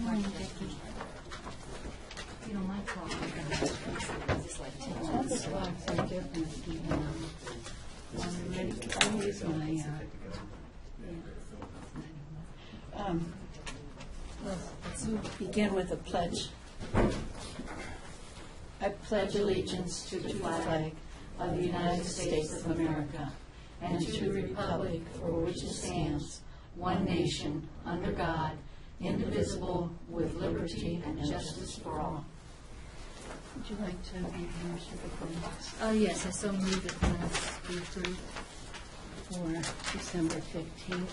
Morning, Vicki. You know, my call, just like 10 All minutes. the blocks are different. I use my, let's begin with a pledge. I pledge allegiance to the flag of the United States of America and to the republic for which it stands, one nation, under God, indivisible, with liberty and justice for all. Would you like to make a motion for minutes? Yes, I so move that the minutes be approved. For December 15th.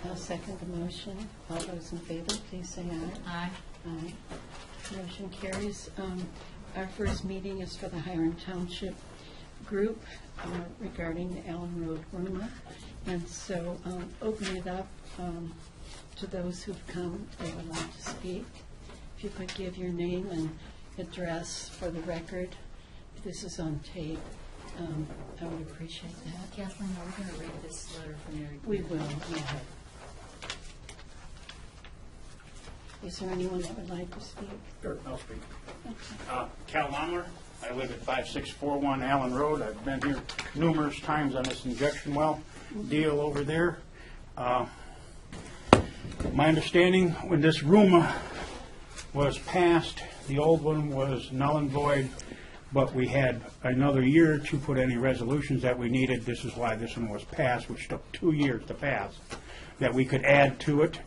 I'll second the motion. All those in favor, please say aye. Aye. Aye. Motion carries. Our first meeting is for the Hiram Township Group regarding the Allen Road Ruma. And so open it up to those who've come and would like to speak. If you could give your name and address for the record. If this is on tape, I would appreciate that. Kathleen, are we going to read this letter from Mary? We will, yeah. Is there anyone that would like to speak? Sure, I'll speak. Okay. Cal Lomler. I live at 5641 Allen Road. I've been here numerous times on this injection well deal over there. My understanding, when this RUMA was passed, the old one was null and void, but we had another year to put any resolutions that we needed. This is why this one was passed, which took 2 years to pass, that we could add to it.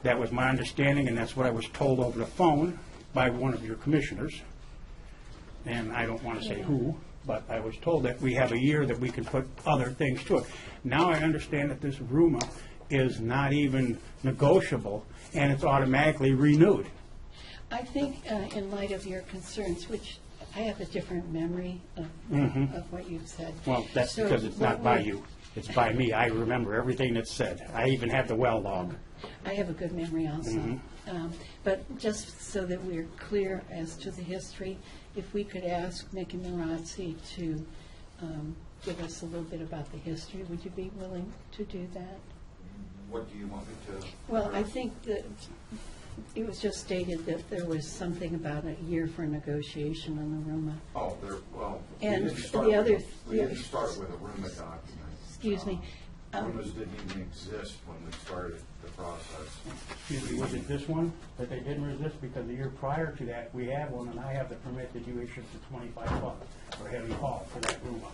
That was my understanding, and that's what I was told over the phone by one of your commissioners. And I don't want to say who, but I was told that we have a year that we can put other things to it. Now I understand that this RUMA is not even negotiable, and it's automatically renewed. I think in light of your concerns, which I have a different memory of what you've said. Well, that's So because it's what not by we- you. It's by me. I remember everything that's said. I even have the well log. I have a good memory also. But just so that we're clear as to the history, if we could ask Mickey Marazzi to give us a little bit about the history, would you be willing to do that? What do you want me to? Well, I think that it was just stated that there was something about a year for negotiation on the RUMA. Oh, well, And we didn't start the other- we didn't start with a RUMA document. Excuse me. RUMAs didn't even exist when we started the process. Excuse me, was it this one that they didn't resist? Because the year prior to that, we had one, and I have the permit that you issued for $25 for heavy haul for that RUMA.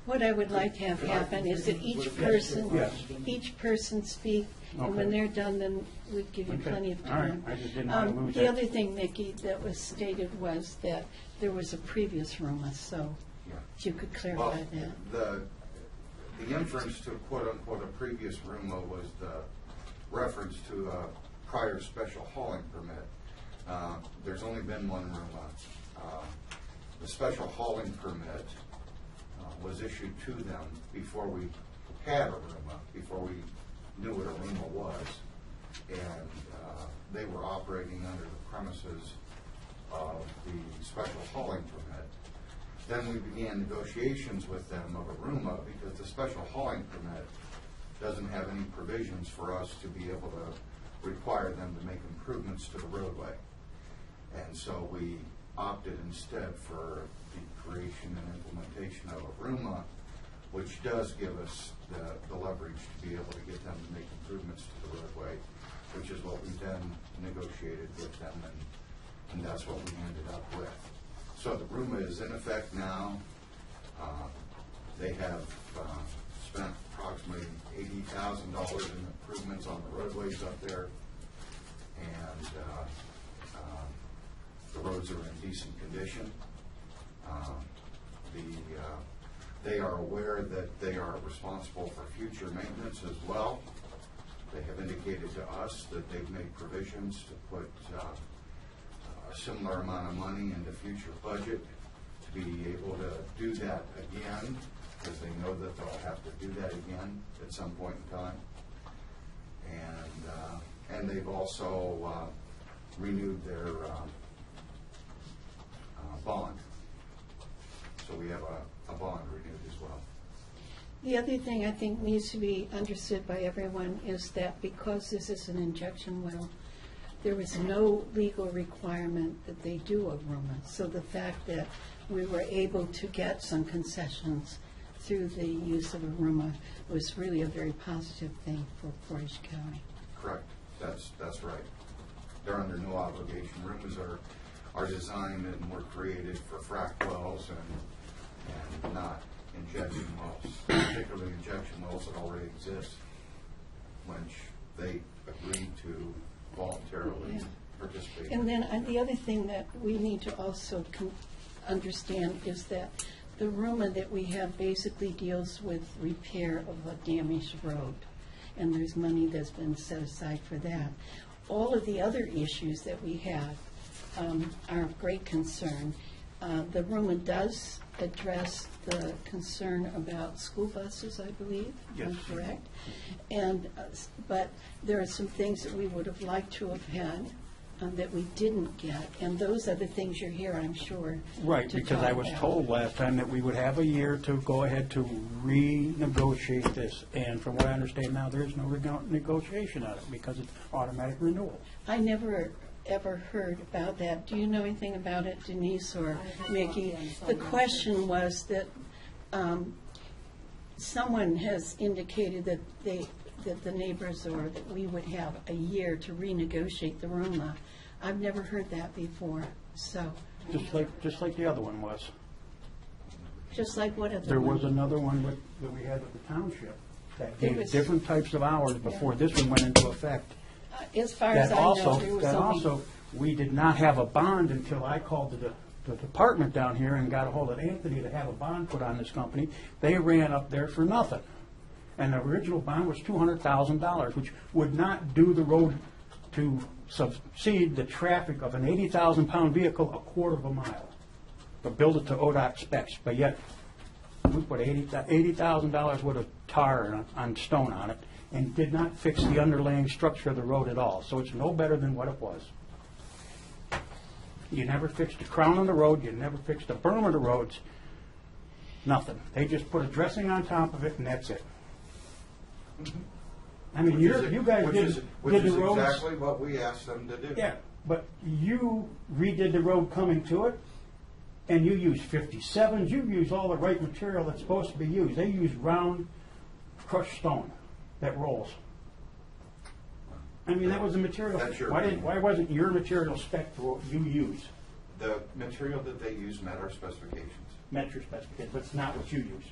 What I would like to have happen is that each person, Yes. each person speak, and when Okay. they're done, then we'd give you Okay. plenty of All right. time. I just didn't want to lose The that. other thing, Mickey, that was stated was that there was a previous RUMA, so Yeah. if you could Well, clarify that. the inference to quote-unquote a previous RUMA was the reference to a prior special hauling permit. There's only been one RUMA. The special hauling permit was issued to them before we had a RUMA, before we knew what a RUMA was. And they were operating under the premises of the special hauling permit. Then we began negotiations with them of a RUMA because the special hauling permit doesn't have any provisions for us to be able to require them to make improvements to the roadway. And so we opted instead for the creation and implementation of a RUMA, which does give us the leverage to be able to get them to make improvements to the roadway, which is what we then negotiated with them, and that's what we ended up with. So the RUMA is in effect now. They have spent approximately $80,000 in improvements on the roadways up there, and the roads are in decent condition. They are aware that they are responsible for future maintenance as well. They have indicated to us that they've made provisions to put a similar amount of money into future budget to be able to do that again, because they know that they'll have to do that again at some point in time. And they've also renewed their bond. So we have a bond renewed as well. The other thing I think needs to be understood by everyone is that because this is an injection well, there was no legal requirement that they do a rooma. So the fact that we were able to get some concessions through the use of a rooma was really a very positive thing for Portage County. Correct. That's right. They're under no obligation. Rooms are designed and were created for frac wells and not injection wells, particularly injection wells that already exist, which they agreed to voluntarily participate in. And then the other thing that we need to also understand is that the rooma that we have basically deals with repair of a damaged road, and there's money that's been set aside for that. All of the other issues that we have are of great concern. The rooma does address the concern about school buses, I believe. Yes. Am I correct? And, but there are some things that we would have liked to have had that we didn't get, and those are the things you're here, I'm sure. Right, to because talk I was about. told last time that we would have a year to go ahead to renegotiate this, and from what I understand now, there is no negotiation on it because it's automatic renewal. I never ever heard about that. Do you know anything about it, Denise or Mickey? The question was that someone has indicated that that the neighbors or that we would have a year to renegotiate the rooma. I've never heard that before, so. Just like the other one was. Just like what other There one? was another one that we had with the township that There gave was- different types of hours before this one went into effect. As far as That I know, there was also, only. we did not have a bond until I called the department down here and got a hold of Anthony to have a bond put on this company. They ran up there for nothing. And the original bond was $200,000, which would not do the road to subside the traffic of an 80,000-pound vehicle a quarter of a mile, but build it to ODOT specs. But yet, we put $80,000 worth of tar on stone on it and did not fix the underlying structure of the road at all. So it's no better than what it was. You never fixed the crown of the road, you never fixed the berm of the roads, nothing. They just put a dressing on top of it and that's it. I mean, you guys did the roads. Exactly what we asked them to do. Yeah, but you redid the road coming to it, and you used 57s, you used all the right material that's supposed to be used. They used round crushed stone that rolls. I mean, that was the material. That's your Why opinion. why wasn't your material spec for what you use? The material that they use met our specifications. Met your specifications, but it's not what you use,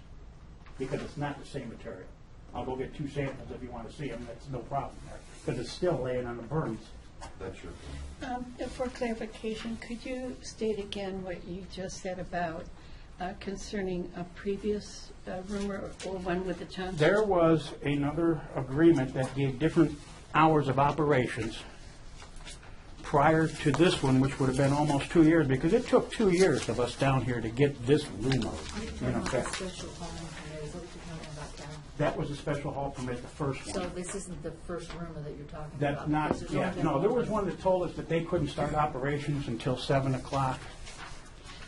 because it's not the same material. I'll go get 2 samples if you want to see them, that's no problem there, because it's still laying on the berms. That's your opinion. For clarification, could you state again what you just said about concerning a previous rumor or one with the township? There was another agreement that gave different hours of operations prior to this one, which would have been almost 2 years, because it took 2 years of us down here to get this room in effect. Special hauling permit, is that what you're talking about, Carol? That was a special haul permit, the first So one. this isn't the first rumor that you're talking about? That's not, because there's yeah, only been no, there was one that told us that they couldn't start operations until 7 o'clock,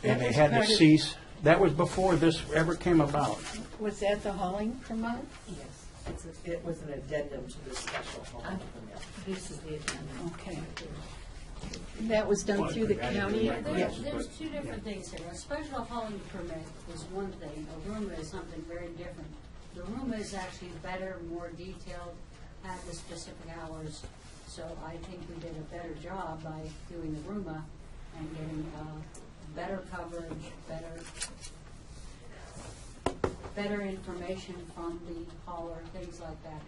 and That they was had to part of- cease. That was before this ever came about. Was that the hauling permit? Yes, it was an addendum to the special hauling permit. This is the agenda. Okay. That was done through the county? Yeah. There's two different things here. A special hauling permit is one thing, a rooma is something very different. The rooma is actually better, more detailed, at the specific hours. So I think we did a better job by doing the rooma and getting better coverage, better information from the hauler, things like that.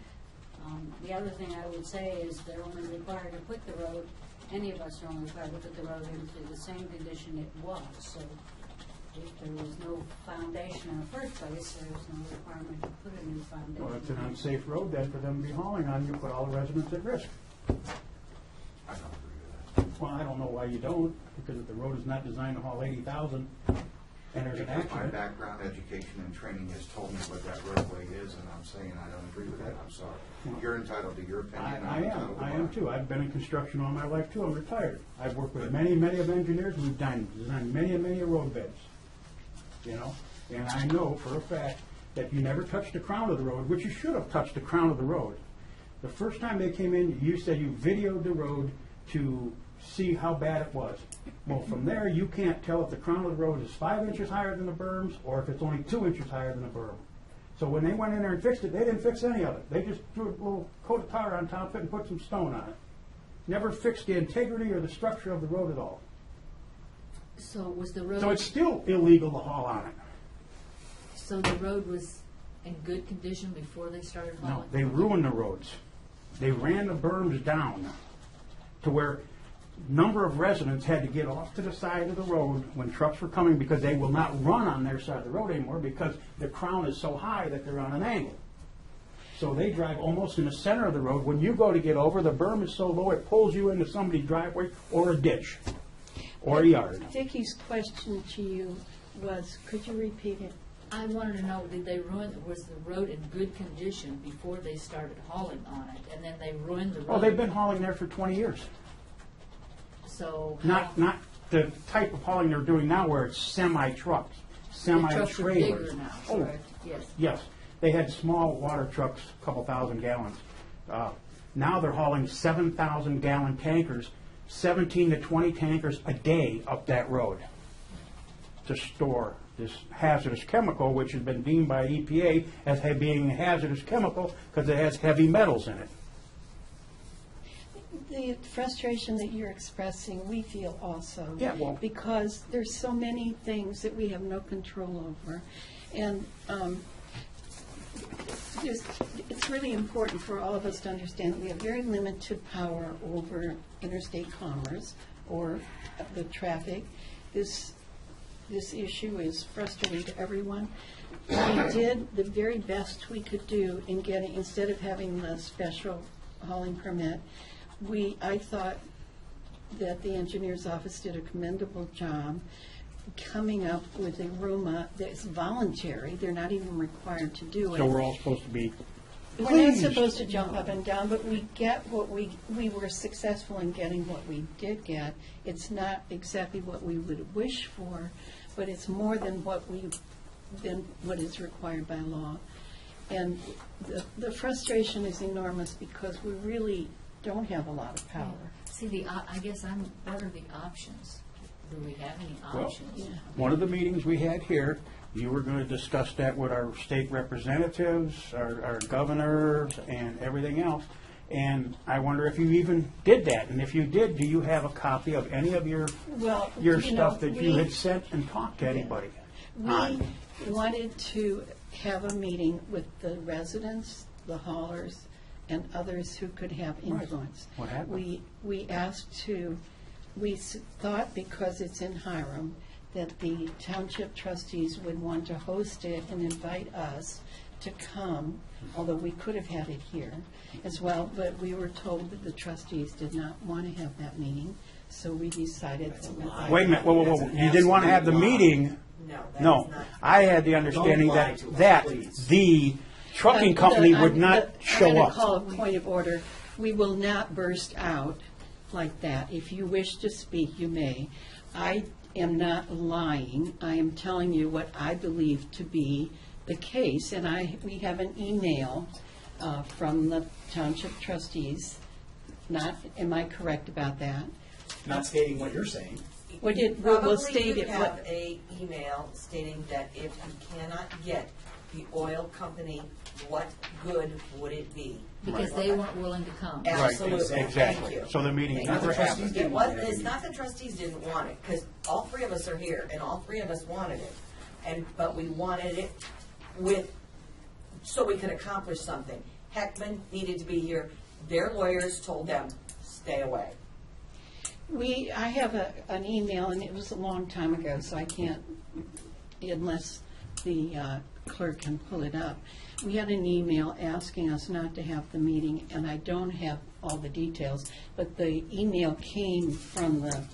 The other thing I would say is they're only required to put the road, any of us are only required to put the road into the same condition it was. So if there was no foundation in the first place, there's no requirement to put a new foundation. Well, it's an unsafe road then for them to be hauling on, you put all the residents at risk. I don't agree with that. Well, I don't know why you don't, because if the road is not designed to haul 80,000, and there's an Because my accident. background, education, and training has told me what that roadway is, and I'm saying I don't agree with that. I'm sorry. You're entitled to your opinion. I'm entitled to I am mine. too. I've been in construction all my life too. I'm retired. I've worked with many of engineers. We've designed many road beds, you know? And I know for a fact that you never touched the crown of the road, which you should have touched the crown of the road. The first time they came in, you said you videoed the road to see how bad it was. Well, from there, you can't tell if the crown of the road is 5 inches higher than the berms or if it's only 2 inches higher than the berm. So when they went in there and fixed it, they didn't fix any of it. They just threw a little coat of tar on top of it and put some stone on it. Never fixed the integrity or the structure of the road at all. So was the road? So it's still illegal to haul on it. So the road was in good condition before they started hauling? No, they ruined the roads. They ran the berms down to where number of residents had to get off to the side of the road when trucks were coming because they will not run on their side of the road anymore because the crown is so high that they're on an angle. So they drive almost in the center of the road. When you go to get over, the berm is so low it pulls you into somebody's driveway or a ditch or a yard. Vicky's question to you was, could you repeat it? I wanted to know, was the road in good condition before they started hauling on it? And then they ruined the road? Oh, they've been hauling there for 20 years. So. Not the type of hauling they're doing now where it's semi-trucks, The trucks are semi-trailers. bigger now, Oh, correct? Yes. yes. They had small water trucks, a couple thousand gallons. Now they're hauling 7,000-gallon tankers, 17 to 20 tankers a day up that road to store this hazardous chemical, which has been deemed by EPA as being a hazardous chemical because it has heavy metals in it. The frustration that you're expressing, we feel also. Yeah, well- Because there's so many things that we have no control over. And it's really important for all of us to understand that we have very limited power over interstate commerce or the traffic. This issue is frustrating to everyone. We did the very best we could do in getting, instead of having the special hauling permit, I thought that the engineer's office did a commendable job coming up with a RUMA that's voluntary. They're not even required to do it. So we're all supposed to be We're not pleased. supposed to jump up and down, but we get what we were successful in getting what we did get. It's not exactly what we would wish for, but it's more than what is required by law. And the frustration is enormous because we really don't have a lot of power. See, I guess what are the options? Do we have any Well, options? one of the meetings we had here, you were going to discuss that with our state representatives, our governors, and everything else. And I wonder if you even did that. And if you did, do you have a copy of any of your Well, stuff that you had sent and talked to anybody on? We wanted to have a meeting with the residents, the haulers, and others who could have influence. What happened? We thought because it's in Hiram, that the township trustees would want to host it and invite us to come, although we could have had it here as well, but we were told that the trustees did not want to have that meeting, so we decided that. Wait a minute, whoa. You didn't want to have the meeting? No, that No. is not. I had the understanding Don't lie that to us, that please. the trucking company would not show I'm going up. to call a point of order. We will not burst out like that. If you wish to speak, you may. I am not lying. I am telling you what I believe to be the case, and we have an email from the township trustees. Am I correct about that? Not stating what you're saying. We'll Probably state you it. have a email stating that if you cannot get the oil company, what good would it be? Because they weren't willing to come. Yeah. Right, Absolutely. Thank exactly. you. So the meeting Thank never you. happened. Trustees It didn't was, want it. it's not the trustees didn't want it, because all three of us are here, and all three of us wanted it. But we wanted it so we could accomplish something. Heckman needed to be here. Their lawyers told them, stay away. I have an email, and it was a long time ago, so I can't, unless the clerk can pull it up. We had an email asking us not to have the meeting, and I don't have all the details, but the email came from the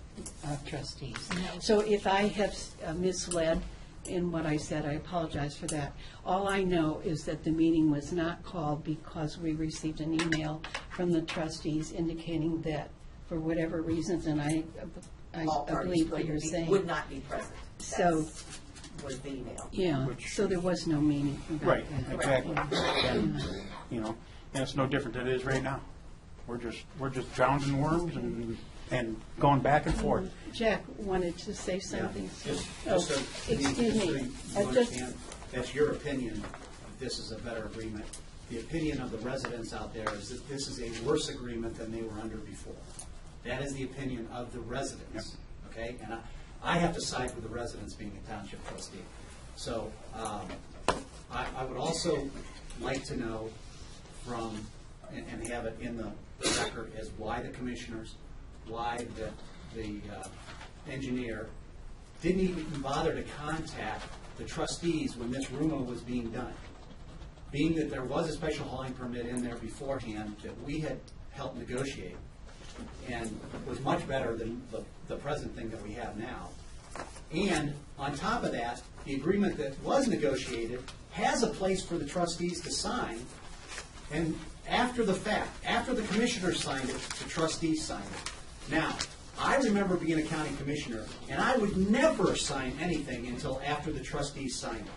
trustees. So if I have misled in what I said, I apologize for that. All I know is that the meeting was not called because we received an email from the trustees indicating that for whatever reasons, and I All parties believe what couldn't you're be- saying. would not be present. So- Was the email. Yeah, Which- so there was no meeting about Right, that. exactly. And, you know, and it's no different than it is right now. We're just drowning worms and going back and forth. Jack wanted to say something. Just Oh, so excuse me. you understand, that's your opinion, this is a better agreement. The opinion of the residents out there is that this is a worse agreement than they were under before. That is the opinion of the residents, okay? And I have to side with the residents being a township trustee. So I would also like to know from, and have it in the record, as why the commissioners, why the engineer didn't even bother to contact the trustees when this rumor was being done. Being that there was a special hauling permit in there beforehand that we had helped negotiate, and was much better than the present thing that we have now. And on top of that, the agreement that was negotiated has a place for the trustees to sign, and after the fact, after the commissioners signed it, the trustees signed it. Now, I remember being a county commissioner, and I would never sign anything until after the trustees signed it.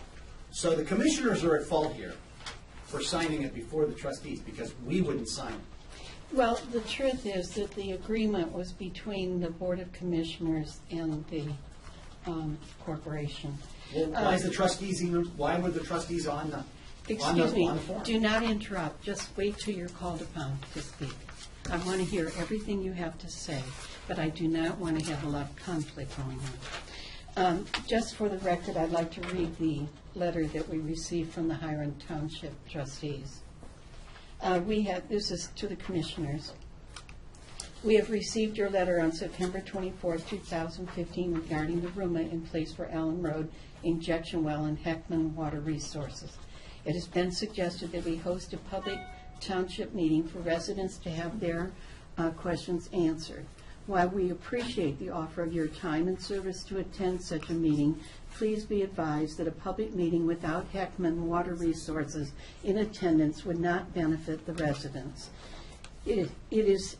So the commissioners are at fault here for signing it before the trustees, because we wouldn't sign it. Well, the truth is that the agreement was between the Board of Commissioners and the corporation. Well, why is the trustees even, why were the trustees on the Excuse me, form? do not interrupt. Just wait till you're called upon to speak. I want to hear everything you have to say, but I do not want to have a lot of conflict going on. Just for the record, I'd like to read the letter that we received from the Hiram Township trustees. This is to the commissioners. We have received your letter on September 24th, 2015 regarding the RUMA in place for Allen Road injection well in Heckman Water Resources. It has been suggested that we host a public township meeting for residents to have their questions answered. While we appreciate the offer of your time and service to attend such a meeting, please be advised that a public meeting without Heckman Water Resources in attendance would not benefit the residents. It is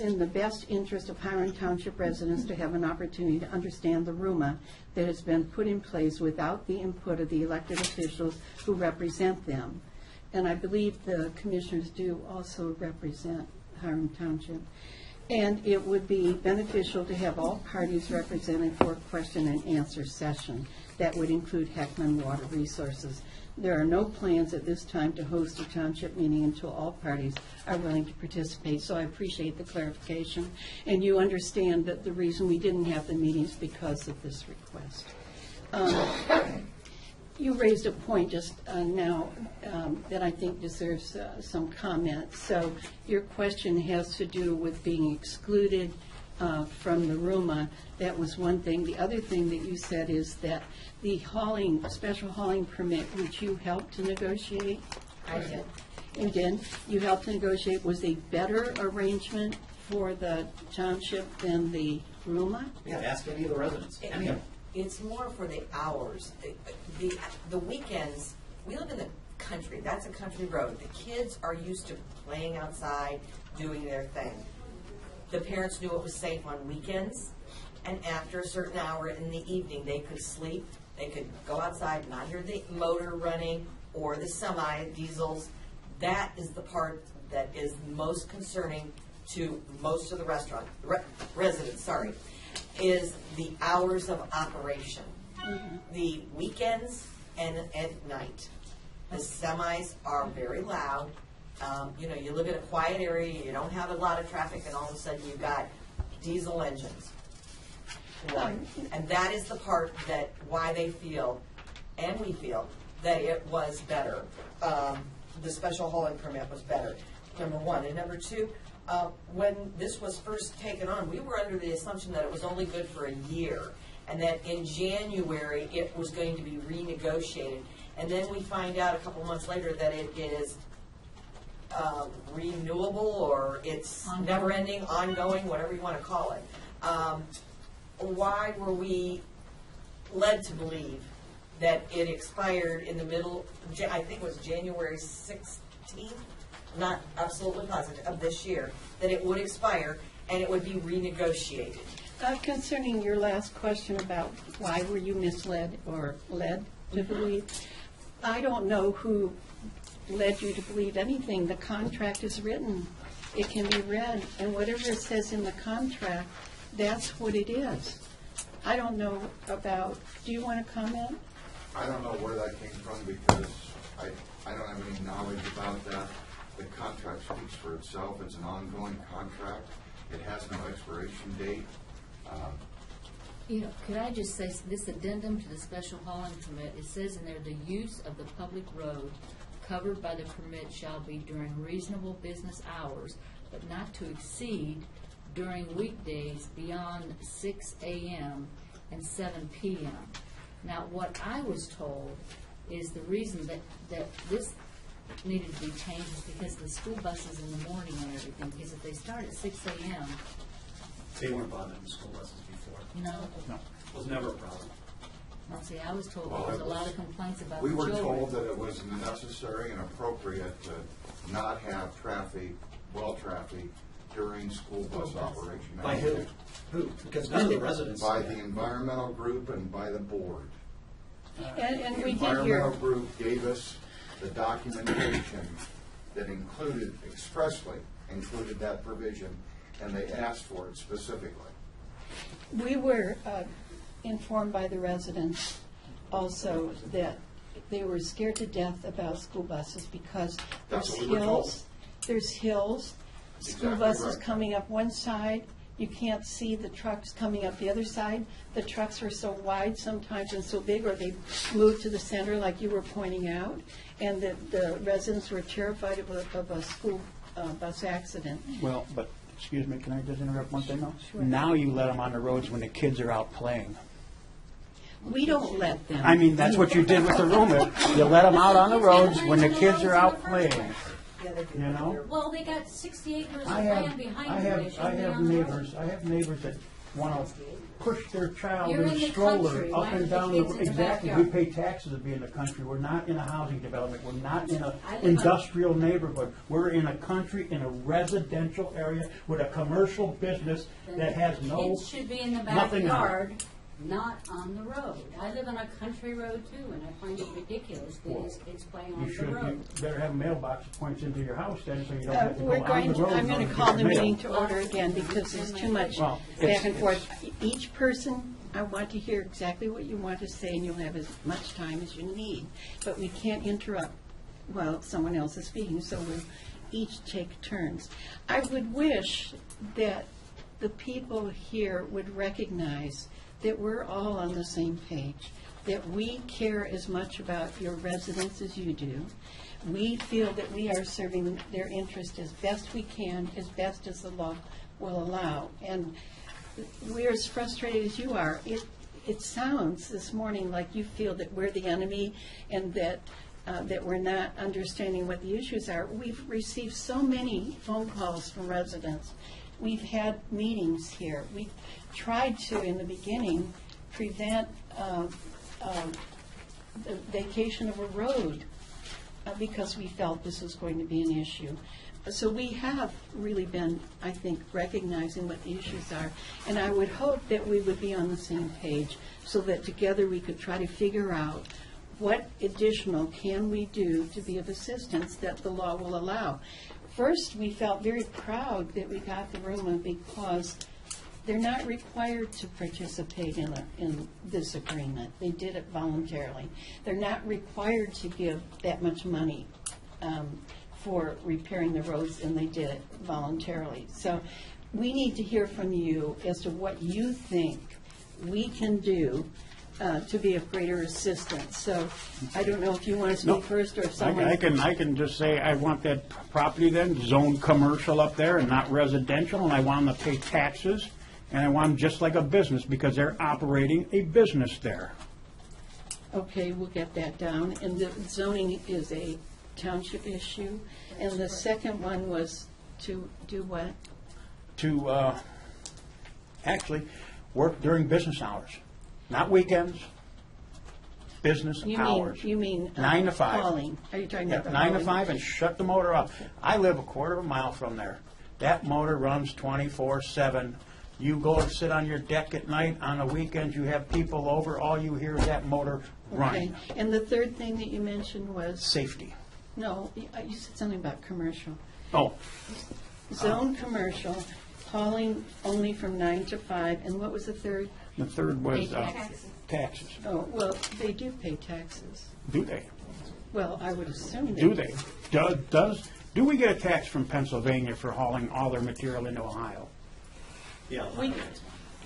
in the best interest of Hiram Township residents to have an opportunity to understand the RUMA that has been put in place without the input of the elected officials who represent them. And I believe the commissioners do also represent Hiram Township. And it would be beneficial to have all parties represented for a question and answer session. That would include Heckman Water Resources. There are no plans at this time to host a township meeting until all parties are willing to participate. So I appreciate the clarification. And you understand that the reason we didn't have the meetings because of this request. You raised a point just now that I think deserves some comment. So your question has to do with being excluded from the RUMA. That was one thing. The other thing that you said is that the special hauling permit, which you helped to negotiate. I did. You did. You helped to negotiate. Was a better arrangement for the township than the RUMA? Yeah, ask any of the residents, any of them. It's more for the hours. The weekends, we live in the country. That's a country road. The kids are used to playing outside, doing their thing. The parents knew it was safe on weekends, and after a certain hour in the evening, they could sleep. They could go outside, not hear the motor running or the semi-diesels. That is the part that is most concerning to most of the residents, is the hours of operation. The weekends and at night. The semis are very loud. You live in a quiet area, you don't have a lot of traffic, and all of a sudden you've got diesel engines. And that is the part that why they feel, and we feel, that it was better. The special hauling permit was better, number one. And number two, when this was first taken on, we were under the assumption that it was only good for a year, and that in January it was going to be renegotiated. And then we find out a couple months later that it is renewable, or it's never-ending, ongoing, whatever you want to call it. Why were we led to believe that it expired in the middle, I think it was January 16th, not absolutely positive, of this year, that it would expire and it would be renegotiated? Concerning your last question about why were you misled or led to believe, I don't know who led you to believe anything. The contract is written. it can be read, and whatever it says in the contract, that's what it is. I don't know about, do you want to comment? I don't know where that came from because I don't have any knowledge about that. The contract speaks for itself. It's an ongoing contract. It has no expiration date. You know, could I just say, this addendum to the special hauling permit, it says in there, the use of the public road covered by the permit shall be during reasonable business hours, but not to exceed during weekdays beyond 6 a.m. and 7 p.m. Now, what I was told is the reason that this needed to be changed is because of the school buses in the morning and everything, because if they start at 6 a.m., They weren't bothering the school buses before. no. It was never a problem. Well, see, I was told there was a lot of complaints about the We were children. told that it was necessary and appropriate to not have traffic, traffic during school bus operation. By who? Who? Because none of the residents. By the environmental group and by the board. And The we did hear, environmental group gave us the documentation that expressly included that provision, and they asked for it specifically. we were informed by the residents also that they were scared to death about school buses because That's there's what we were told. hills, there's hills, school Exactly buses right. coming up one side, you can't see the trucks coming up the other side. The trucks are so wide sometimes and so big, or they move to the center like you were pointing out, and the residents were terrified of a school bus accident. Well, but, excuse me, can I just interrupt one thing though? Now you let them on the roads when the kids are out playing. We don't let them. I mean, that's what you did with the rumor. You let them out on the roads when the kids are out playing, you know? Well, they got 60 acres of I land have, behind them. They shouldn't be on the road. I have neighbors that want to push their child You're in in the a stroller country. up Why and aren't the down kids in the exactly, we backyard? pay taxes to be in the country. We're not in a housing development. We're not in an I live on- industrial neighborhood. We're in a country, in a residential area with a commercial business that has no, Kids should be in the nothing on it. backyard, not on the road. I live on a country road too, and I find it ridiculous that it's playing on you the should, you road. better have a mailbox that points into your house then, so you don't have to go We're on going the to, road. I'm going to to get call the your mail. meeting to order again because there's too much Well, back and it's- forth. Each person, I want to hear exactly what you want to say, and you'll have as much time as you need. But we can't interrupt while someone else is speaking, so we'll each take turns. I would wish that the people here would recognize that we're all on the same page, that we care as much about your residents as you do. We feel that we are serving their interest as best we can, as best as the law will allow. And we're as frustrated as you are. It sounds this morning like you feel that we're the enemy and that we're not understanding what the issues are. We've received so many phone calls from residents. We've had meetings here. We've tried to, in the beginning, prevent the vacation of a road because we felt this was going to be an issue. So we have really been, I think, recognizing what the issues are. And I would hope that we would be on the same page so that together we could try to figure out what additional can we do to be of assistance that the law will allow. First, we felt very proud that we got the RUMA because they're not required to participate in this agreement. They did it voluntarily. They're not required to give that much money for repairing the roads, and they did it voluntarily. So we need to hear from you as to what you think we can do to be of greater assistance. So I don't know if you want to No. speak first or if someone. I can just say, I want that property then zoned commercial up there and not residential, and I want them to pay taxes, and I want them just like a business, because they're operating a business there. Okay, we'll get that down. And the zoning is a township issue. And the second one was to do what? To, actually, work during business hours, not weekends, business hours. You mean 9 to 5. hauling. Are you talking Yeah, about the 9 to hauling? 5 and shut the motor off. I live a quarter of a mile from there. That motor runs 24/7. You go and sit on your deck at night, on the weekends, you have people over, all you hear is that motor running. Okay. And the third thing that you mentioned was, Safety. no, you said something about commercial. Oh, zone commercial, hauling only from 9 to 5, and what was the third? The third was Pay taxes. taxes. Oh, well, they do pay taxes. Do they? Well, I would assume they Do they? Do we get a tax from Pennsylvania for hauling all their material into Ohio? Yeah. We-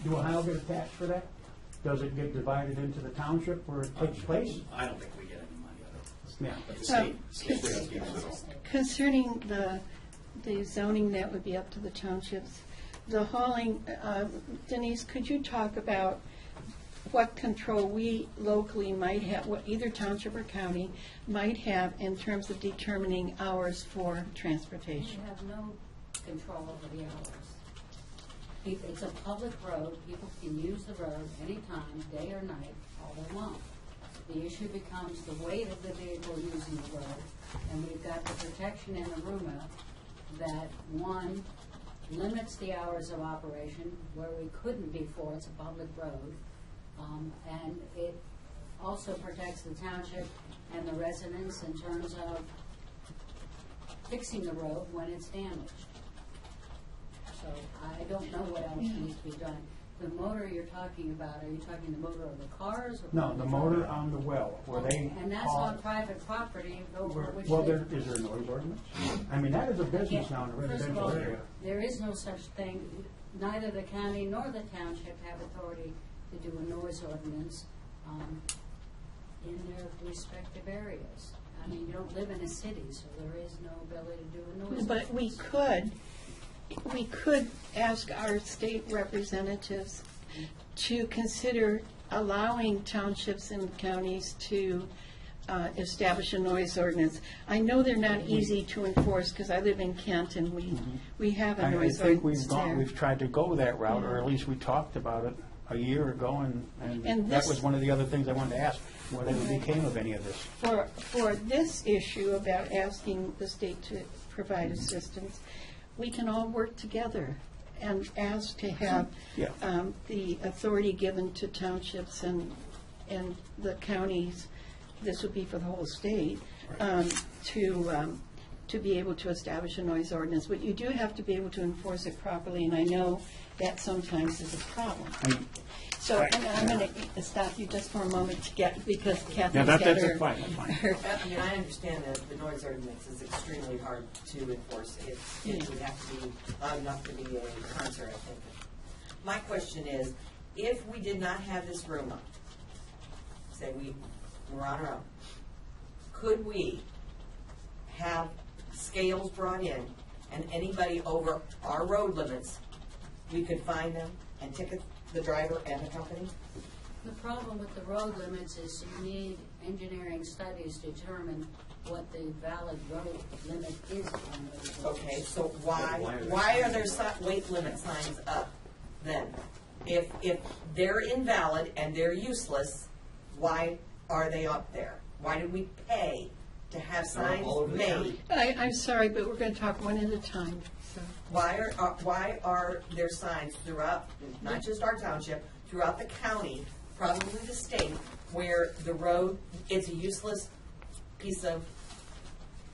Do Ohio get a tax for that? Does it get divided into the township where it takes place? I don't think we get any money out of it. Yeah. But the state gets it. Concerning the zoning, that would be up to the townships. The hauling, Denise, could you talk about what control we locally might have, what either township or county might have in terms of determining hours for transportation? You have no control over the hours. It's a public road, people can use the road anytime, day or night, all they want. The issue becomes the weight of the vehicle using the road, and we've got the protection in ARUMA that, one, limits the hours of operation where we couldn't before, it's a public road, and it also protects the township and the residents in terms of fixing the road when it's damaged. So I don't know what else needs to be done. The motor you're talking about, are you talking the motor of the cars? Or No, the motor on the well, where they And that's haul- on private property over which Well, they... is there a noise ordinance? I mean, that is a business now in a First of residential all, area. there is no such thing. Neither the county nor the township have authority to do a noise ordinance in their respective areas. I mean, you don't live in a city, so there is no ability to do a noise But we could ask our state representatives to consider allowing townships and counties to establish a noise ordinance. I know they're not easy to enforce, because I live in Kent, and we have a I noise think ordinance there. we've tried to go that route, or at least we talked about it a year ago, and And that this- was one of the other things I wanted to ask, whether it became of any of this. For this issue about asking the state to provide assistance, we can all work together and ask to have Yeah. the authority given to townships and the counties, this would be for the whole state, to be able to establish a noise ordinance. But you do have to be able to enforce it properly, and I know that sometimes is a problem. So I'm going to stop you just for a moment to get, because Kathy's Yeah, got that's her. fine, that's fine. I mean, I understand that the noise ordinance is extremely hard to enforce. It would have to be loud enough to be a concert, I think. My question is, if we did not have this room up, say we were on our own, could we have scales brought in, and anybody over our road limits, we could find them and ticket the driver and the company? The problem with the road limits is you need engineering studies to determine what the valid road limit is on those roads. Okay, so why are there weight limit signs up then? If they're invalid and they're useless, why are they up there? Why did we pay to have signs all over the made? county. I'm sorry, but we're going to talk one at a time, so. Why are there signs throughout, not just our township, throughout the county, probably the state, where the road, it's a useless piece of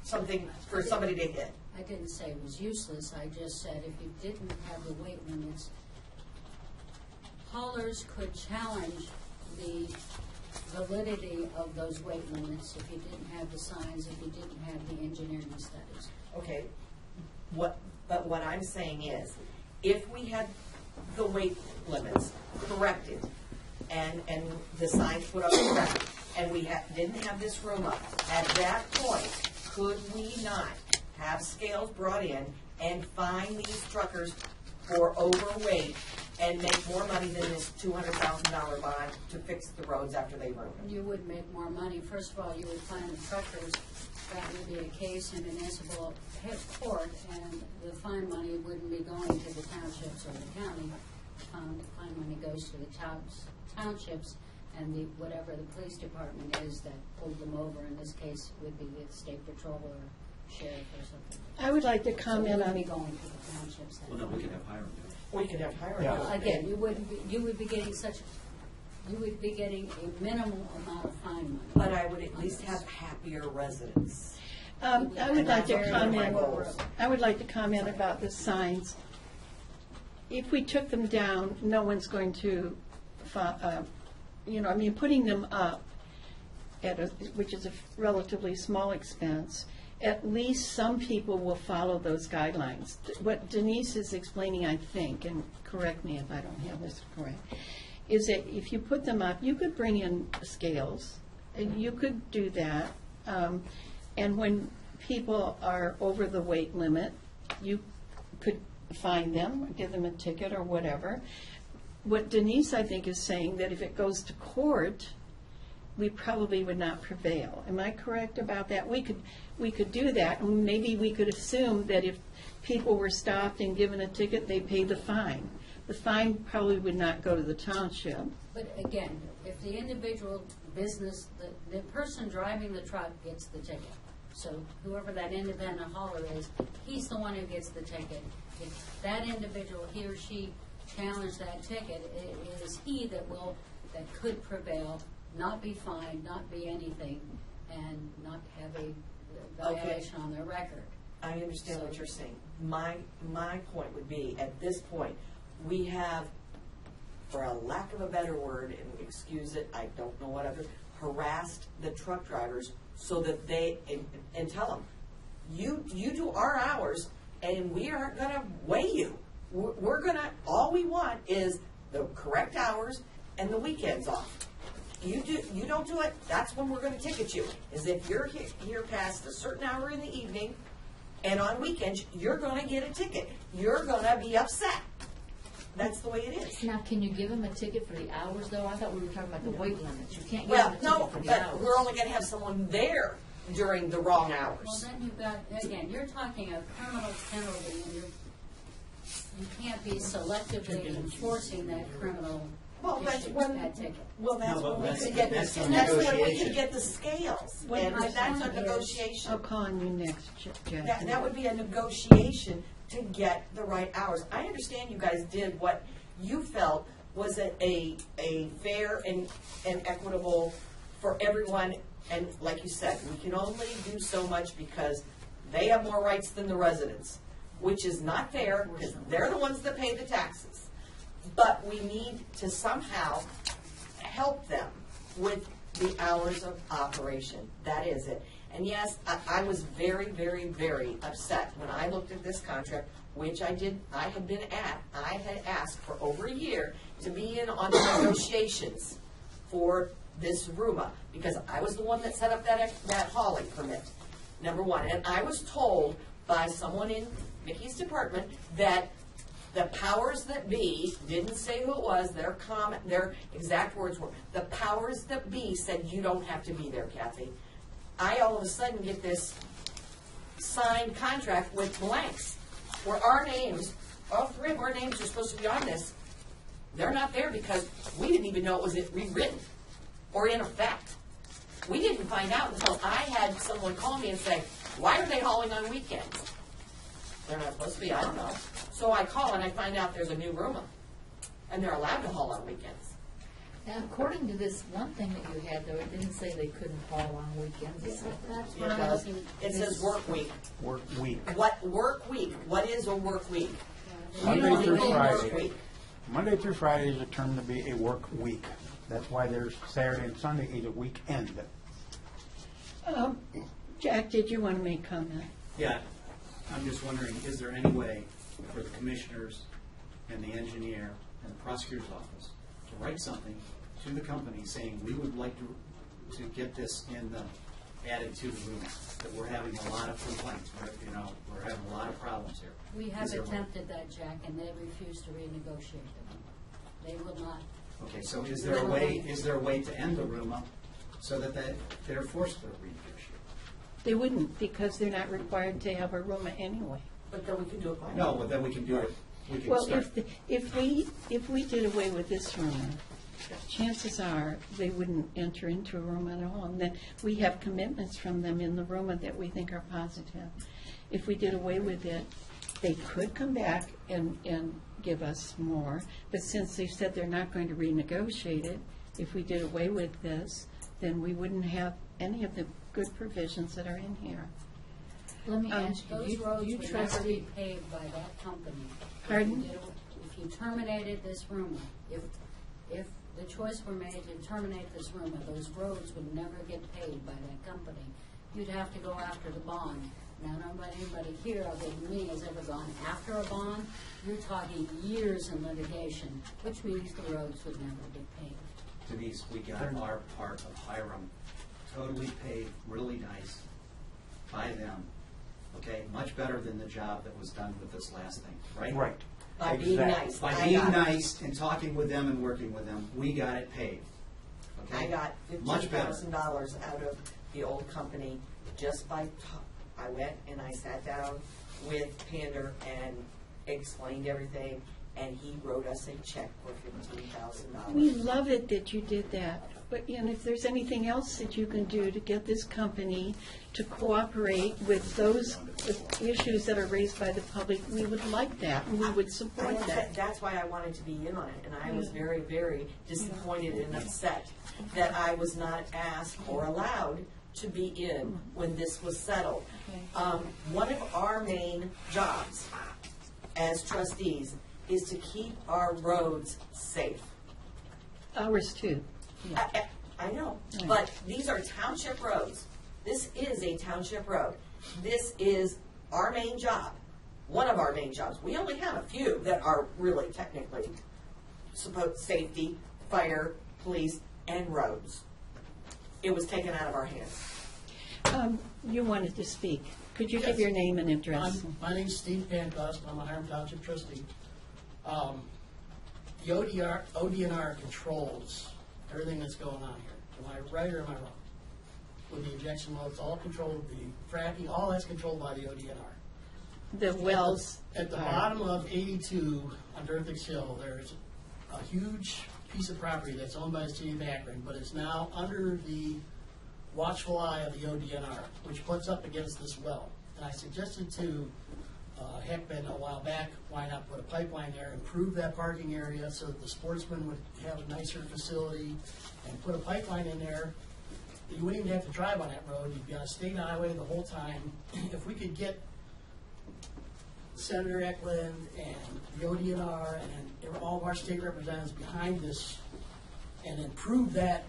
something for somebody to hit? I didn't say it was useless, I just said if you didn't have the weight limits, haulers could challenge the validity of those weight limits if you didn't have the signs, if you didn't have the engineering studies. Okay, but what I'm saying is, if we had the weight limits corrected and the signs put up correct, and we didn't have this room up, at that point, could we not have scales brought in and fine these truckers for overweight and make more money than this $200,000 bond to fix the roads after they ruin them? You would make more money. First of all, you would find the truckers, that would be a case in municipal court, and the fine money wouldn't be going to the townships or the county. The fine money goes to the townships, and whatever the police department is that pulled them over, in this case, would be the state patrol or sheriff or something. I would like to So it comment wouldn't on, be going to the townships then. Well, no, we can have Hiram do it. We could have hiring. Yeah. Again, you would be getting a minimal amount of fine money. But I would at least have happier residents. I would like to That's one of my comment, goals. I would like to comment about the signs. If we took them down, no one's going to, putting them up which is a relatively small expense, at least some people will follow those guidelines. What Denise is explaining, I think, and correct me if I don't have this correct, is that if you put them up, you could bring in scales, and you could do that. And when people are over the weight limit, you could fine them, give them a ticket or whatever. What Denise, I think, is saying, that if it goes to court, we probably would not prevail. Am I correct about that? We could do that, and maybe we could assume that if people were stopped and given a ticket, they paid the fine. The fine probably would not go to the township. But again, if the individual business, the person driving the truck gets the ticket. So whoever that independent hauler is, he's the one who gets the ticket. If that individual, he or she challenged that ticket, it is he that could prevail, not be fined, not be anything, and not have a violation on their record. I understand what you're saying. My point would be, at this point, we have, for a lack of a better word, and excuse it, I don't know what other, harassed the truck drivers so that they, and tell them, you do our hours, and we aren't gonna weigh you. We're gonna, all we want is the correct hours and the weekends off. You don't do it, that's when we're gonna ticket you, is if you're here past a certain hour in the evening, and on weekends, you're gonna get a ticket. You're gonna be upset. That's the way it is. Now, can you give them a ticket for the hours, though? I thought we were talking about the weight limits. You can't give Well, them a no, ticket for the but hours. we're only gonna have someone there during the wrong Well, hours. then you've got, again, you're talking a criminal penalty, and you can't be selectively enforcing that criminal Well, that's issue, when, that ticket. well, that's No, but when we that's- could get, that's a and that's when we negotiation. could get the scales. What And my that's a point is- negotiation. I'll call on you next, Jackie. That would be a negotiation to get the right hours. I understand you guys did what you felt was a fair and equitable for everyone, and like you said, we can only do so much because they have more rights than the residents, which is not fair, because they're the ones that pay the taxes. But we need to somehow help them with the hours of operation. That is it. And yes, I was very, very, very upset when I looked at this contract, which I had asked for over a year to be in on the negotiations for this RUMA, because I was the one that set up that hauling permit, number one. And I was told by someone in Mickey's department that the powers that be, didn't say who it was, their exact words were, the powers that be said, you don't have to be there, Kathy. I all of a sudden get this signed contract with blanks, where our names, all three of our names are supposed to be on this. They're not there because we didn't even know it was rewritten or in effect. We didn't find out until I had someone call me and say, why are they hauling on weekends? They're not supposed to be, I don't know. So I call and I find out there's a new RUMA, and they're allowed to haul on weekends. Now, according to this one thing that you had, though, it didn't say they couldn't haul on weekends. It said That's It what I'm does. looking. It says work week. Work week. What, work week? What is a work week? Monday You don't through even work Friday. week. Monday through Friday is determined to be a work week. That's why there's Saturday and Sunday is a weekend. Jack, did you want to make comment? Yeah, I'm just wondering, is there any way for the commissioners and the engineer and the prosecutor's office to write something to the company saying, we would like to get this added to the room, that we're having a lot of complaints, we're having a lot of problems here. We have Is there a way? attempted that, Jack, and they refuse to renegotiate them. They will not. Okay, so is there a way to end the RUMA so that they're forced to renegotiate? They wouldn't, because they're not required to have a RUMA anyway. But then we can do it by No, but then we can do it, we can Well, start. if we did away with this RUMA, chances are they wouldn't enter into a RUMA at all. And then we have commitments from them in the RUMA that we think are positive. If we did away with it, they could come back and give us more. But since they said they're not going to renegotiate it, if we did away with this, then we wouldn't have any of the good provisions that are in here. Let me ask you, Those roads you would never trust be paved by that company. Pardon? If you terminated this rumor, if the choice were made to terminate this rumor, those roads would never get paved by that company. You'd have to go after the bond. Now, anybody here other than me has ever gone after a bond. You're talking years in litigation, which means the roads would never get paved. Denise, we got our part of Hiram totally paved, really nice by them, okay? Much better than the job that was done with this last thing, right? Right. By being Exactly. nice. By I being got it. nice and talking with them and working with them, we got it paved, okay? I got Much better. $15,000 out of the old company just by, I went and I sat down with Pander and explained everything, and he wrote us a check for $15,000. We love it that you did that, but, if there's anything else that you can do to get this company to cooperate with those issues that are raised by the public, we would like that, and we would support that. That's why I wanted to be in on it, and I was very, very disappointed and upset that I was not asked or allowed to be in when this was settled. One of our main jobs as trustees is to keep our roads safe. Ours too. I know, but these are township roads. This is a township road. This is our main job, one of our main jobs. We only have a few that are really technically safety, fire, police, and roads. It was taken out of our hands. You wanted to speak. Could you give your name and address? My name's Steve Pancost. I'm a Hiram Township trustee. The ODNR controls everything that's going on here. Am I right or am I wrong? With the injection wells, all controlled, the fracking, all that's controlled by the ODNR. The wells. At the bottom of 82 on Durthix Hill, there's a huge piece of property that's owned by the city of Akron, but it's now under the watchful eye of the ODNR, which puts up against this well. And I suggested to Heckman a while back, why not put a pipeline there, improve that parking area so that the sportsmen would have a nicer facility, and put a pipeline in there. You wouldn't even have to drive on that road. You'd be on a state highway the whole time. If we could get Senator Eklund and the ODNR and all of our state representatives behind this and improve that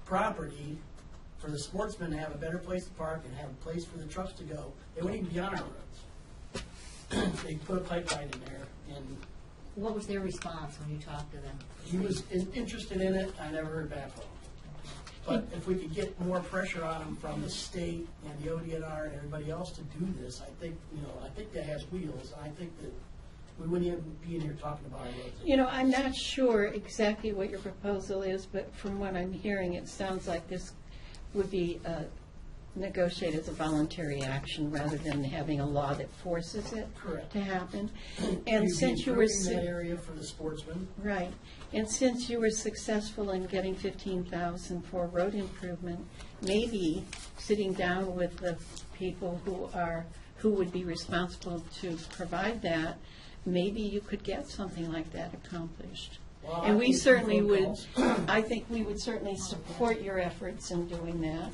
property for the sportsmen to have a better place to park and have a place for the trucks to go, they wouldn't even be on our roads. They put a pipeline in there, and What was their response when you talked to them? he was interested in it. I never heard back from him. But if we could get more pressure on him from the state and the ODNR and everybody else to do this, I think, I think that has wheels. I think that we wouldn't even be in here talking about it. I'm not sure exactly what your proposal is, but from what I'm hearing, it sounds like this would be negotiated as a voluntary action rather than having a law that forces it Correct. to happen. We'd And be since you were improving that area for the sportsmen. right, and since you were successful in getting 15,000 for road improvement, maybe sitting down with the people who would be responsible to provide that, maybe you could get something like that accomplished. Well, And I we think certainly phone would, calls. I think we would certainly support your efforts in doing that.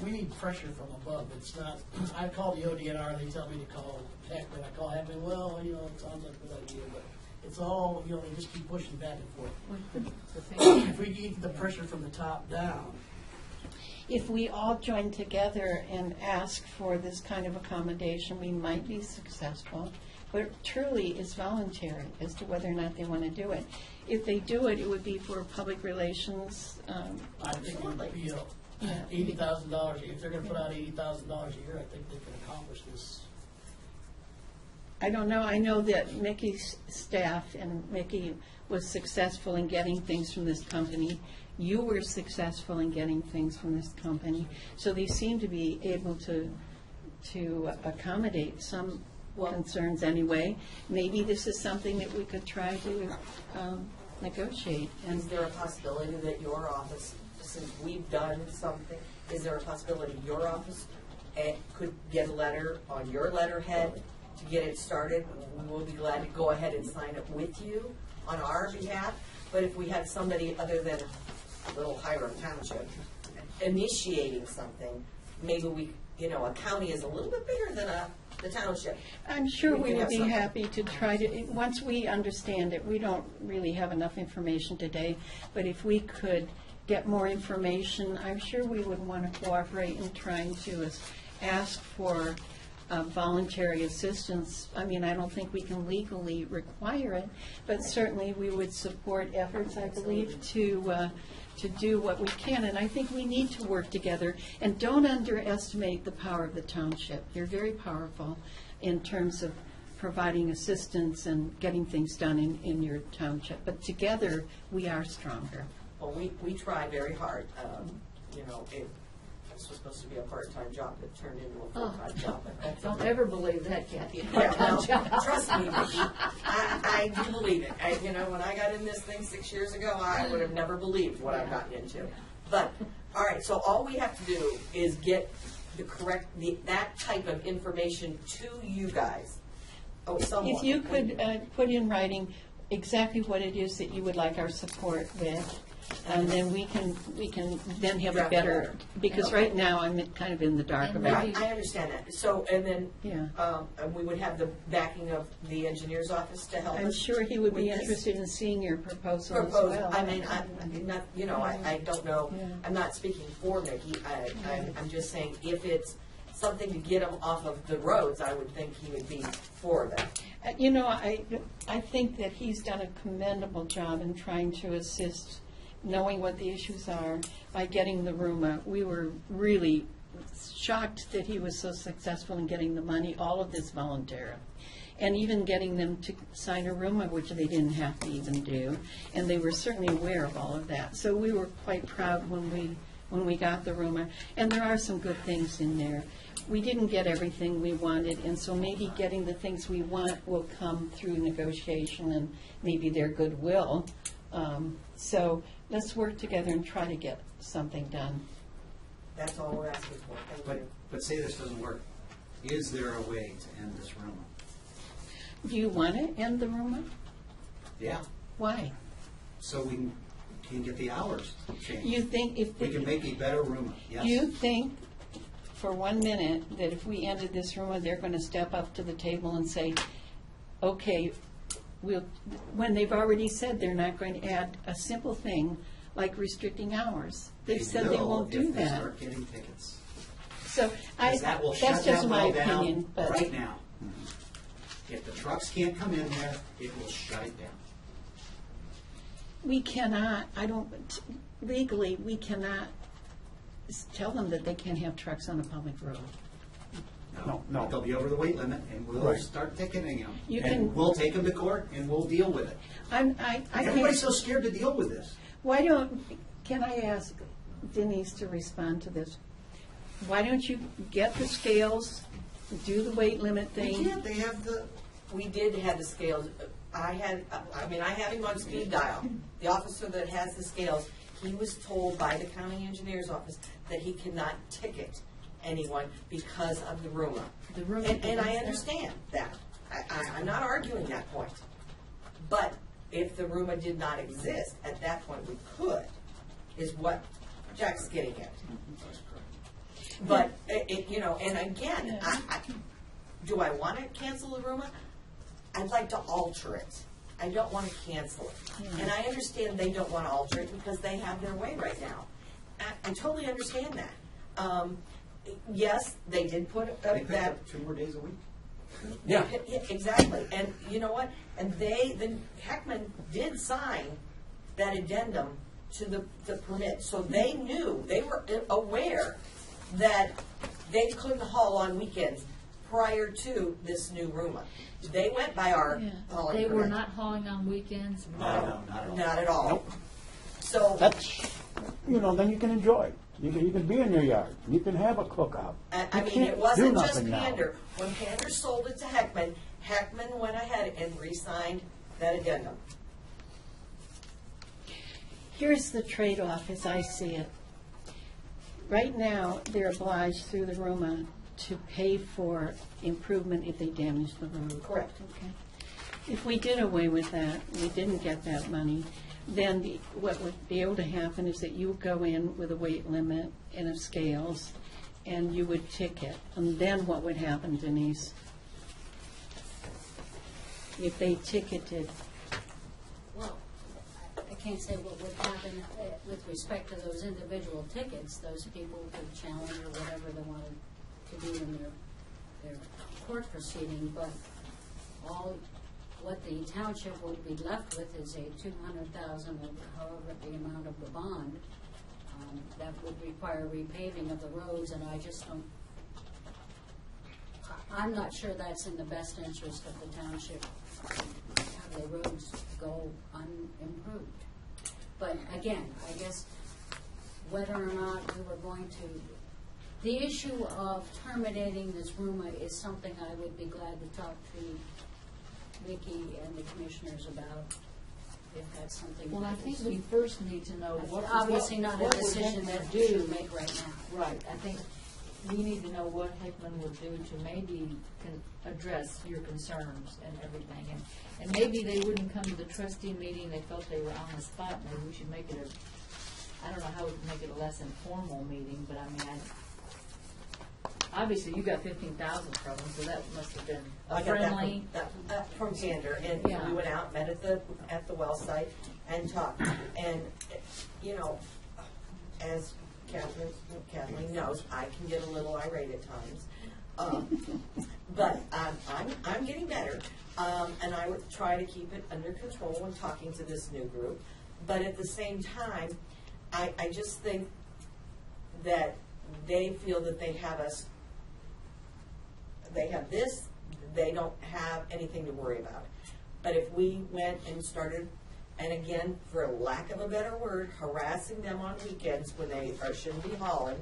We need pressure from above. It's not, I call the ODNR, they tell me to call Heckman. I call Heckman, well, it sounds like a good idea, but it's all, they just keep pushing back and forth. If we keep the pressure from the top down, If we all join together and ask for this kind of accommodation, we might be successful. But truly, it's voluntary as to whether or not they want to do it. If they do it, it would be for public relations. I think it would be $80,000. If they're going to put out $80,000 a year, I think they can accomplish this. I don't know. I know that Mickey's staff and Mickey was successful in getting things from this company. You were successful in getting things from this company. So they seem to be able to accommodate some concerns anyway. Maybe this is something that we could try to negotiate. Is there a possibility that your office, since we've done something, is there a possibility your office could get a letter on your letterhead to get it started? We'll be glad to go ahead and sign it with you on our behalf. But if we had somebody other than Little Hiram Township initiating something, maybe we, a county is a little bit bigger than the township. I'm sure We we can would have be something. happy to try to, once we understand it, we don't really have enough information today, but if we could get more information, I'm sure we would want to cooperate in trying to ask for voluntary assistance. I mean, I don't think we can legally require it, but certainly we would support efforts, I believe, to do what we can. And I think we need to work together. And don't underestimate the power of the township. You're very powerful in terms of providing assistance and getting things done in your township. But together, we are stronger. Well, we try very hard. This was supposed to be a part-time job that turned into a full-time job. but Don't ever believe that, Kathy. Yeah, well, trust me, Vicki, I do believe it. When I got in this thing 6 years ago, I would have never believed what I've gotten into. But, all right, so all we have to do is get that type of information to you guys. Oh, someone. If you could put in writing exactly what it is that you would like our support with, and then we can then have a Draft better, letter. because right now I'm kind of in the dark And about maybe- it. I understand that. So, and then, Yeah. and we would have the backing of the engineer's office to help us. I'm sure he would be with this. interested in seeing your proposal as Proposal. well. I mean, I'm not, I don't know, Yeah. I'm not speaking for Mickey. I'm just saying, if it's something to get him off of the roads, I would think he would be for that. I think that he's done a commendable job in trying to assist, knowing what the issues are, by getting the RUMA. We were really shocked that he was so successful in getting the money, all of this voluntarily, and even getting them to sign a RUMA, which they didn't have to even do, and they were certainly aware of all of that. So we were quite proud when we got the RUMA, and there are some good things in there. We didn't get everything we wanted, and so maybe getting the things we want will come through negotiation and maybe their goodwill. So let's work together and try to get something done. That's all we're asking for. Thank you. But say this doesn't work. Is there a way to end this rumor? Do you want to end the RUMA? Yeah, Why? so we can get the hours changed. You think if, We can make a better rumor, yes. you think for 1 minute that if we ended this RUMA, they're going to step up to the table and say, okay, when they've already said they're not going to add a simple thing like restricting hours. They've said they will won't do If they that. start getting tickets. So 'Cause that will that's shut just that my well down opinion, but. right now. If the trucks can't come in there, it will shut it down. We cannot, legally, we cannot tell them that they can't have trucks on a public road. No. They'll be over the weight limit, and we'll Right. start ticketing them. You And can- we'll take them to court, and we'll deal with it. I Everybody's so can't, scared to deal with this. can I ask Denise to respond to this? Why don't you get the scales, do the weight limit They thing? can't, they have the, We did have the scales. I have him on speed dial. The officer that has the scales, he was told by the county engineer's office that he cannot ticket anyone because of the rumor. The rumor And I prevents that? understand that. I'm not arguing that point. But if the rumor did not exist, at that point we could, is what Jack's getting at. But, and again, do I want to cancel the rumor? I'd like to alter it. I don't want to cancel it. And I understand they don't want to alter it because they have their way right now. I totally understand that. Yes, they did put they picked that. up 2 more days a week. Yeah, exactly. And you know what? And Heckman did sign that addendum to the permit. So they knew, they were aware that they couldn't haul on weekends prior to this new rumor. They went by our Yeah. hauling They were permit. not hauling on weekends? No, not at all. Not at all. Nope. So, That's, then you can enjoy it. You can be in your yard. You can have a cookout. I You mean, can't it do wasn't just nothing now. Pander. When Pander sold it to Heckman, Heckman went ahead and re-signed that addendum. Here's the trade-off as I see it. Right now, they're obliged through the RUMA to pay for improvement if they damage the road. Correct. Okay. If we did away with that, we didn't get that money, then what would be able to happen is that you would go in with a weight limit and of scales, and you would ticket. And then what would happen, Denise? If they ticketed, Well, I can't say what would happen with respect to those individual tickets. Those people could challenge or whatever they wanted to do in their court proceeding, but what the township would be left with is a $200,000, or however the amount of the bond, that would require repaving of the roads, and I just don't, I'm not sure that's in the best interest of the township, have the roads go unimproved. But again, I guess whether or not we were going to, the issue of terminating this rumor is something I would be glad to talk to Vicki and the commissioners about, if that's something. Well, I think we first need to know what. Obviously not a what would decision Heckman that do. we should make right now. Right, I think we need to know what Hickman would do to maybe address your concerns and everything. And maybe they wouldn't come to the trustee meeting, they felt they were on the spot, maybe we should make it I don't know how we can make it a less informal meeting, but I mean, obviously you got 15,000 from them, so that must have been I a got friendly. that from Xander, and Yeah. we went out, met at the well site and talked. And, you know, as Kathleen knows, I can get a little irate at times. But I'm getting better, and I would try to keep it under control when talking to this new group. But at the same time, I just think that they feel that they have us, they have this, they don't have anything to worry about. But if we went and started, and again, for lack of a better word, harassing them on weekends when they shouldn't be hauling,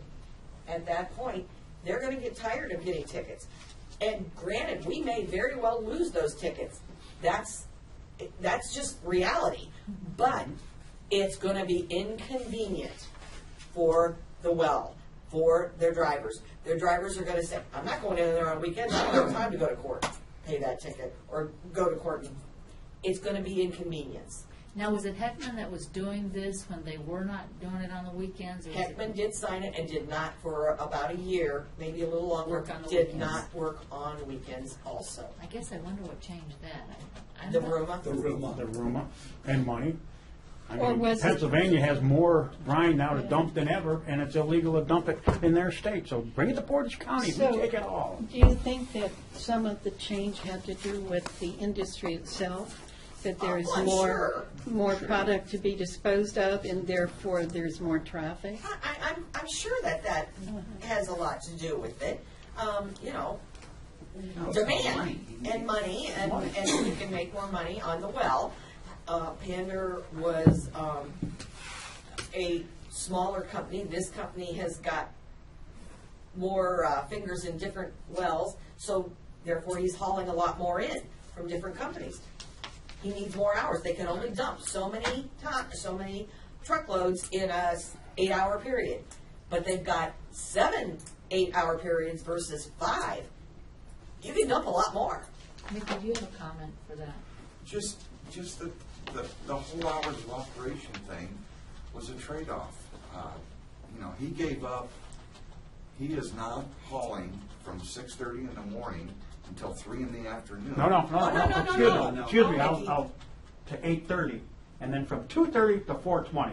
at that point, they're gonna get tired of getting tickets. And granted, we may very well lose those tickets. That's just reality. But it's gonna be inconvenient for the well, for their drivers. Their drivers are gonna say, I'm not going in there on weekends, I don't have time to go to court, pay that ticket, or go to court. It's gonna be inconvenience. Now, was it Heckman that was doing this when they were not doing it on the weekends? Or was it- Heckman did sign it and did not for about a year, maybe a little longer, Work on the did weekends. not work on weekends also. I guess I wonder what changed that. I The don't know. Ruma? The Ruma. The rumor and money. I Or mean, was it- Pennsylvania has more brine now to dump than ever, and it's illegal to dump it in their state. So bring it to Portage County, we So- take it all. do you think that some of the change had to do with the industry itself? That there is I'm more product to be disposed of, and therefore there's more traffic? I'm sure that has a lot to do with it. You know, demand and money, and you can make more money on the well. Pander was a smaller company. This company has got more fingers in different wells, so therefore he's hauling a lot more in from different companies. He needs more hours. They can only dump so many truckloads in a 8-hour period, but they've got 7 8-hour periods versus 5. You can dump a lot more. Nick, did you have a comment for that? Just the whole hours of operation thing was a trade-off. You know, he gave up, he is not hauling from 6:30 in the morning until 3 in the afternoon. No, no. excuse me, No, I'll, to 8:30, and then from 2:30 to 4:20.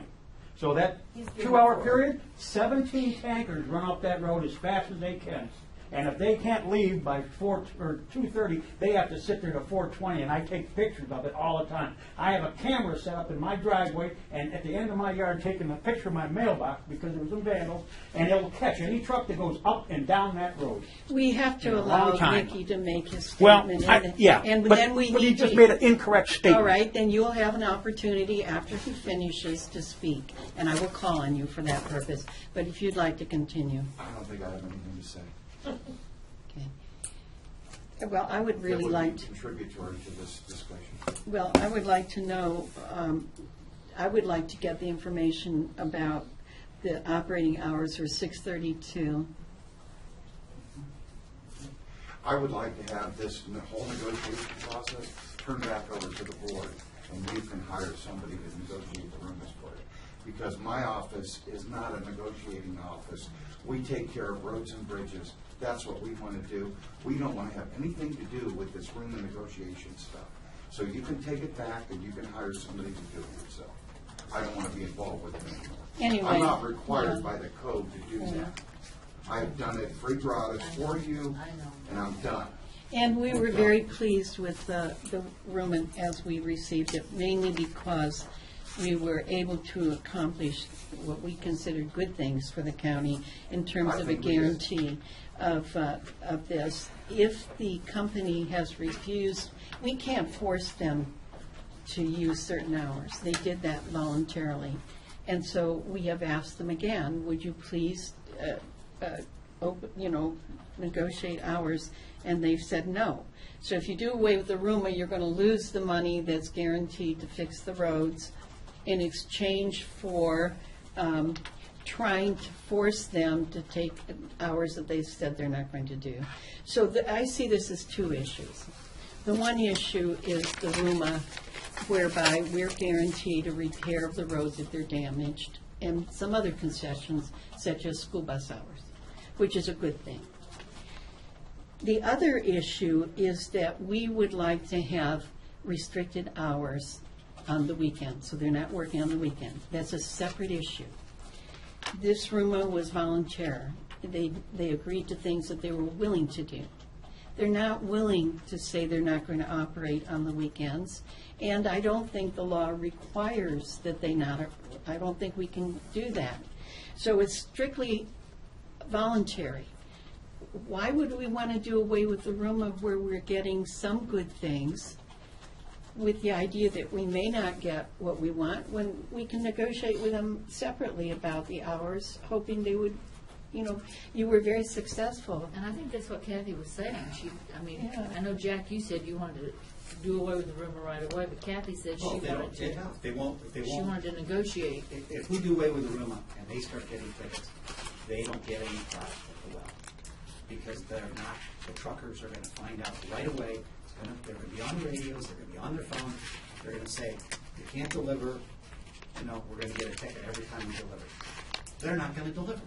So that He's giving 2-hour four. period, 17 tankers run up that road as fast as they can. And if they can't leave by 2:30, they have to sit there to 4:20, and I take pictures of it all the time. I have a camera set up in my driveway, and at the end of my yard, taking a picture of my mailbox because there was some vandals, and it will catch any truck that goes up and down that road. We have to In a allow long time. Vicki to make his Well, statement. yeah, And but then we he need just to- made an incorrect statement. All right, then you'll have an opportunity after he finishes to speak, and I will call on you for that purpose. But if you'd like to continue. I don't think I have anything to say. Okay. Well, I would really That like would to. be contributory to this discussion. Well, I would like to know, I would like to get the information about the operating hours are 6:32. I would like to have this whole negotiation process turned back over to the board, and you can hire somebody to negotiate the rooms for it. because my office is not a negotiating office. We take care of roads and bridges. That's what we want to do. We don't want to have anything to do with this room and negotiation stuff. So you can take it back and you can hire somebody to do it yourself. I don't want to be involved with it anymore. Anyway, I'm not required yeah. by the code to do Yeah. that. I've done it free gratis for you, I know. and I'm done. And we were very pleased with the room as we received it, mainly because we were able to accomplish what we considered good things for the county in terms I of a think we did. guarantee of this. If the company has refused, we can't force them to use certain hours. They did that voluntarily. And so we have asked them again, would you please, negotiate hours? And they've said no. So if you do away with the rumor, you're going to lose the money that's guaranteed to fix the roads in exchange for trying to force them to take hours that they've said they're not going to do. So I see this as two issues. The one issue is the RUMA, whereby we're guaranteed a repair of the roads if they're damaged, and some other concessions, such as school bus hours, which is a good thing. The other issue is that we would like to have restricted hours on the weekend, so they're not working on the weekend. That's a separate issue. This RUMA was voluntary. They agreed to things that they were willing to do. They're not willing to say they're not going to operate on the weekends, and I don't think the law requires that they not, I don't think we can do that. So it's strictly voluntary. Why would we want to do away with the RUMA where we're getting some good things with the idea that we may not get what we want when we can negotiate with them separately about the hours, hoping they would, you were very successful. And I think that's what Kathy was saying. Yeah. I know, Jack, you said you wanted to do away with the rumor right away, but Kathy said she Well, wanted to. if they won't, She wanted to negotiate. if we do away with the RUMA and they start getting tickets, they don't get any product at the well. Because they're not, the truckers are gonna find out right away, they're gonna be on radios, they're gonna be on their phone, they're gonna say, you can't deliver, we're gonna get a ticket every time we deliver. They're not gonna deliver.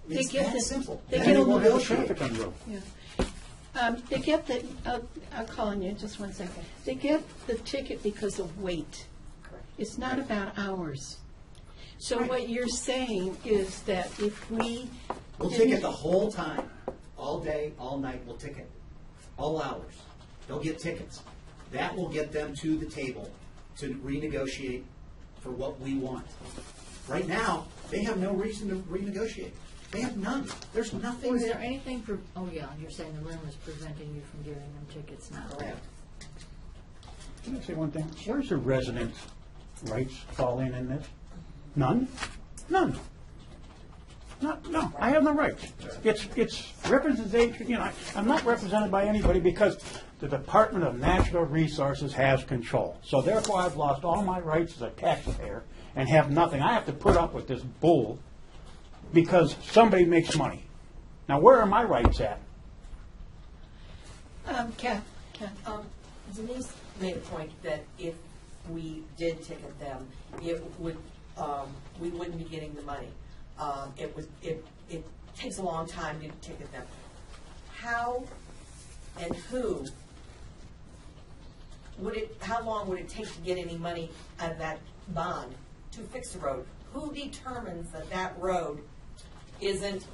They It's get that the- simple. they Then get they a won't Have negotiate. traffic on the road. Yeah. They get the, I'll call on you in just one second. They get the ticket because of weight. Correct. It's not about hours. So what you're saying is that if we. We'll ticket the whole time, all day, all night, we'll ticket, all hours. They'll get tickets. That will get them to the table to renegotiate for what we want. Right now, they have no reason to renegotiate. They have none. There's nothing Was there there. anything you're saying the rumor is preventing you from giving them tickets now? Correct. Can I say one thing? Where's the residents' rights fall in this? None? None. No, I have no rights. It's representation, I'm not represented by anybody because the Department of Natural Resources has control. So therefore, I've lost all my rights as a taxpayer and have nothing. I have to put up with this bull because somebody makes money. Now, where are my rights at? Kath. Denise made a point that if we did ticket them, it would, we wouldn't be getting the money. It takes a long time to ticket them. How and who how long would it take to get any money out of that bond to fix the road? Who determines that that road isn't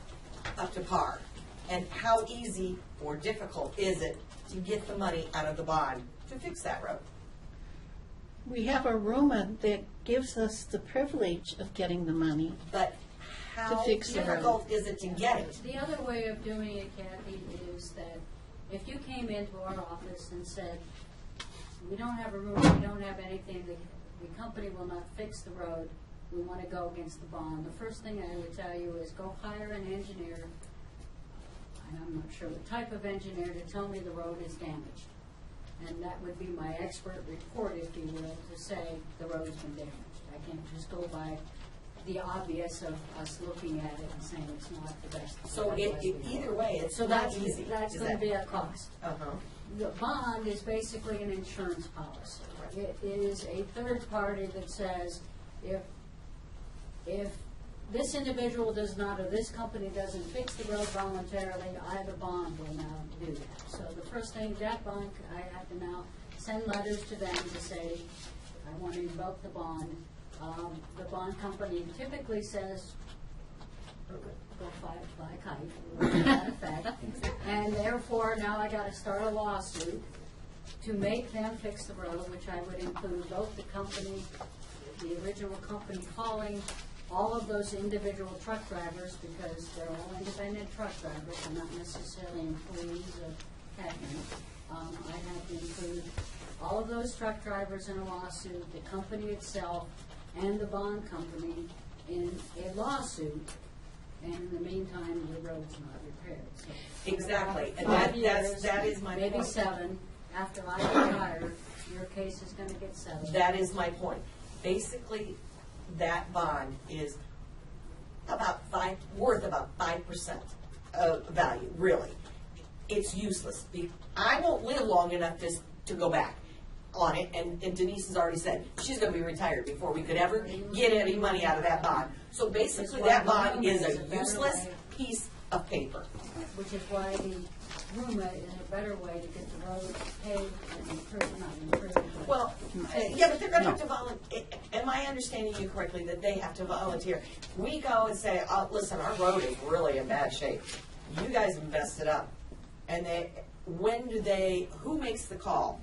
up to par? And how easy or difficult is it to get the money out of the bond to fix that road? We have a RUMA that gives us the privilege of getting the money. But how fix the road. difficult is it to get it? The other way of doing it, Kathy, is that if you came into our office and said, we don't have a room, we don't have anything, the company will not fix the road, we want to go against the bond, the first thing I would tell you is go hire an engineer, and I'm not sure the type of engineer, to tell me the road is damaged. And that would be my expert report, if you will, to say the road's been damaged. I can't just go by the obvious of us looking at it and saying it's not the best. So either way, it's So not that's easy. That's Is going to that- be a cost. Uh-huh. The bond is basically an insurance policy. It is a third party that says if if this individual does not, or this company doesn't fix the road voluntarily, I have a bond will now do that. So the first thing, that bond, I have to now send letters to them to say, I want to invoke the bond. The bond company typically says, go fly a kite, to that effect. And therefore, now I gotta start a lawsuit to make them fix the road, which I would include both the company, the original company hauling, all of those individual truck drivers, because they're all independent truck drivers, they're not necessarily employees of Hackman. I have to include all of those truck drivers in a lawsuit, the company itself, and the bond company in a lawsuit. And in the meantime, the road's not repaired. So Exactly, and 5 years, that is my point. maybe 7. After I retire, your case is going to get settled. That is my point. Basically, that bond is worth about 5% of value, really. It's useless. I won't live long enough to go back on it, and Denise has already said she's going to be retired before we could ever get any money out of that bond. So basically, that bond is a useless piece of paper. Which is why the RUMA is a better way to get the road paved and improved, not improved. but- Well, yeah, but they're going to have to volunteer. Am I understanding you correctly that they have to volunteer? We go and say, oh, listen, our road is really in bad shape. You guys have messed it up. And who makes the call?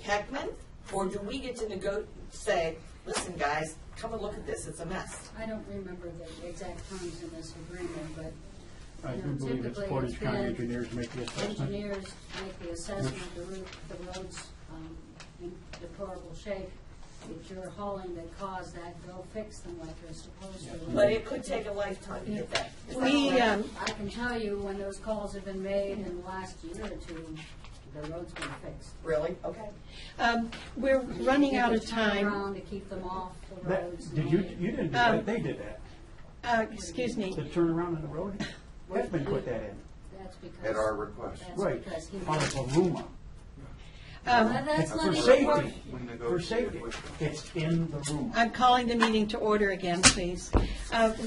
Heckman? Or do we get to say, listen, guys, come and look at this, it's a mess? I don't remember the exact terms in this agreement, but I you do know, believe it's typically Portage County been engineers make the assessment. engineers make the assessment, the road's in deplorable shape. If you're hauling that caused that, go fix them like you're supposed to. But it could take a lifetime to get that. Is that We, correct? I can tell you, when those calls have been made in the last year or two, the road's been fixed. Really? Okay. We're running out of People turn time. around to keep them off the That- roads. Did you didn't do that, they did that. Excuse me. The turnaround on the road, Heckman put that in. That's because. At our request. That's Right, because he. out of Aruma. That's not For even safety, work. for safety, it's in the room. I'm calling the meeting to order again, please.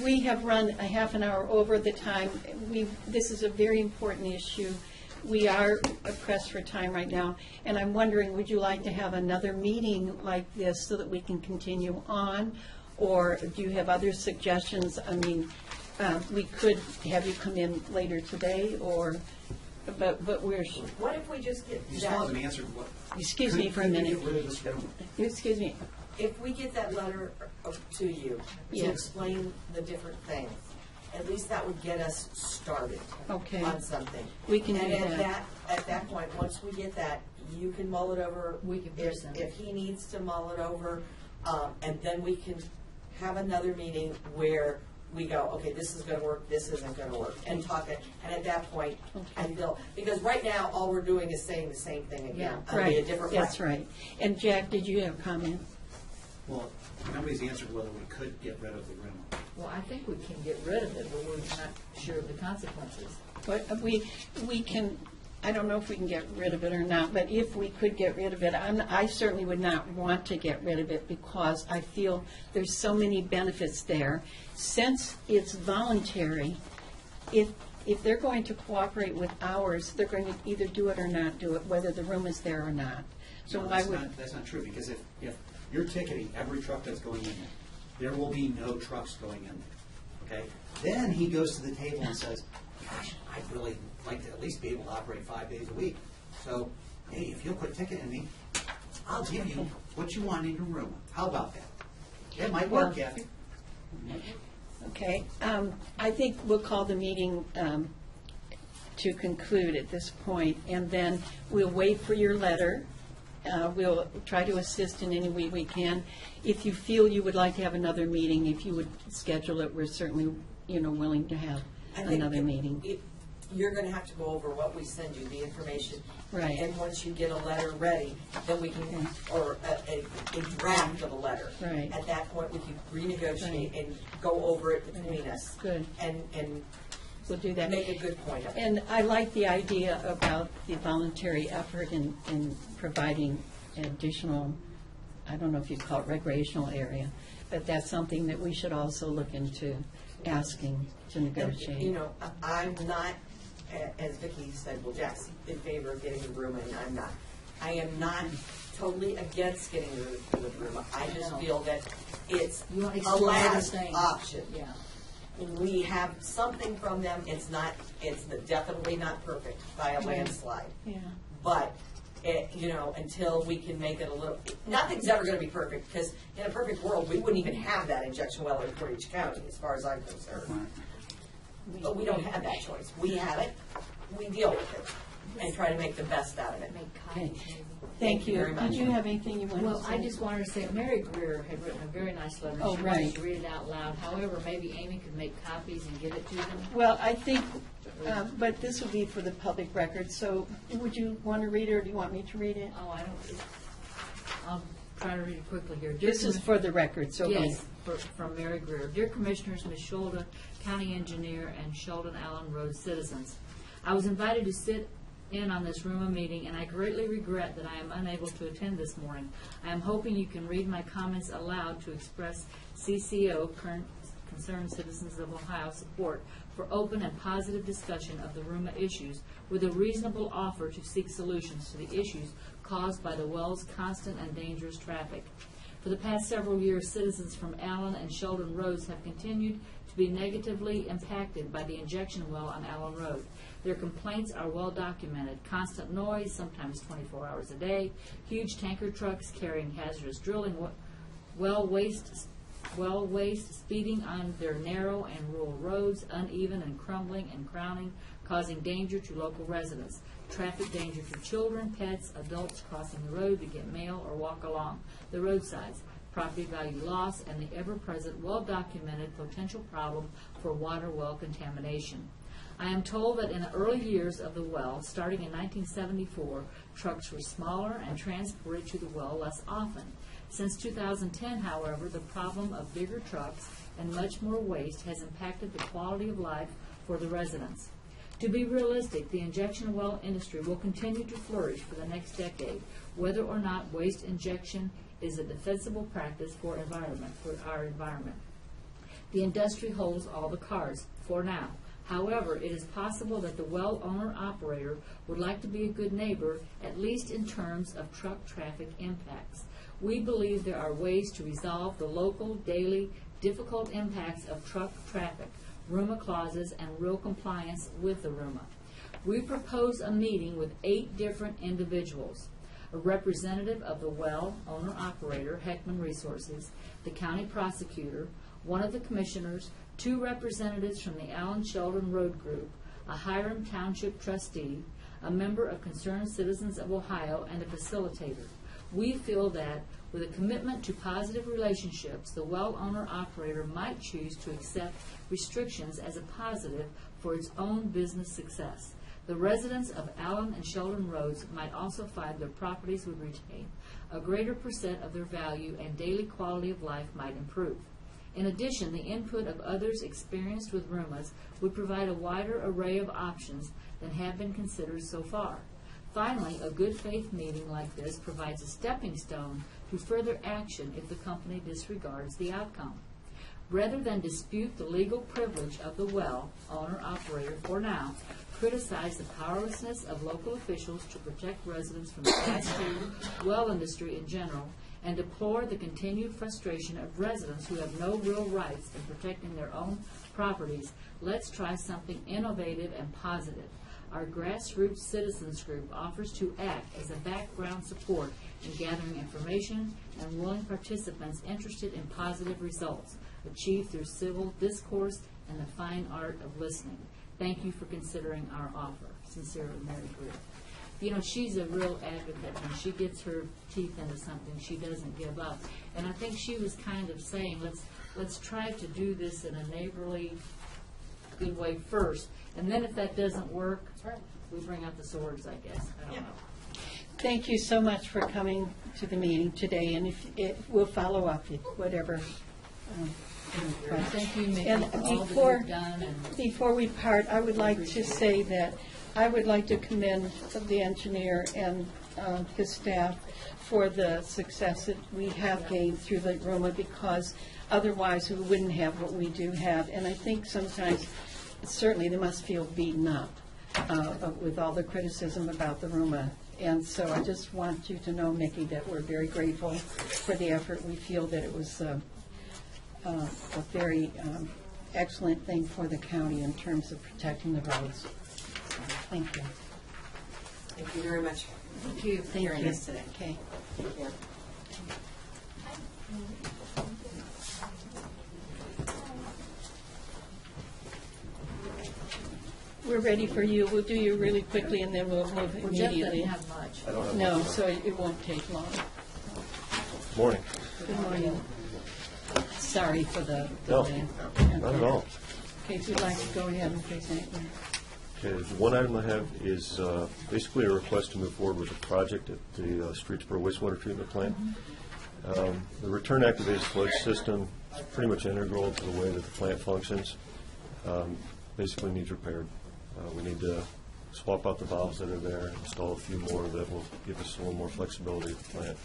We have run a half an hour over the time. This is a very important issue. We are pressed for time right now, and I'm wondering, would you like to have another meeting like this so that we can continue on? Or do you have other suggestions? I mean, we could have you come in later today, but we're, What if we just get You still haven't that, answered what. excuse me for a Could we minute. get rid of this room? Excuse me. if we get that letter to you to Yes. explain the different things, at least that would get us started Okay. on something. We can And do at that. at that point, once we get that, you can mull it over. We can If present it. if he needs to mull it over, and then we can have another meeting where we go, okay, this is gonna work, this isn't gonna work, and talk it, and at that point, and Bill, because right now, all we're doing is saying the same thing again. Yeah. Only a Right, different way. that's right. And Jack, did you have a comment? Well, nobody's answered whether we could get rid of the room. Well, I think we can get rid of it, but we're not sure of the consequences. But we can, I don't know if we can get rid of it or not, but if we could get rid of it, I certainly would not want to get rid of it because I feel there's so many benefits there. Since it's voluntary, if they're going to cooperate with ours, they're going to either do it or not do it, whether the room is there or not. So No, why that's would, not, that's not true, because if you're ticketing every truck that's going in there will be no trucks going in there, okay? Then he goes to the table and says, gosh, I'd really like to at least be able to operate 5 days a week. So, hey, if you'll quit ticketing me, I'll give you what you want in your room. How about that? It might work, Kathy. okay, I think we'll call the meeting to conclude at this point, and then we'll wait for your letter. We'll try to assist in any way we can. If you feel you would like to have another meeting, if you would schedule it, we're certainly, willing to have I think another meeting. You're gonna have to go over what we send you, the information. Right. And once you get a letter ready, then we can, or a draft of a letter. Right. At that point, we can renegotiate Right. and go over it between us. Good. And We'll do that. make a good point of it. And I like the idea about the voluntary effort in providing additional, I don't know if you'd call it recreational area, but that's something that we should also look into asking to negotiate. You know, I'm not, as Vicki said, well, Jack's in favor of getting the room, and I'm not. I am not totally against getting the room. I just feel that it's You want to a explore other last things. option. Yeah. We have something from them. It's definitely not perfect by a landslide. Yeah. But, you know, until we can make it a little, nothing's ever going to be perfect, because in a perfect world, we wouldn't even have that injection well in Portage County, as far as I'm concerned. But we don't have that choice. We have it, we deal with it, and try to make the best out of it. Make Okay. copies, maybe. Thank you. very much. Did you have anything you wanted to Well, say? I just wanted to say, Mary Greer had written a very nice letter. Oh, She right. wanted to read it out loud. However, maybe Amy could make copies and give it to them. Well, I think, but this would be for the public record, so would you want to read it, or do you want me to read it? Oh, I don't, I'll try to read it quickly here. Dear This is for the record, so. Yes, from Mary Greer. Dear Commissioners, Ms. Shulda, County Engineer, and Sheldon Allen Road citizens, I was invited to sit in on this RUMA meeting, and I greatly regret that I am unable to attend this morning. I am hoping you can read my comments aloud to express CCO, current Concerned Citizens of Ohio, support for open and positive discussion of the RUMA issues with a reasonable offer to seek solutions to the issues caused by the well's constant and dangerous traffic. For the past several years, citizens from Allen and Sheldon roads have continued to be negatively impacted by the injection well on Allen Road. Their complaints are well documented. Constant noise, sometimes 24 hours a day, huge tanker trucks carrying hazardous drilling, well waste, speeding on their narrow and rural roads, uneven and crumbling and crowning, causing danger to local residents. Traffic danger to children, pets, adults crossing the road to get mail or walk along the roadsides. Property value loss and the ever-present, well-documented potential problem for water well contamination. I am told that in the early years of the well, starting in 1974, trucks were smaller and transported to the well less often. Since 2010, however, the problem of bigger trucks and much more waste has impacted the quality of life for the residents. To be realistic, the injection well industry will continue to flourish for the next decade, whether or not waste injection is a defensible practice for our environment. The industry holds all the cards for now. However, it is possible that the well owner-operator would like to be a good neighbor, at least in terms of truck traffic impacts. We believe there are ways to resolve the local, daily, difficult impacts of truck traffic, RUMA clauses, and real compliance with the RUMA. We propose a meeting with 8 different individuals: a representative of the well owner-operator, Heckman Resources, the county prosecutor, one of the commissioners, 2 representatives from the Allen Sheldon Road Group, a Hiram Township trustee, a member of Concerned Citizens of Ohio, and a facilitator. We feel that with a commitment to positive relationships, the well owner-operator might choose to accept restrictions as a positive for its own business success. The residents of Allen and Sheldon roads might also find their properties would retain a greater percent of their value and daily quality of life might improve. In addition, the input of others experienced with RUMAs would provide a wider array of options than have been considered so far. Finally, a good faith meeting like this provides a stepping stone to further action if the company disregards the outcome. Rather than dispute the legal privilege of the well owner-operator for now, criticize the powerlessness of local officials to protect residents from the fast-food well industry in general, and deplore the continued frustration of residents who have no real rights in protecting their own properties, let's try something innovative and positive. Our grassroots citizens group offers to act as a background support in gathering information and willing participants interested in positive results, achieved through civil discourse and the fine art of listening. Thank you for considering our offer. Sincerely, Mary Greer. You know, she's a real advocate. When she gets her teeth into something, she doesn't give up. And I think she was kind of saying, let's try to do this in a neighborly, good way first. And then if that doesn't work, we bring out the swords, I guess. I don't know. Thank you so much for coming to the meeting today, and we'll follow up with whatever. Thank you, Mickey, And for all that before, you've done. And before we part, I would like to say that I would like to commend the engineer and his staff for the success that we have gained through the RUMA, because otherwise we wouldn't have what we do have. And I think sometimes, certainly they must feel beaten up with all the criticism about the RUMA. And so I just want you to know, Mickey, that we're very grateful for the effort. We feel that it was a very excellent thing for the county in terms of protecting the roads. Thank you. Thank you very much. Thank you. for hearing us today. Okay. Yeah. We're ready for you. We'll do you really quickly, and then we'll move Well, Jeff immediately. doesn't have much. I don't have No, much. so it won't take long. Morning. Good morning. Sorry for the No, delay. not at all. Okay, if you'd like to go ahead and present your... Okay, the one item I have is basically a request to move forward with a project at the Streetsboro wastewater treatment plant. The return activated sludge system is pretty much integral to the way that the plant functions. Basically needs repaired. We need to swap out the valves that are there, install a few more that will give us a little more flexibility at the plant.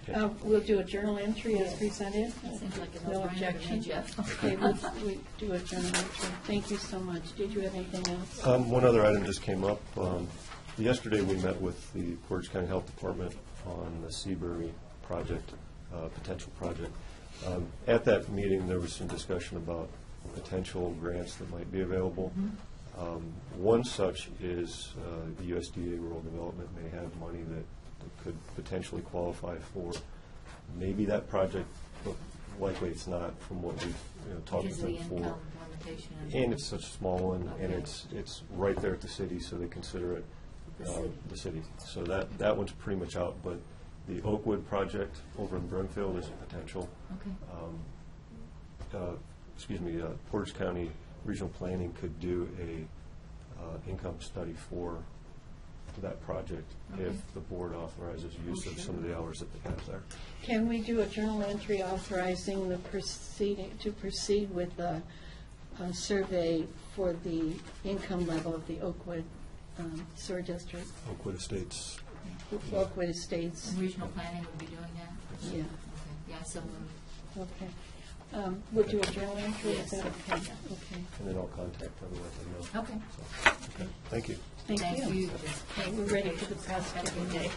Okay. We'll do a journal entry as presented. Seems like a No no-brainer to me, objection. Jeff. Okay, we'll do a journal entry. Thank you so much. Did you have anything else? One other item just came up. Yesterday, we met with the Portage County Health Department on the Seabury project, potential project. At that meeting, there was some discussion about potential grants that might be available. One such is the USDA Rural Development may have money that could potentially qualify for maybe that project, but likely it's not from what we've talked Because with of the them for. income limitation. And it's such a small one, and Okay. it's right there at the city, so they consider it The city. the city. So that one's pretty much out, but the Oakwood project over in Brimfield is a potential. Okay. Portage County Regional Planning could do a income study for that project Okay. if the board authorizes use of some of the hours that they have there. Can we do a journal entry authorizing the to proceed with a survey for the income level of the Oakwood sewer district? Oakwood Estates. Oakwood Estates, And regional planning would be doing that? yeah, Okay. Yeah, so moved. okay. We'll do a journal entry, is that okay? Yes. Okay. And then I'll contact them and let them know. Okay. So, okay, thank you. Thank you. Jeff. Okay, we're ready for the press Have a good day.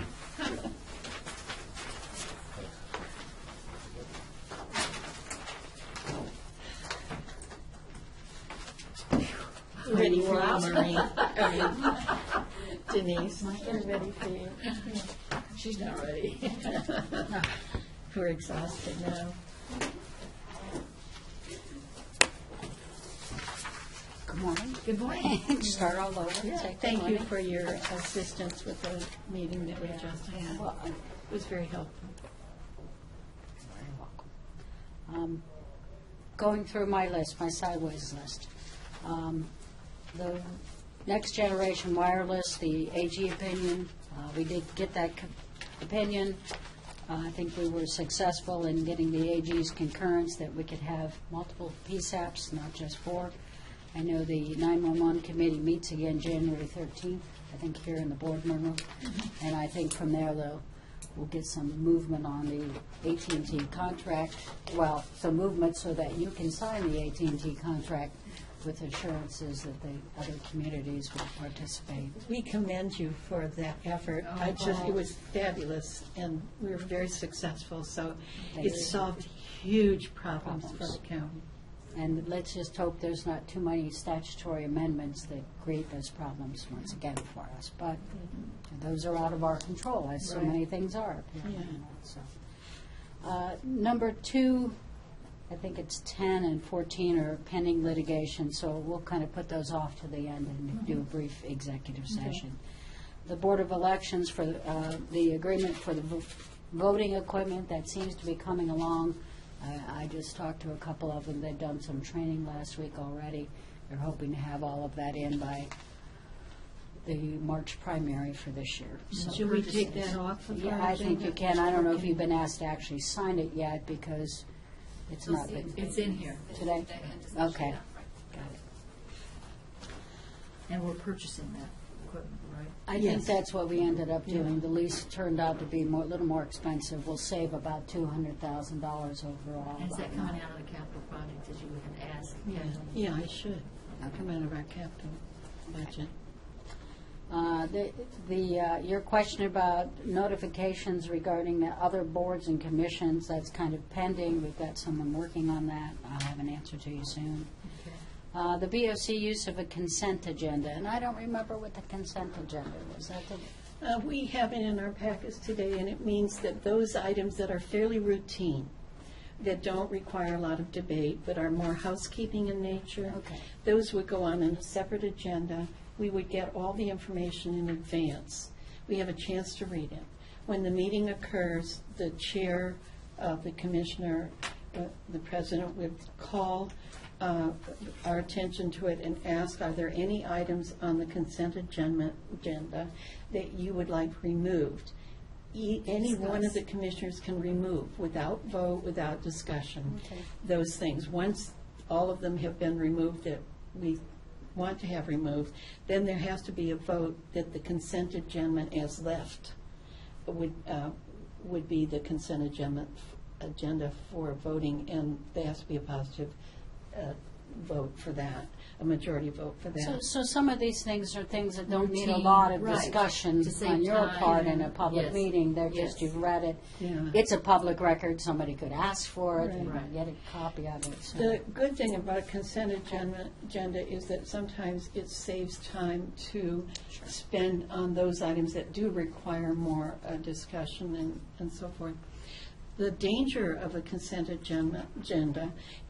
We're ready for you, Maureen. Denise, we're ready for you. She's not ready. We're exhausted now. Good morning. Good morning. Start all over. Take the Thank you money. for your assistance with the meeting that we just had. Well, It was very helpful. Very welcome. Going through my list, my sideways list. The next generation wireless, the AG opinion, we did get that opinion. I think we were successful in getting the AG's concurrence that we could have multiple PSAPs, not just 4. I know the 911 committee meets again January 13th, I think here in the boardroom room. And I think from there, though, we'll get some movement on the AT&T contract. Well, some movement so that you can sign the AT&T contract with assurances that the other communities will participate. We commend you for that effort. It was fabulous, and we were very successful, so Thank it you. solved huge problems for the county. And let's just hope there's not too many statutory amendments that create those problems once again for us. But those are out of our control, as so Right. many things are. Up here, Yeah. so. Number 2, I think it's 10 and 14 are pending litigation, so we'll kind of put those off to the end and do a brief executive session. The Board of Elections for the agreement for the voting equipment, that seems to be coming along. I just talked to a couple of them. They've done some training last week already. They're hoping to have all of that in by the March primary for this year. So- Should we take that off of our Yeah, I think agenda? you can. I don't know if you've been asked to actually sign it yet because it's not been. It's in here. Today? Okay. Got it. And we're purchasing that. equipment, right? I think Yes. that's what we ended up doing. The lease turned out to be a little more expensive. We'll save about $200,000 overall. And is that coming out of the capital project as you had asked? Yeah, I should. Come out of our capital budget. Your question about notifications regarding the other boards and commissions, that's kind of pending. We've got someone working on that. I'll have an answer to you soon. The BOC use of a consent agenda, and I don't remember what the consent agenda was. That the We have it in our packets today, and it means that those items that are fairly routine, that don't require a lot of debate, but are more housekeeping in nature, Okay. those would go on in a separate agenda. We would get all the information in advance. We have a chance to read it. When the meeting occurs, the chair of the commissioner, the president would call our attention to it and ask, are there any items on the consent agenda that you would like removed? Any one of the commissioners can remove without vote, without discussion, those things. Once all of them have been removed that we want to have removed, then there has to be a vote that the consent agenda as left would be the consent agenda for voting, and there has to be a positive vote for that, a majority vote for that. So some of these things are things that don't need a Routine, lot of right. discussion To save on your time. part in a public Yes. meeting. They're just, Yes. you've read it. Yeah. It's a public record. Somebody could ask for it and Right. get a copy of it. So. The good thing about a consent agenda is that sometimes it saves time to spend on those items that do require more discussion and so forth. The danger of a consent agenda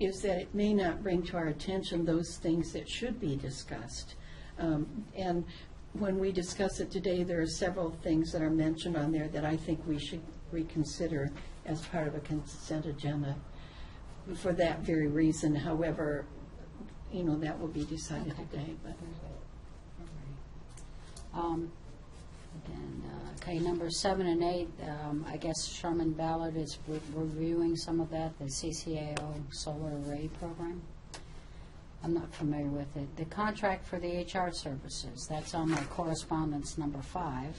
is that it may not bring to our attention those things that should be discussed. And when we discuss it today, there are several things that are mentioned on there that I think we should reconsider as part of a consent agenda for that very reason. However, that will be decided today. But Okay, numbers 7 and 8, I guess Sherman Ballard is reviewing some of that, the CCAO solar array program. I'm not familiar with it. The contract for the HR services, that's on my correspondence number 5.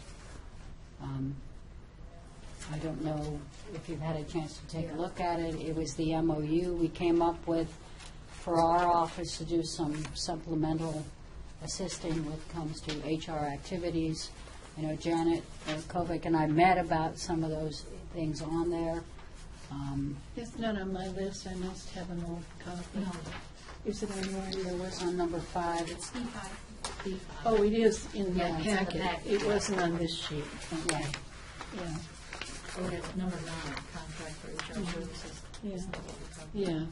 I don't know if you've had a chance to take a look at it. It was the MOU we came up with for our office to do some supplemental assisting when it comes to HR activities. Janet Kovic and I met about some of those things on there. it's not on my list. I must have an old copy. No. Is it on your It was on number 5. It's B5. Oh, it is in Yeah, that it's in the packet. packet. It wasn't on this sheet. Okay. Yeah, Oh, that's number 9, contract for HR services. yeah, Is that what we're talking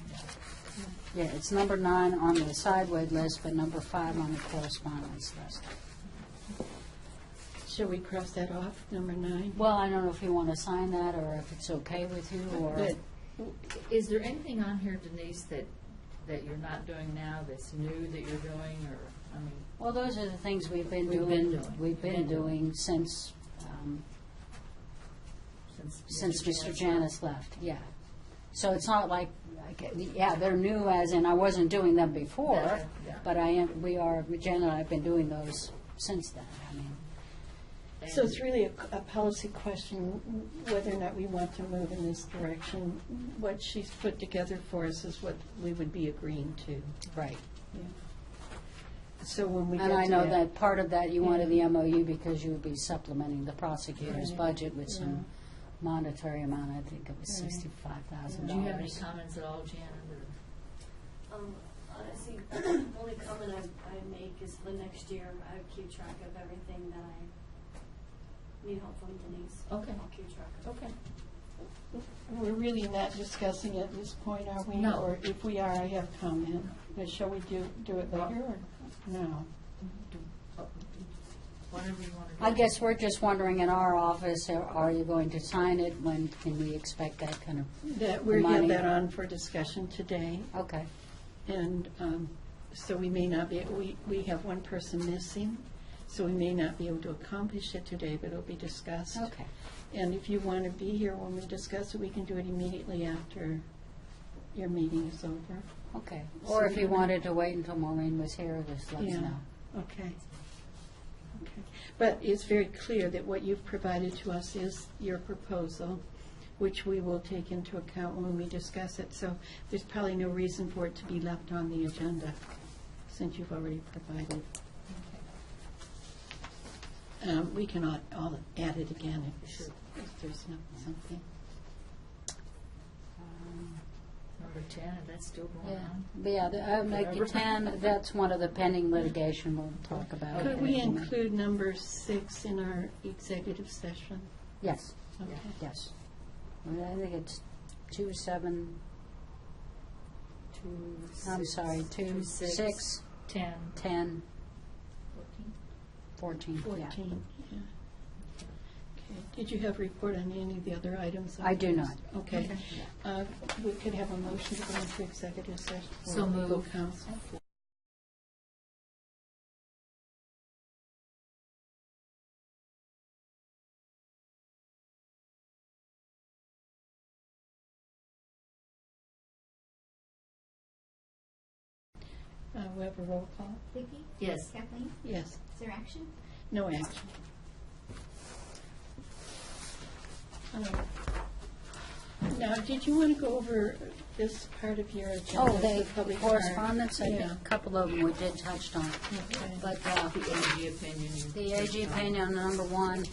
yeah. Yeah, it's number 9 on the sideway list, but number 5 on the correspondence list. Shall we cross that off, number 9? Well, I don't know if you want to sign that or if it's okay with you or. But Is there anything on here, Denise, that you're not doing now that's new that you're doing, or, I mean? Well, those are the things we've been We've doing. been doing. We've been doing since Mr. Janis left, yeah. So it's not like, yeah, they're new as in I wasn't doing them before, Yeah. but Jen and I have been doing those since then. I mean, So it's really a policy question whether or not we want to move in this direction. What she's put together for us is what we would be agreeing to. right. Yeah. So when we get And to I know that part of that you wanted Yeah. the MOU because you would be supplementing the prosecutor's Right. budget with some monetary amount. I think it was Right. $65,000. Do you have any comments at all, Janet, or? Honestly, the only comment I make is for next year, I keep track of everything that I need help from Denise. Okay. I'll keep track of it. Okay. We're really not discussing it at this point, are we? No. Or if we are, I have comment. But shall we do it later or now? Whatever you want to do. I guess we're just wondering in our office, are you going to sign it? When can we expect that kind of That we have money? that on for discussion today. Okay. And so we may not be, we have one person missing, so we may not be able to accomplish it today, but it'll be discussed. Okay. And if you want to be here when we discuss it, we can do it immediately after your meeting is over. Okay. Or if you wanted to wait until Maureen was here, just let us Yeah. know. Okay. Okay. But it's very clear that what you've provided to us is your proposal, which we will take into account when we discuss it. So there's probably no reason for it to be left on the agenda, since you've already provided. We cannot all add it again if there's not something. Number 10, that's still going Yeah, on? but yeah, I would make it 10, that's one of the pending litigation we'll talk about. Could we include number 6 in our executive session? Yes, Okay. yes. I think it's 2, 6, 10, 10, 14. 14, yeah. 14, yeah. Okay. Did you have a report on any of the other items? on I do this? not. Okay. We could have a motion to go into executive session. for So legal moved. counsel. We have a roll call? Vicki? Yes. Kathleen? Yes. Is there action? No action. Now, did you want to go over this part of your agenda? Oh, the public part? correspondence, I think Yeah. a couple of them we did touched on. Okay. But The AG opinion. the AG opinion, number 1,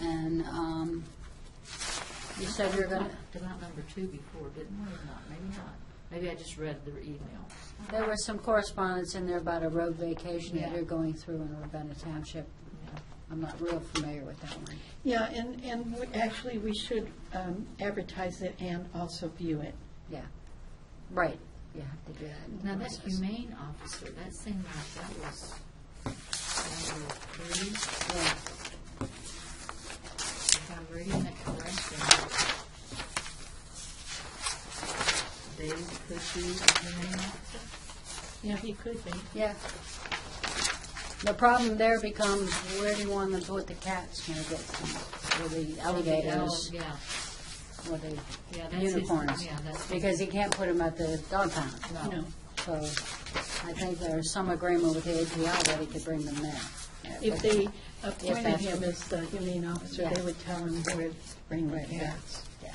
and you said you're going to, Talked about number 2 before, didn't we? Not, maybe not. Maybe I just read their email. there was some correspondence in there about a road vacation that Yeah. you're going through in Ravenna Township. Yeah. I'm not real familiar with that one. Yeah, and actually, we should advertise it and also view it. Yeah, right, you have to do that. in the Now, that process. humane officer, that seemed like that was number 3. Yeah. If I'm reading it correctly, Dave could be the humane officer? Yeah, he could be. Yeah. The problem there becomes, where do you want them to put the cats when it gets them, or the alligators, Yeah, or the yeah, that's his, unicorns? yeah, that's his. Because you can't put them at the dog pound. No. So I think there's some agreement with the API that he could bring them there. If they If appointed that's him what- as the humane officer, Yeah. they would tell him where to bring the Right, yeah. cats. Yeah.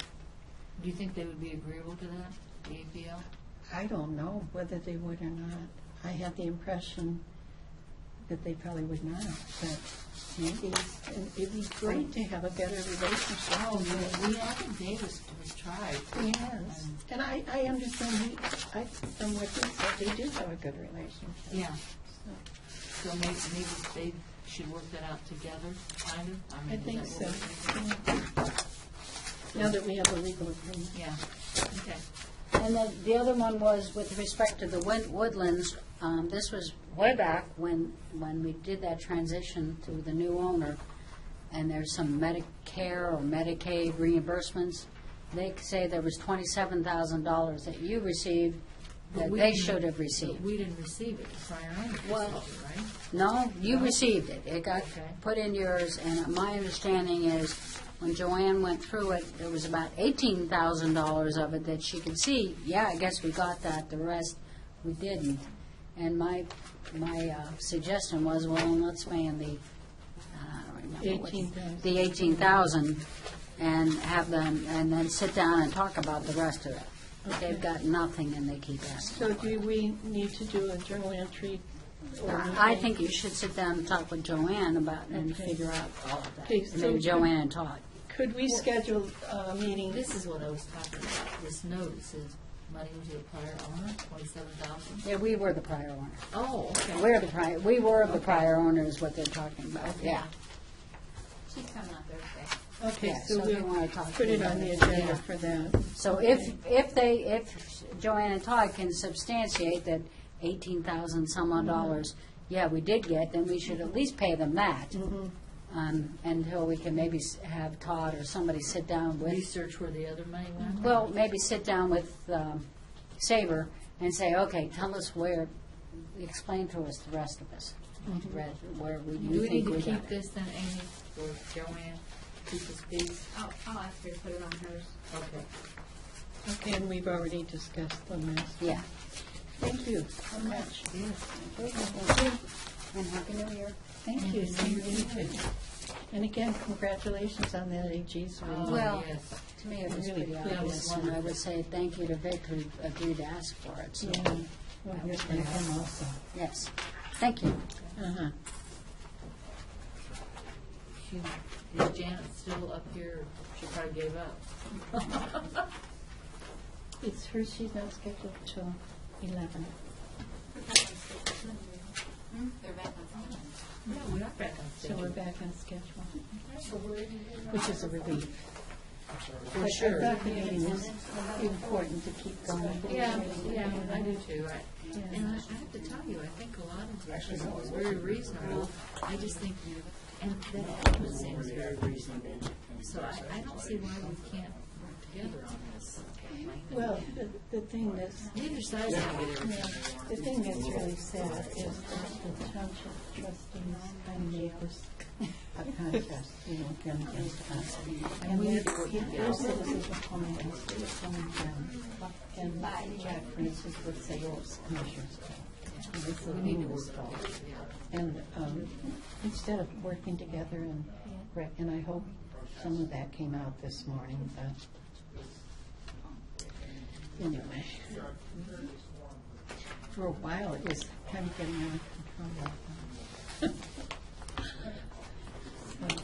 Do you think they would be agreeable to that, the APL? I don't know whether they would or not. I had the impression that they probably would not, but maybe. And it'd be great to have a better relationship. Oh, yeah, I think Dave was tried. Yes, and I understand, from what he said, they do have a good relationship. Yeah, So, so maybe they should work that out together, kind of? I mean, think is so. that what we think? Now that we have a legal opinion. Yeah, okay. And then the other one was with respect to the woodlands. This was way back when we did that transition to the new owner, and there's some Medicare or Medicaid reimbursements. They say there was $27,000 that you received But that we they didn't- should have But received. we didn't receive it, the prior owner Well- received it, right? No, you received it. It got Okay. put in yours, and my understanding is when Joanne went through it, there was about $18,000 of it that she could see, yeah, I guess we got that, the rest we didn't. And my suggestion was, well, let's pay in the, I don't remember. 18,000. The 18,000, and have them, and then sit down and talk about the rest of it. They've got nothing and they keep asking. So do we need to do a journal entry? or I anything? think you should sit down and talk with Joanne about it and Okay. figure out all of that. Okay, so Maybe could- Joanne and Todd. Could we schedule a meeting? This is what I was talking about, this note, it says money to the prior owner, 27,000. Yeah, we were the prior owner. Oh, okay. We were the prior owner is what they're talking about, yeah. She's coming on Thursday. Okay, Yeah, so so if you wanna we'll talk put to it them, on the yeah. agenda for that. So if Joanne and Todd can substantiate that 18,000 some odd dollars, yeah, we did get, then we should at least pay them that. Until we can maybe have Todd or somebody sit down with, Research where the other money went? well, maybe sit down with Saber and say, okay, tell us where, explain to us the rest of us, where Do you we need think to we got keep it. this then, Amy, for Joanne, keep this piece? I'll ask her to put it on hers. Okay. Okay, and we've already discussed the last. Yeah. Thank you so much. Yes. Thank you. And Happy New Year. Thank you, same to you. And again, congratulations on that AG's win. Well, yes. to me, it was Really pretty pleased. obvious, and I would say thank you to Vic who agreed to ask for it, so, Yeah, well, here's from him also. yes. Thank you. Uh-huh. Is Janet still up here? She probably gave up. It's her, she's not scheduled till 11. They're back on phone. No, we're not back on So schedule. we're back on schedule, which is a relief. For But sure. I thought the meeting was important to keep going. Yeah, I do too. Yeah. And I have to tell you, I think a lot of this is very reasonable. I just think, and that element seems very reasonable. So I don't see why we can't work together on this. Well, the thing that's, Neither side's gonna get everything. the thing that's really sad is that the township trustees kind of made this a contest, them against us. And their citizens were coming against it, coming down. And Jack, for instance, would say, oh, it's the commissioner's fault. And it's the people's fault. And instead of working together and I hope some of that came out this morning, but anyway. For a while, it was kind of getting out of control. So,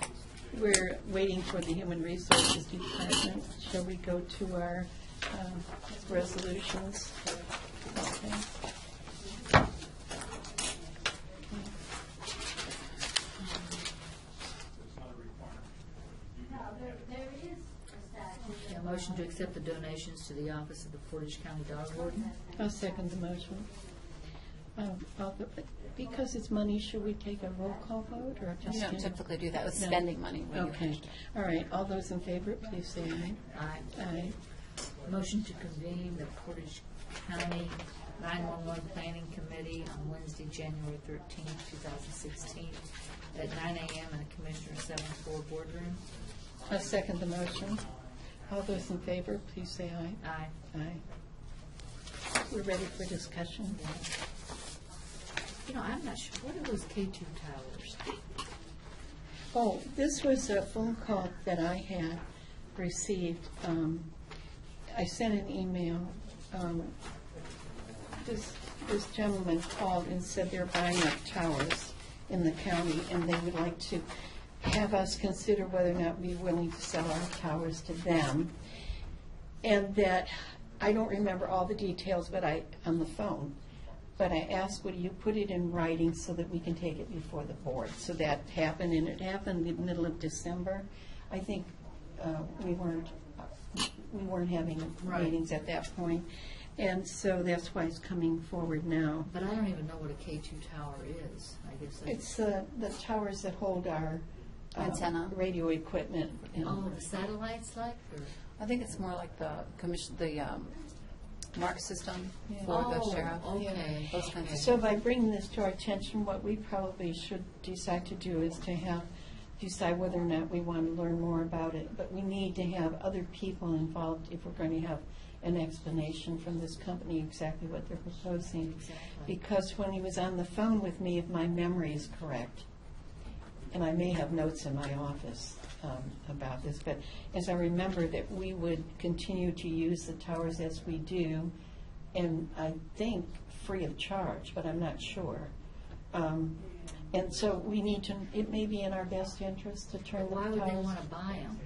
we're waiting for the Human Resources Department. Shall we go to our resolutions? Okay. Yeah, motion to accept the donations to the office of the Portage County Dog Warden. I'll second the motion. Because it's money, should we take a roll call vote or just? You don't typically do that with No. spending money. when you Okay, finish it. all right, all those in favor, please say aye. Aye. Aye. Motion to convene the Portage County 911 Planning Committee on Wednesday, January 13th, 2016, at 9 a.m. in the Commissioner's 7th floor boardroom. I'll second the motion. All those in favor, please say aye. Aye. Aye. We're ready for discussion. You know, I'm not sure, what are those K2 towers? Oh, this was a phone call that I had received. I sent an email. This gentleman called and said they're buying up towers in the county, and they would like to have us consider whether or not we're willing to sell our towers to them. And that, I don't remember all the details, but on the phone, but I asked, would you put it in writing so that we can take it before the board? So that happened, and it happened in the middle of December. I think we weren't having Right. meetings at that point, and so that's why it's coming forward now. But I don't even know what a K2 tower is. I guess that's... It's the towers that hold our Antenna? radio equipment. Oh, the satellites like, or? I think it's more like the mark system Yeah. for the sheriff. Okay. Those kinds of So by bringing this to our attention, what we probably should decide to do is to decide whether or not we want to learn more about it. But we need to have other people involved if we're going to have an explanation from this company exactly what they're proposing. Exactly. Because when he was on the phone with me, if my memory is correct, and I may have notes in my office about this, but as I remember that we would continue to use the towers as we do, and I think free of charge, but I'm not sure. And so we need to, it may be in our best interest to turn the Why towers. would they want to buy them?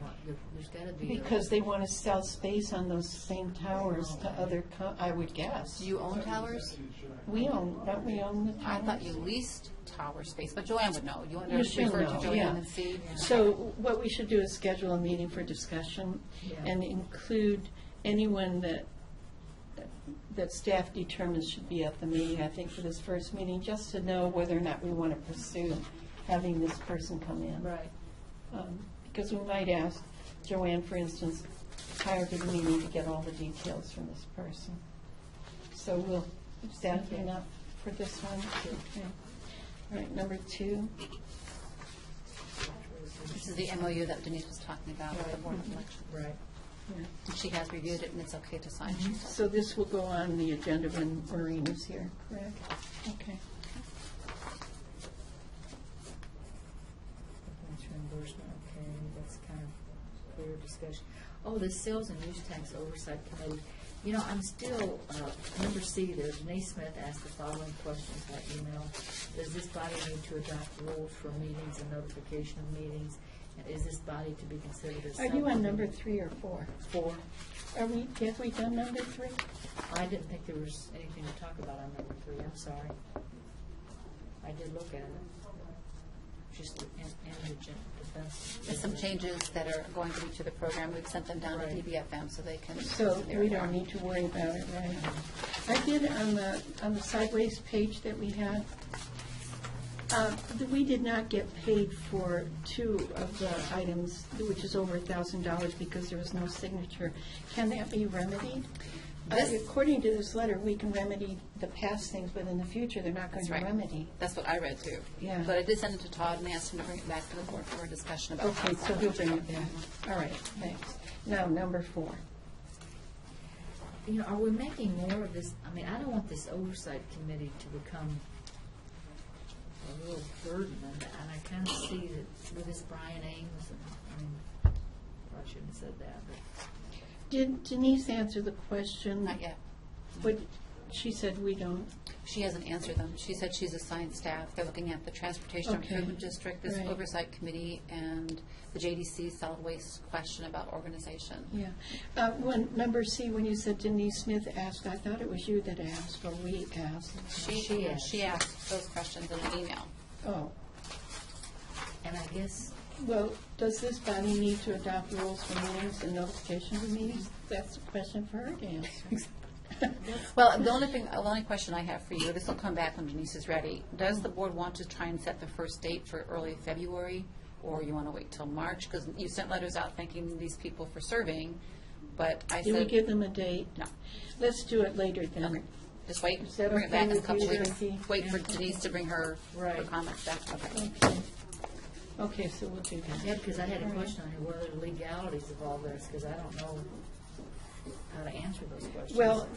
There's got to be... Because they want to sell space on those same towers to other, I would guess. Do you own towers? Don't we own the I towers? thought you leased tower space, but Joanne would know. You want to You should refer know, to Joanne yeah. and see? So what we should do is schedule a meeting for discussion Yeah. and include anyone that staff determines should be at the meeting, I think, for this first meeting, just to know whether or not we want to pursue having this person come in. Right. Because we might ask Joanne, for instance, prior to the meeting to get all the details from this person. So is that enough for this one? Okay. All right, number 2. This is the MOU that Denise was talking about with the Board of Elections. Right. Yeah. And she has reviewed it, and it's okay to sign. She said. So this will go on the agenda when Maureen is here, correct? Okay. discussion. Oh, the sales and use tax oversight committee. You know, I'm still, number C there, Denise Smith asked the following questions by email. Does this body need to adopt rules for meetings and notification of meetings? And is this body to be considered a Are you on subcommittee? number 3 or 4? 4. Have we done number 3? I didn't think there was anything to talk about on number 3, I'm sorry. I did look at it. Just the indigent defense. There's some changes that are going to be to the program. We've sent them down to Right. DBFM so they can. So there we they don't are. need to worry about it, right? I did on the sideways page that we had, we did not get paid for 2 of the items, which is over $1,000 because there was no signature. Can that be remedied? According to this letter, we can remedy the past things, but in the future, they're not going That's to right. remedy. That's what I read too. Yeah. But I did send it to Todd and asked him to bring it back to the board for a discussion about. Okay, so he'll bring it back. All right, thanks. Now, number 4. You know, are we making more of this? I mean, I don't want this oversight committee to become a real burden, and I kind of see that with this Brian Ames, and, I mean, I shouldn't have said that, but. Did Denise answer the question? Not yet. What, she said we don't. She hasn't answered them. She said she's assigned staff. They're looking at the Transportation Okay. Improvement District, this Right. Oversight Committee, and the JDC solid waste question about organization. Yeah. When, number C, when you said Denise Smith asked, I thought it was you that asked, or we asked. She asked those questions in an email. Oh, And I guess, well, does this body need to adopt rules for meetings and notifications of meetings? That's a question for her to answer. Well, the only question I have for you, this will come back when Denise is ready. Does the board want to try and set the first date for early February, or you want to wait till March? Because you sent letters out thanking these people for serving, but I Did we said, give them a date? no. Let's do it later then. Okay. Just wait, Is that bring it okay back in a with couple you, weeks. Vicki? Wait for Denise to bring her Right. comments back. Okay. Okay. Okay, so we'll do that. yeah, because I had a All right. question on here, what are the legalities of all this, because I don't know how to answer those questions. Well,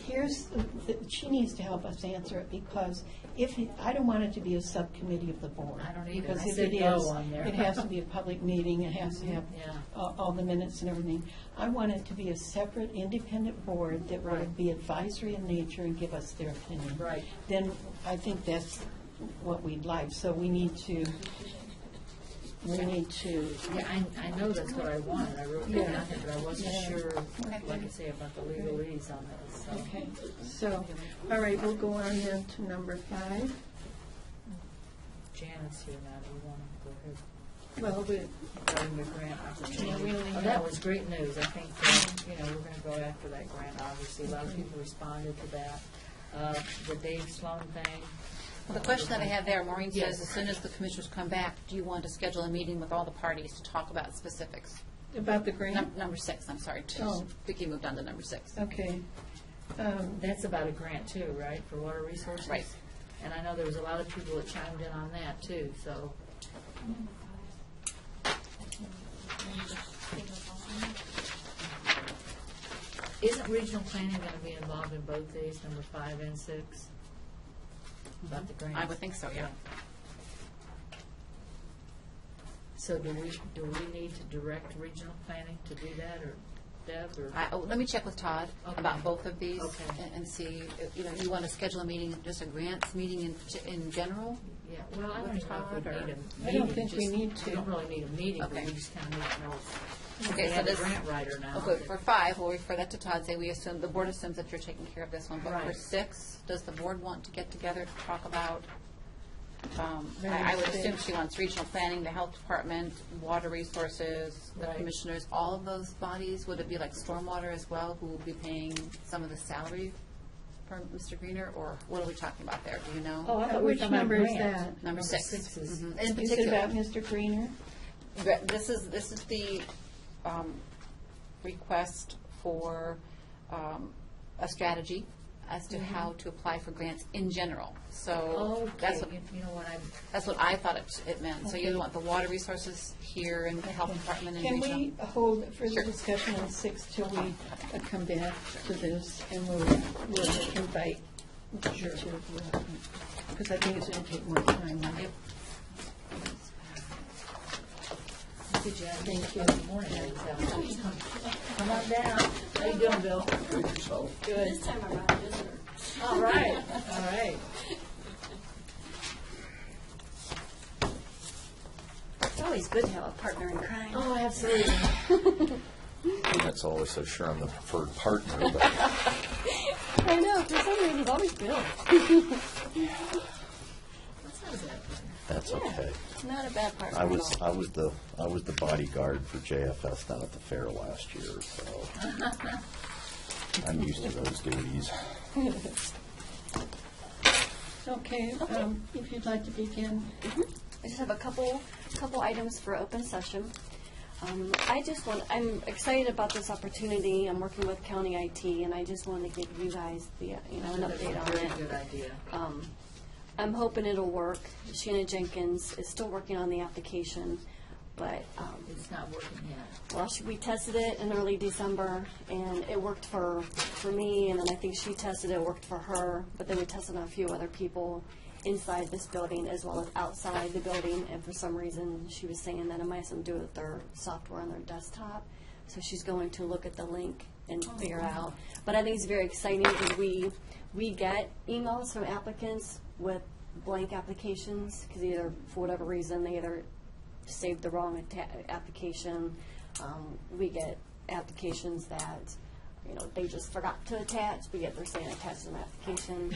she needs to help us answer it, because I don't want it to be a subcommittee of the board. I don't either. Because I if said it no is, on there. it has to be a public meeting, it has to have Yeah. all the minutes and everything. I want it to be a separate, independent board that Right. would be advisory in nature and give us their opinion. Right. Then I think that's what we'd like, so we need to, Yeah, I know that's what I wanted, I wrote Yeah. that down, but I wasn't Yeah. sure, like I say, about the legalese on this, so. okay, so, all right, we'll go on then to number 5. Janet's here now, do you want to go ahead? Well, Regarding the grant opportunity. Yeah, we only Oh, have- that was great news. I think, we're going to go after that grant, obviously. A lot of people responded to that. The Dave Sloan thing. Well, the question that I have there, Maureen Yes. says, as soon as the commissioners come back, do you want to schedule a meeting with all the parties to talk about specifics? about the grant? Number 6, I'm sorry. Oh. Vicki moved on to number 6. Okay. That's about a grant too, right, for water resources? Right. And I know there was a lot of people that chimed in on that too, so. Isn't regional planning going to be involved in both these, number 5 and 6? About the grants? I would think so, yeah. So do we need to direct regional planning to do that, or Deb, or? Let me check with Todd Okay. about both of these Okay. and see, you want to schedule a meeting, just a grants meeting in general? Yeah, well, I don't With even know if we Todd, or- need a meeting. I don't think we just- need to. We don't really need a meeting, but Okay. we just kind of need to know. Okay, We so have a this- grant writer now. Okay, for 5, we'll refer that to Todd, say the board assumes that you're taking care of this one. But for Right. 6, does the board want to get together to talk about, I Very would assume big. she wants regional planning, the health department, water resources, the Right. commissioners, all of those bodies? Would it be like stormwater as well, who will be paying some of the salary for Mr. Greener, or what are we talking about there? Do you know? Oh, I thought we were Which talking about number is grant. that? Number 6. is. In Is it particular. about Mr. Greener? This is the request for a strategy as to how to apply for grants in general. So that's Okay, what, you know what, that's what I thought it meant. So you Okay. want the water resources here and the health department and Can regional. we hold further Sure. discussion on 6 till we come back to this, and we'll invite the two of you, because I think it's going to take more time. Yep. Thank you, Jen. Thank you. Good morning, ladies. Come on down. How you doing, Bill? Good. This time I'm not a visitor. All right, all right. It's always good to have a partner in crime. Oh, absolutely. That's always so sure I'm the preferred partner, but I know, for some reason it's always Bill. that's okay. Not a bad partner I at was all. I was the bodyguard for JFS down at the fair last year, so I'm used to those duties. Okay, if you'd like to begin. I just have a couple items for open session. I'm excited about this opportunity. I'm working with county IT, and I just wanted to give you guys an update on Very it. good idea. I'm hoping it'll work. Shannon Jenkins is still working on the application, but It's not working yet. well, we tested it in early December, and it worked for me, and then I think she tested it, worked for her, but then we tested on a few other people inside this building as well as outside the building, and for some reason, she was saying that it might have something to do with their software on their desktop. So she's going to look at the link and figure out. But I think it's very exciting because we get emails from applicants with blank applications, because either, for whatever reason, they either saved the wrong application. We get applications that, they just forgot to attach, but yet they're saying attach an application.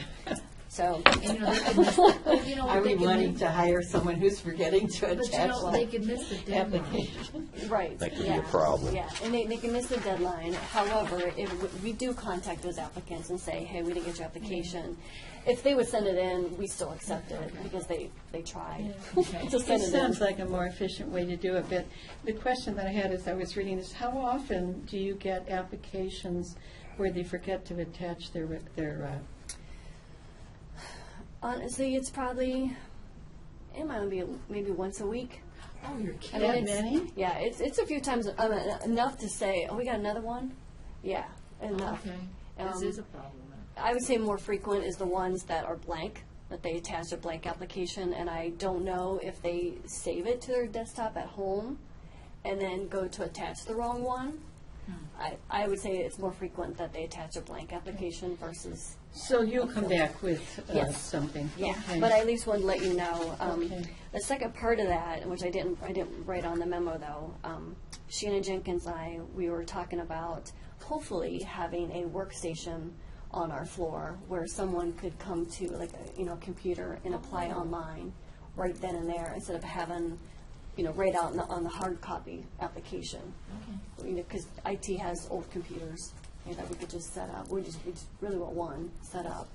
So, And, they could miss, what Are they we could wanting miss- to hire someone who's forgetting to But attach they could miss the deadline. application? right. That could be yeah, a problem. Yeah, and they can miss the deadline. However, if we do contact those applicants and say, hey, we didn't get your application, if they would send it in, we still accept it because they tried to It send it sounds in. like a more efficient way to do it, but the question that I had as I was reading is, how often do you get applications where they forget to attach their Honestly, it's probably, it might be maybe once a week. Oh, you're I kidding. mean, That it's- many? Yeah, it's a few times, enough to say, oh, we got another one? Yeah, enough. Okay, this Um, is a problem then. I would say more frequent is the ones that are blank, that they attach a blank application, and I don't know if they save it to their desktop at home and then go to attach the wrong one. I would say it's more frequent that they attach a blank application versus, So you'll come back with Yes. something? yeah, Okay. but I at least want to let you know. Okay. The second part of that, which I didn't write on the memo though, Shannon Jenkins and I, we were talking about hopefully having a workstation on our floor where someone could come to like a computer and apply online right then and there instead of having right out on the hard copy application. Because IT has old computers that we could just set up. We just really want one set up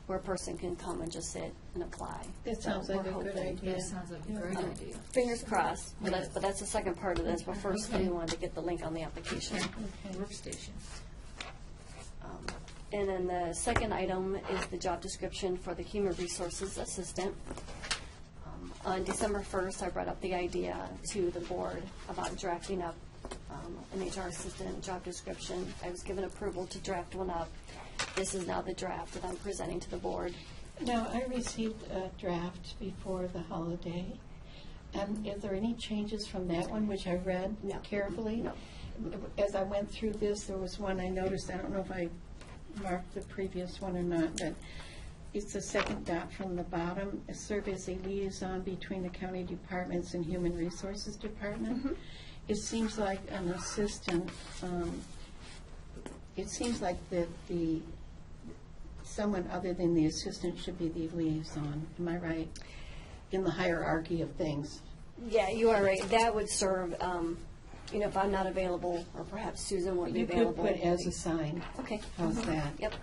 where a person can come and just sit and apply. That So sounds like we're a good hoping- idea. That sounds like a great idea. Fingers crossed, but that's the second part of this. But first, we wanted to get the link on the application. Workstation. And then the second item is the job description for the Human Resources Assistant. On December 1st, I brought up the idea to the board about drafting up an HR assistant job description. I was given approval to draft one up. This is now the draft that I'm presenting to the board. Now, I received a draft before the holiday. Is there any changes from that one, which I read No. carefully? No. As I went through this, there was one I noticed, I don't know if I marked the previous one or not, but it's the second dot from the bottom, serve as a liaison between the county departments and Human Resources Department. It seems like an assistant, it seems like that someone other than the assistant should be the liaison. Am I right? In the hierarchy of things. Yeah, you are right. That would serve, if I'm not available, or perhaps Susan won't be You could available. put as assigned. Okay. How's that? Yep.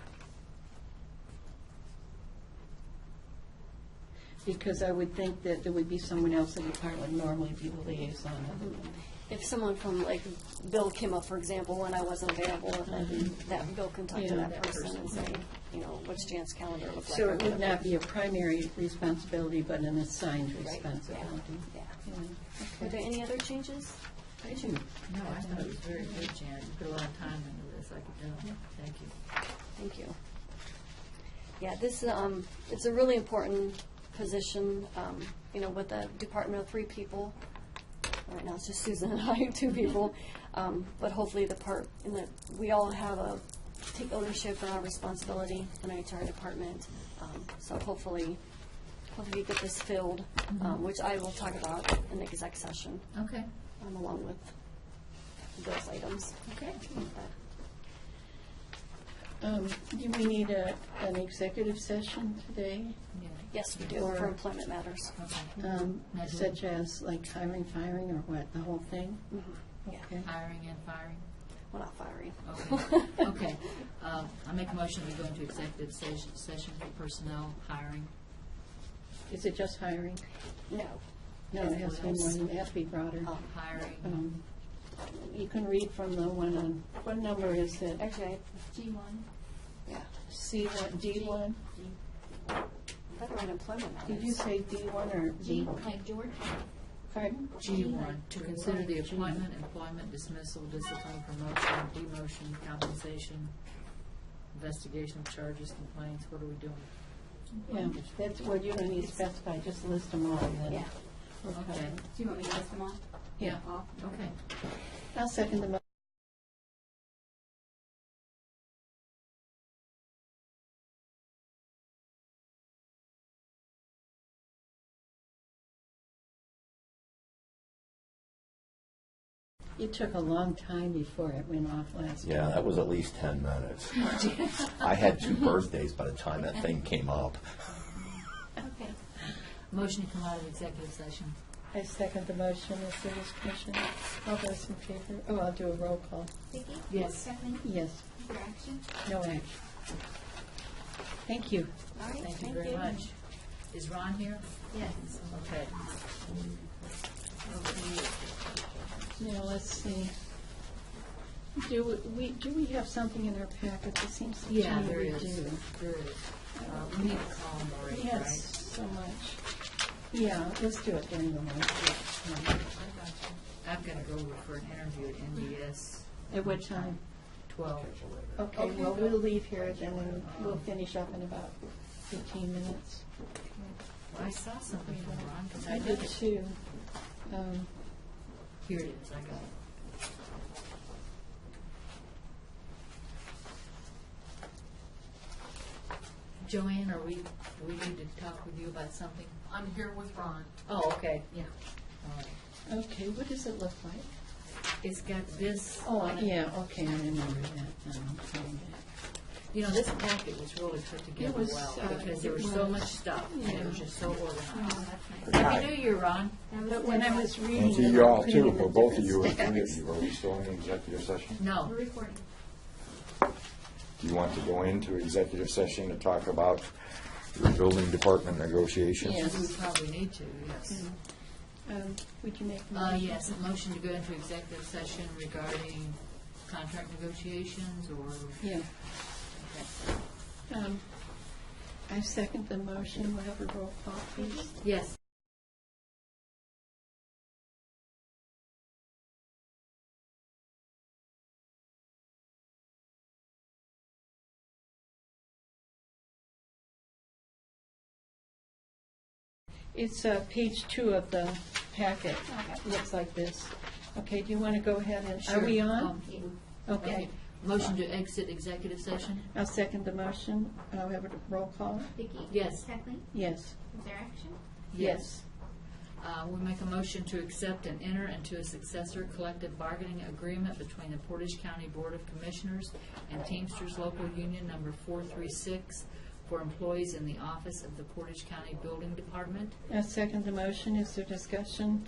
Because I would think that there would be someone else in the department would normally be the liaison. If someone from, like, Bill came up, for example, when I wasn't available, then that Bill can talk to Yeah. that person and say, what's Jan's calendar look like? So or it would whatever. not be a primary responsibility, but an assigned Right, responsibility. Yeah. Yeah. Are there any other changes? No, I thought it was very good, Jan. You put a lot of time into this. I could tell. Thank you. Thank you. Yeah, this, it's a really important position, with a department of 3 people. Right now, it's just Susan and I, two people. But hopefully we all have take ownership and our responsibility in our HR department. So hopefully we get this filled, which I will talk about in the exec session, Okay. along with those items. Okay. Do we need an executive session today? Yeah. Yes, we do, for employment matters. Okay. Now, do Such as like hiring, firing, or what, the whole thing? Yeah. Okay. Hiring and firing? Well, not firing. Okay. Okay. I make a motion we go into executive session for personnel hiring. Is it just hiring? No. No, it has to be more than, it has to be broader. Hiring. You can read from the one on, what number is it? Okay. G1. Yeah. C1, D1? Better on employment matters. Did you say D1 or G, D1? like George. Pardon? G1, to consider the appointment, employment, dismissal, discipline, promotion, demotion, compensation, investigation of charges, complaints. What are we doing? Yeah, that's what you're going to need to specify, just list them all and then. Yeah. Okay. Do you want me to list them all? Yeah. Off? Okay. I'll second the motion. It took a long time before it went off last Yeah, time. that was at least 10 minutes. I had 2 birthdays by the time that thing came up. Okay. Motion to come out of executive session. I second the motion. Is there discussion? All those in favor? Oh, I'll do a roll call. Vicki? Yes. Kathleen? Yes. Is there action? No action. Thank you. All right, Thank you very much. Is Ron here? Yes. Okay. Now, let's see. Do we have something in our packet that seems to Yeah, me there we is. do? There is. We need to call him already, right? Yes, so much. Yeah, let's do it during the lunch. I've got to go over for an interview at NDS. At what time? 12. Okay, well, we'll leave here, then and we'll finish up in about 15 minutes. I saw something from Ron, because I did too. Here it is, I got it. Joanne, do we need to talk with you about something? I'm here with Ron. Oh, okay. Yeah. All right. Okay, what does it look like? It's got this. Oh, on it. yeah, okay, I remember that. You know, this packet was really put together was, well, because it there was so was. much stuff, and it was just so organized. That's nice. Happy New Year, Ron. But when I was reading. And to it, you I all couldn't too, even for both of difference. you, and three of you, are we still in executive session? No. We're recording. Do you want to go into executive session to talk about your building department negotiations? Yes. We probably need to, yes. Would you make a motion? Yes, a motion to go into executive session regarding contract negotiations, or? Yeah. Okay. I second the motion. We'll have a roll call, please. Yes. It's page 2 of the packet. Looks like this. Okay, do you want to go ahead and, are we on? Okay. Motion to exit executive session? I'll second the motion. I'll have a roll call. Vicki? Yes. Kathleen? Yes. Is there action? Yes. We make a motion to accept and enter into a successor collective bargaining agreement between the Portage County Board of Commissioners and Teamsters Local Union Number 436 for employees in the office of the Portage County Building Department. I second the motion. Is there discussion?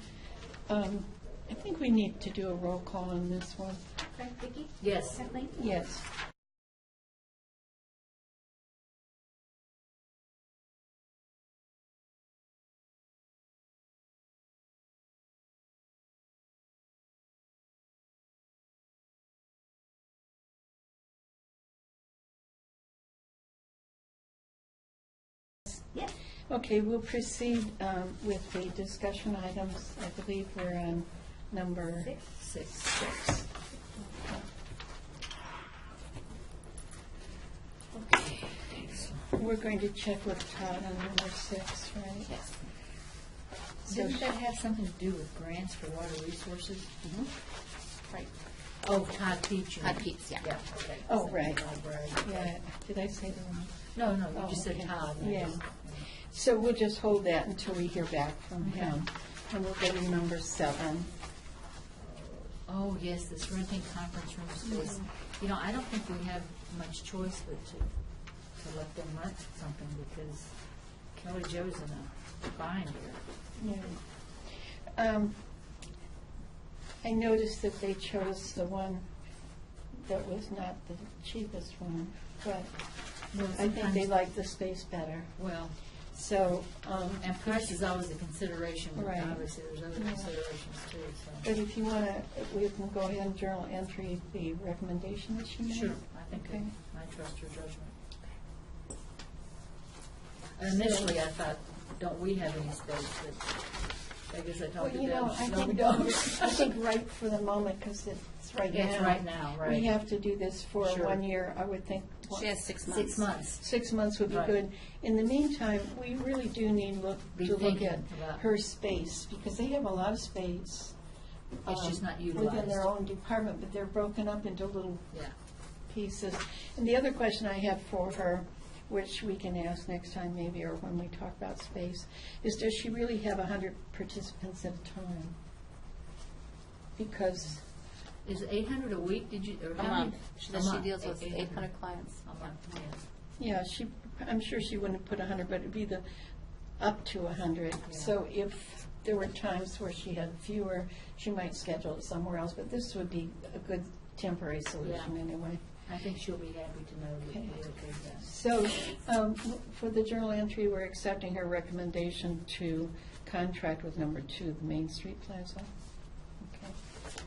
I think we need to do a roll call on this one. Okay, Vicki? Yes. Kathleen? Yes. Yes. Okay, we'll proceed with the discussion items. I believe we're on number 6. Okay, thanks. We're going to check with Todd on number 6, right? Yes. Didn't that have something to do with grants for water resources? Right. Oh, Todd Peach. Todd Peets, yeah. Yeah, okay. Oh, right. Library. Yeah, did I say the wrong? No, no, you Oh, just said okay. Todd. and I Yeah. just- So we'll just hold that until we hear back from him. And we'll go to number 7. Oh, yes, this renting conference room space. You know, I don't think we have much choice but to let them rent something because Kelly Jo's in a bind here. Yeah. I noticed that they chose the one that was not the cheapest one, but Well, I think they sometimes- like the space better. Well, So, and price is always a consideration, but Right. obviously there's other Yeah. considerations too, so. but if you want to, we can go ahead and journal entry the recommendation that she made. Sure, I think Okay. I trust your judgment. Initially, I thought, don't we have any space, but I guess I Well, talked to you know, them. I No, we think, don't. I think right for the moment, because it's right now. It's right now, right. We have to do this for Sure. 1 year, I would think. She has 6 months. 6 months. 6 months would be Right. good. In the meantime, we really do need Be to look thinking at about- her space, because they have a lot of space. It's just not Within utilized. their own department, but they're broken up into little Yeah. pieces. And the other question I have for her, which we can ask next time maybe, or when we talk about space, is does she really have 100 participants at a time? Because, Is it 800 a week, did you, or A how many? month. She A says she month, deals with 800. 800 clients. A month, yeah, I'm sure she wouldn't put 100, but it'd be the up to 100. Yeah. So if there were times where she had fewer, she might schedule it somewhere else, but this would be a good temporary solution Yeah. anyway. I think she'll be happy to know that Okay. we're okay with that. So, for the journal entry, we're accepting her recommendation to contract with number 2, the Main Street Plaza. Okay.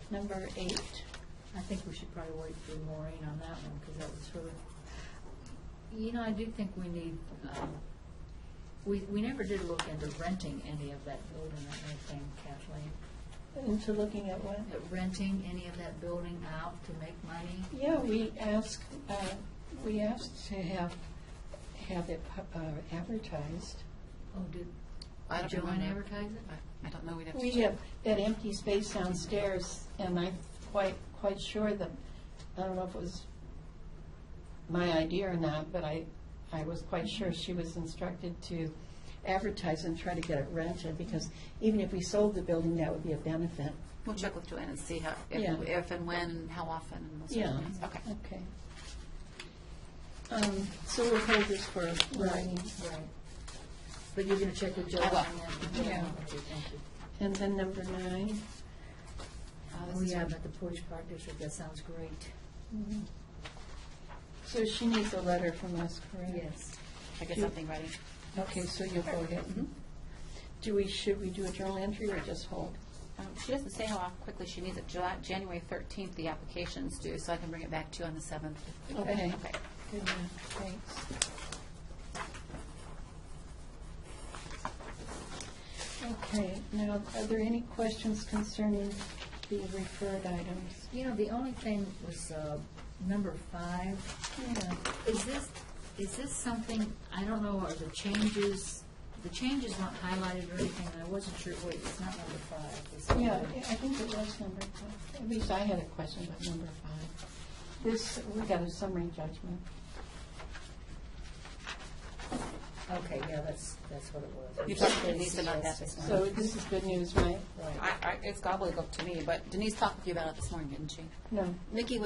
Number 8. I think we should probably wait for Maureen on that one, because that was her. You know, I do think we need, we never did look into renting any of that building or anything, Kathleen. Into looking at what? Renting any of that building out to make money? Yeah, we asked to have it advertised. Oh, did I don't Joanne know. advertise it? I don't know, we'd have to We check. have that empty space downstairs, and I'm quite sure that, I don't know if it was my idea or not, but I was quite sure she was instructed to advertise and try to get it rented, because even if we sold the building, that would be a benefit. We'll check with Joanne and see how, Yeah. if and when, and how often, and those sort Yeah. of things. Okay. Okay. So we'll hold this for Maureen. Right. But you're gonna check with Joanne? I will. then? Yeah. Okay, thank you. And then number 9. Oh, yeah, about the Portage Park District, that sounds great. So she needs a letter from us, correct? Yes. I get something ready. Okay, so you'll go ahead. Should we do a journal entry or just hold? She doesn't say how quickly she needs it. January 13th, the application's due, so I can bring it back to you on the 7th. Okay. Okay. Good enough, thanks. Okay, now, are there any questions concerning the referred items? You know, the only thing was, number 5. Yeah. Is this something, I don't know, are the changes weren't highlighted or anything, and I wasn't sure, wait, it's not number 5. It's Yeah, number- I think it was number 5. At least I had a question about number 5. This, we got a summary judgment. Okay, yeah, that's what it was. You talked to Denise about that this morning. So this is good news, right? Right. It's gobbledygook to me, but Denise talked with you about it this morning, didn't she? No. Nikki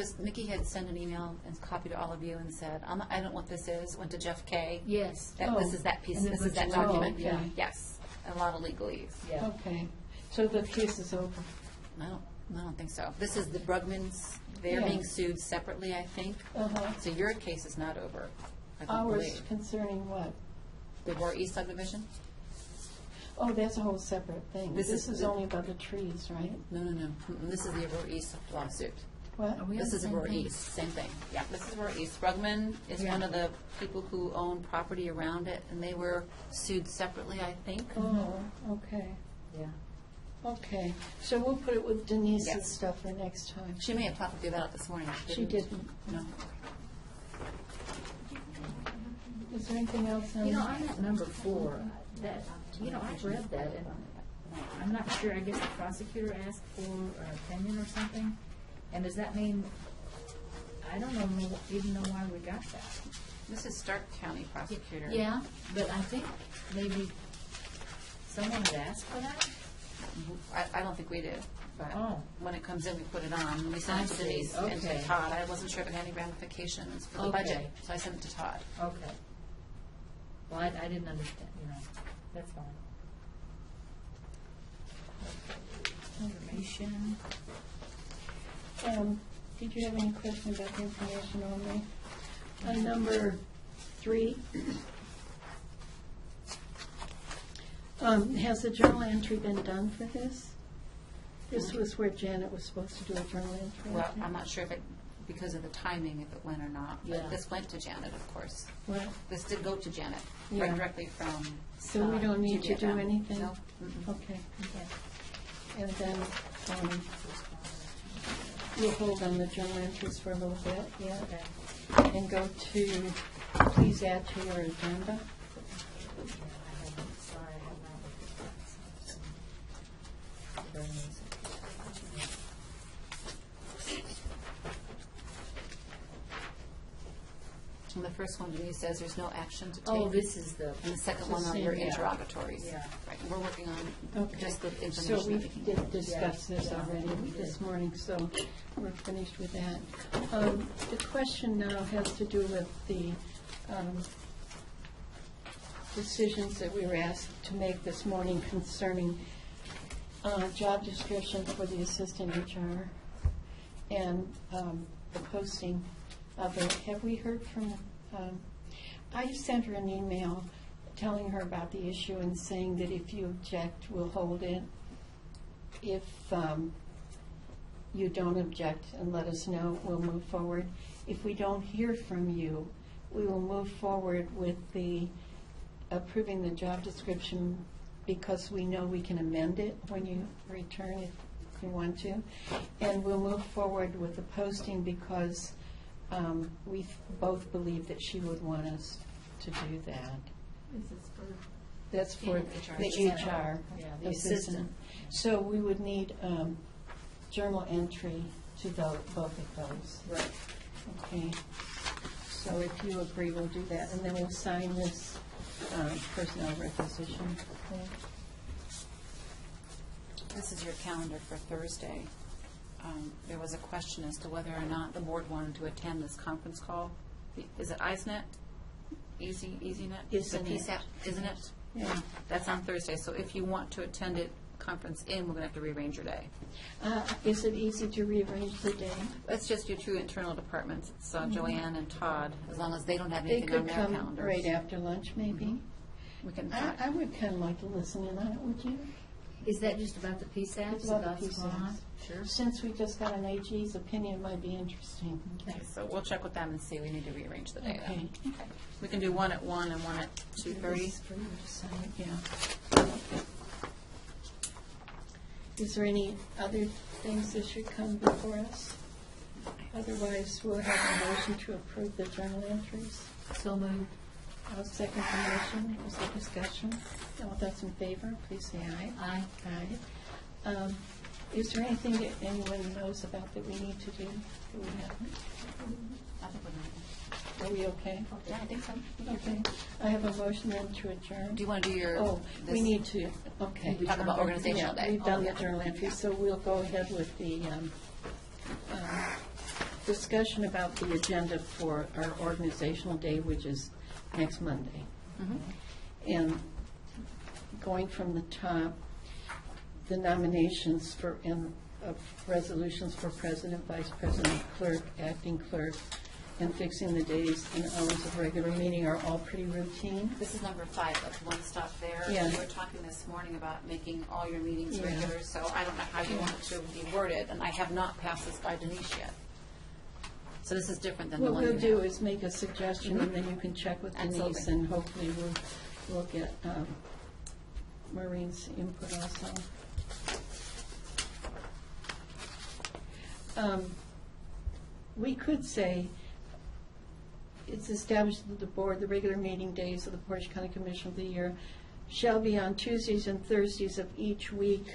had sent an email and copied all of you and said, I don't know what this is, went to Jeff Kay. Yes. That this is that piece, And then this is that put your- document. Oh, okay. Yes, a lot of legalese. Yeah. Okay, so the case is over. I don't think so. This is the Brugmans, they're Yeah. being sued separately, I think. Uh-huh. So your case is not over, I don't Ours believe. concerning what? The Roar East subdivision? Oh, that's a whole separate thing. This This is is the- only about the trees, right? No. This is the Roar East lawsuit. What? Are we on This the is same Roar page? East, same thing. Yeah, this is Roar East. Brugman is Yeah. one of the people who own property around it, and they were sued separately, I think. Oh, okay, Yeah. okay. So we'll put it with Denise's Yes. stuff for next time. She may have talked with you about it this morning. She didn't. No. Is there anything else on? You know, on that number 4, that, you know, I've read that, and I'm not sure, I guess the prosecutor asked for an opinion or something, and does that mean, I don't even know why we got that. This is Stark County prosecutor. Yeah, but I think maybe someone had asked for that? I don't think we did, but Oh. when it comes in, we put it on. We sent it I to see. Denise and Okay. to Todd. I wasn't sure if it had any ramifications for the Okay. budget, so I sent it to Todd. Okay. Well, I didn't understand, that's fine. Information. Did you have any question about the information only? On number 3, has the journal entry been done for this? This was where Janet was supposed to do a journal entry. I Well, think. I'm not sure if it, because of the timing, if it went or not. Yeah. But this went to Janet, of course. Well, This did go to Janet, Yeah. right directly from. so we don't need to do GBFM. anything? No. Mm-mm. Okay. And then we'll hold on the journal entries for a little bit, yeah, and go to, please add to your agenda. Sorry, I have not looked at that. And the first one, Denise says there's no action to take. Oh, this is the. And the second the one same, under yeah. interrogatories. Yeah. Right, we're working on Okay. just the So information we that we can. did discuss Yeah. this already this morning, so we're finished with that. The question now has to do with the decisions that we were asked to make this morning concerning job description for the assistant HR and the posting of it. Have we heard from, I sent her an email telling her about the issue and saying that if you object, we'll hold it. If you don't object and let us know, we'll move forward. If we don't hear from you, we will move forward with the approving the job description because we know we can amend it when you return if you want to. And we'll move forward with the posting because we both believe that she would want us to do that. That's for HR. the HR Yeah, the assistant. assistant. So we would need journal entry to both of those. Right. Okay. So if you agree, we'll do that, and then we'll sign this personnel requisition. This is your calendar for Thursday. There was a question as to whether or not the board wanted to attend this conference call. Is it ISNet? EasyNet? Isn't The it? PSAP, isn't it? Yeah. That's on Thursday, so if you want to attend it, conference in, we're going to have to rearrange your day. Is it easy to rearrange the day? It's just your two internal departments. It's Joanne and Todd, as long as they don't have They anything on could their come calendars. right after lunch, maybe? We can, I would kind of like to listen in on it, would you? Is that just about the PSAPs? It's about the what's going on? PSAPs. Sure. Since we just got an AG's opinion, it might be interesting. okay, so we'll check with them and see. We need to rearrange the day then. Okay. Okay. We can do one at 1 and one at 2:30. For you to sign, yeah. Is there any other things that should come before us? Otherwise, we'll have a motion to approve the journal entries. So moved. I'll second the motion. Is there discussion? All those in favor, please say aye. Aye. Aye. Is there anything that anyone knows about that we need to do? Do we have? I think we're Are we okay? Yeah, I think so. Okay. I have a motion then to adjourn. Do you want to do your? Oh, we this- need to, okay. Talk about organizational Yeah, day. we've done Oh, the yeah. journal entry, so we'll go ahead with the discussion about the agenda for our organizational day, which is next Monday. Mhm. And going from the top, the nominations for, and of resolutions for president, vice president, clerk, acting clerk, and fixing the days and hours of regular meeting are all pretty routine. This is number 5, that's one stop there. Yeah. We were talking this morning about making all your meetings Yeah. regular, so I don't know how you want it to be worded, and I have not passed this by Denise yet. So this is different than the What one we'll you do have. is make a suggestion, and then you can check with Denise, Absolutely. and hopefully we'll get Maureen's input also. We could say, it's established that the board, the regular meeting days of the Portage County Commission of the year shall be on Tuesdays and Thursdays of each week,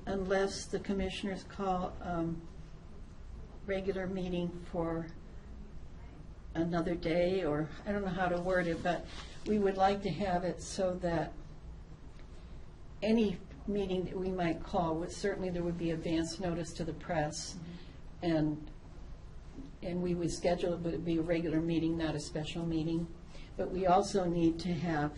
unless the commissioners call regular meeting for another day, or I don't know how to word it, but we would like to have it so that any meeting that we might call, certainly there would be advance notice to the press, and we would schedule it, but it would be a regular meeting, not a special meeting. But we also need to have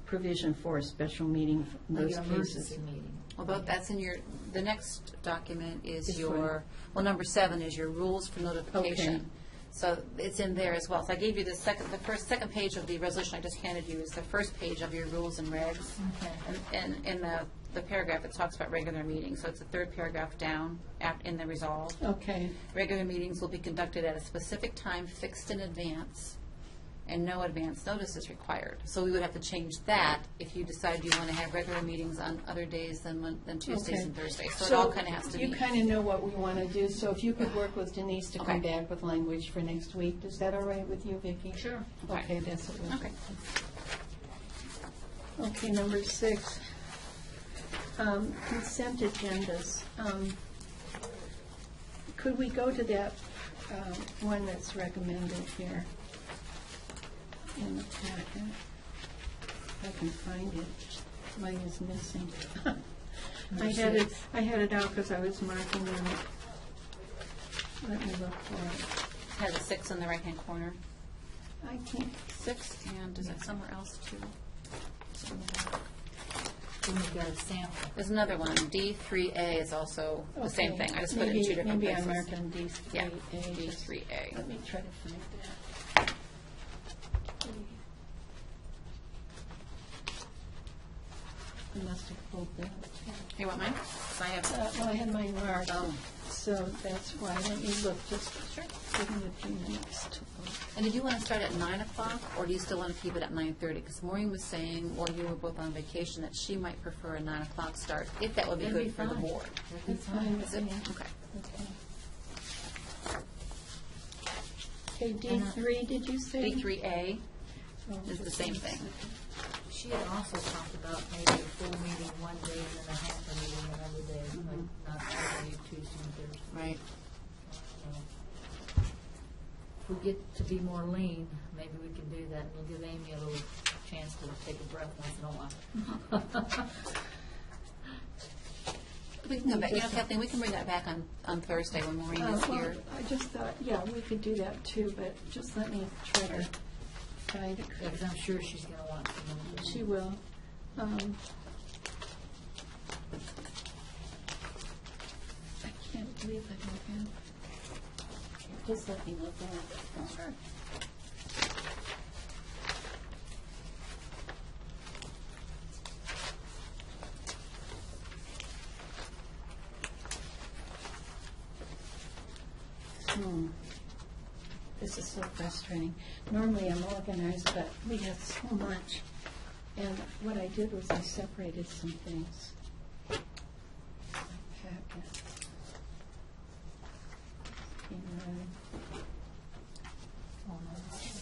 provision for a special meeting in Like those your cases. emergency meeting. Although that's in your, the next document is This your, well, number 7 is your rules for notification. Okay. So it's in there as well. So I gave you the second page of the resolution I just handed you is the first page of your rules and regs. Okay. And in the paragraph, it talks about regular meetings. So it's the third paragraph down in the resolve. Okay, Regular meetings will be conducted at a specific time fixed in advance, and no advance notice is required. So we would have to change that if you decide you want to have regular meetings on other days than Tuesdays okay. and Thursdays. So it all kind of has to be. You kind of know what we want to do, so if you could work with Denise to come Okay. back with language for next week, is that all right with you, Vicki? Sure. Okay, that's what we'll do. Okay. Okay, number 6, consent agendas. Could we go to that one that's recommended here in the packet? If I can find it. Mine is missing. I had it out because I was marking them. Let me look for Has a 6 in the right-hand corner. it. I think, 6, and is it somewhere else too? Then you've got a sample. There's another one. D3A is also the same okay, thing. I just put it in 2 different maybe places. I marked on D3A. Yeah, just- D3A. Let me try to find that. I must have pulled that. You want mine? 'Cause I have. Well, I had mine marked, Oh. so that's why. Let me look, just Sure. give me a few minutes to look. And did you want to start at 9 o'clock, or do you still want to keep it at 9:30? Because Maureen was saying, while you were both on vacation, that she might prefer a 9 o'clock start, if that would be That'd be good for the fine. board. That'd be That's fine. fine Is it? with me. Okay. Okay, D3, did you say? D3A Oh, is the just same one thing. second. She had also talked about maybe a full meeting one day and then a half a meeting another day, like not every Tuesday and Thursday. Right. So, if we get to be more lean, maybe we can do that. We'll give Amy a little chance to take a breath once in a while. We can come back, you know, Kathleen, we can bring that back on Thursday when Maureen is Well, here. I just thought, yeah, we could do that too, but just let me try to find it. Because I'm sure she's gonna want to. She will. I can't believe I don't have. Just let me look at it. Sure. This is so frustrating. Normally I'm organized, but we have so much. And what I did was I separated some things. Packet.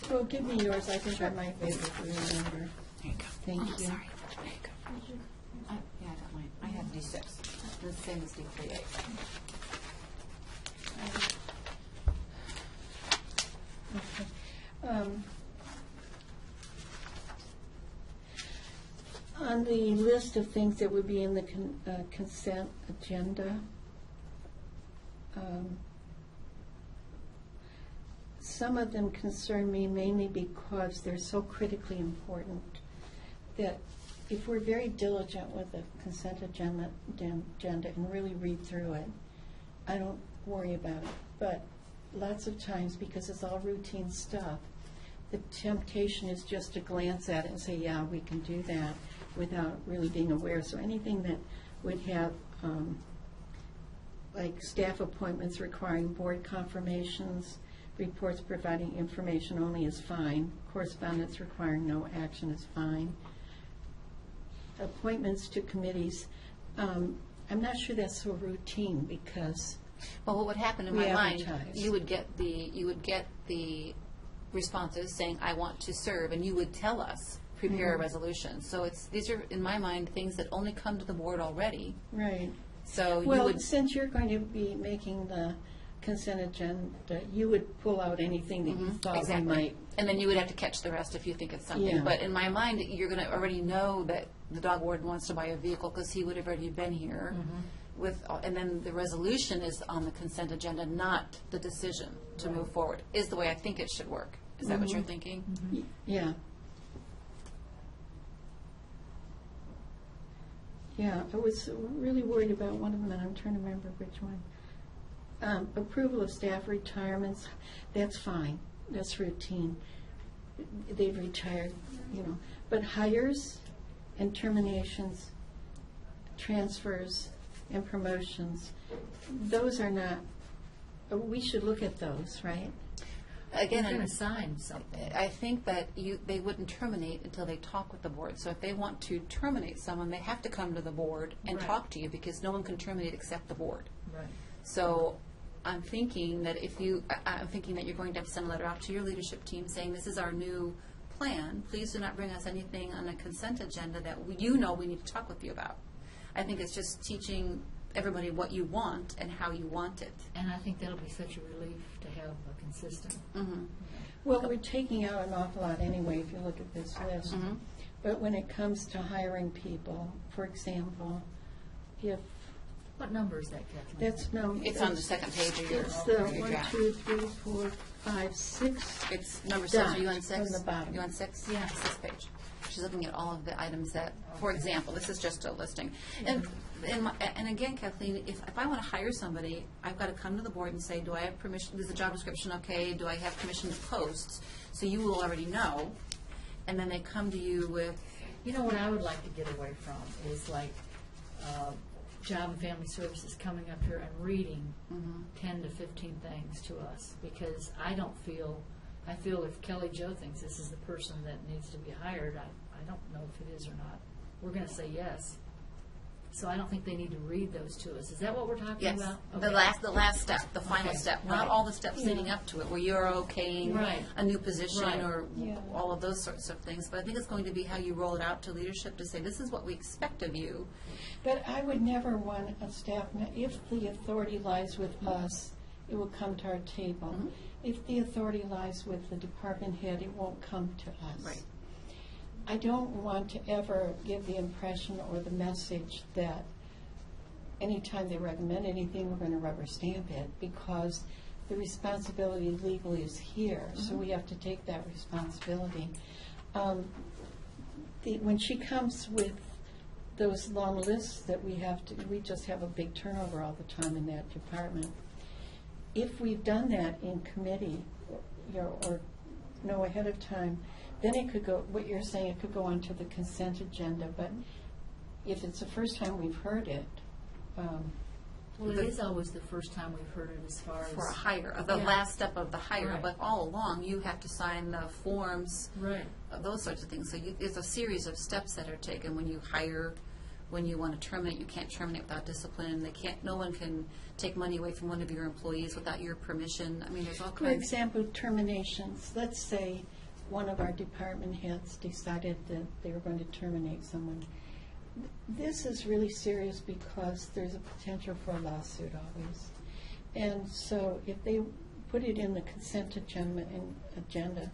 Well, give me yours. I think I might be able to remember. There you go. Thank Oh, you. sorry. There you go. Yeah, I got mine. I have D6. The same as D3A. Okay. On the list of things that would be in the consent agenda, some of them concern me mainly because they're so critically important that if we're very diligent with the consent agenda and really read through it, I don't worry about it. But lots of times, because it's all routine stuff, the temptation is just to glance at it and say, yeah, we can do that, without really being aware. So anything that would have, like staff appointments requiring board confirmations, reports providing information only is fine. Correspondence requiring no action is fine. Appointments to committees, I'm not sure that's so routine because Well, what would happen in We my mind, advertise. you would get the responses saying, I want to serve, and you would tell us, prepare a resolution. So these are, in my mind, things that only come to the board already. Right. So you Well, would, since you're going to be making the consent agenda, you would pull out anything that you thought we exactly. might. And then you would have to catch the rest if you think it's something. Yeah. But in my mind, you're going to already know that the dog warden wants to buy a vehicle because he would have already been here. And then the resolution is on the consent agenda, not the decision to move forward, is the way I think it should work. Is that what you're thinking? Yeah. Yeah, I was really worried about one of them, and I'm trying to remember which one. Approval of staff retirements, that's fine, that's routine. They've retired, But hires and terminations, transfers and promotions, those are not, we should look at those, right? Again, You're going to sign something. I think that they wouldn't terminate until they talk with the board. So if they want to terminate someone, they have to come to the board and Right. talk to you because no one can terminate except the board. Right. So I'm thinking that I'm thinking that you're going to have to send a letter out to your leadership team saying this is our new plan. Please do not bring us anything on a consent agenda that we need to talk with you about. I think it's just teaching everybody what you want and how you want it. And I think that'll be such a relief to have a consistent. Well, we're taking out an awful lot anyway, if you look at this list. But when it comes to hiring people, for example, if, What number is that, Kathleen? that's no. It's on the second page of your It's the your 1, draft. 2, 3, 4, 5, 6. It's number 6. Are you on Dots 6? from the bottom. You on 6? Yeah. 6th page. She's looking at all of the items that, for example, this is just a listing. And again, Kathleen, if I want to hire somebody, I've got to come to the board and say, do I have permission, is the job description okay? Do I have permission to post? So you will already know. And then they come to you with, You know what I would like to get away from is like Job and Family Services coming up here and reading 10 to 15 things to us, because I feel if Kelly Jo thinks this is the person that needs to be hired, I don't know if it is or not. We're going to say yes. So I don't think they need to read those to us. Is that what we're talking yes, about? the last step, the final Okay, step, right. not all the steps leading up to it, where you're okaying Right. a new position Right. or Yeah. all of those sorts of things. But I think it's going to be how you roll it out to leadership to say, this is what we expect of you. But I would never want a staff, if the authority lies with us, it will come to our table. If the authority lies with the department head, it won't come to us. Right. I don't want to ever give the impression or the message that anytime they recommend anything, we're going to rubber stamp it, because the responsibility legally is here, so we have to take that responsibility. When she comes with those long lists that we just have a big turnover all the time in that department. If we've done that in committee, or know ahead of time, then it could go, what you're saying, it could go onto the consent agenda, but if it's the first time we've heard it, Well, it is always the first time we've heard it as far as. For a hire, the Yeah. last step of the hire, Right. but all along, you have to sign the forms, Right. those sorts of things. So there's a series of steps that are taken when you hire, when you want to terminate, you can't terminate without discipline. No one can take money away from one of your employees without your permission. I mean, there's all for kinds. example, terminations. Let's say one of our department heads decided that they were going to terminate someone. This is really serious because there's a potential for a lawsuit always. And so if they put it in the consent agenda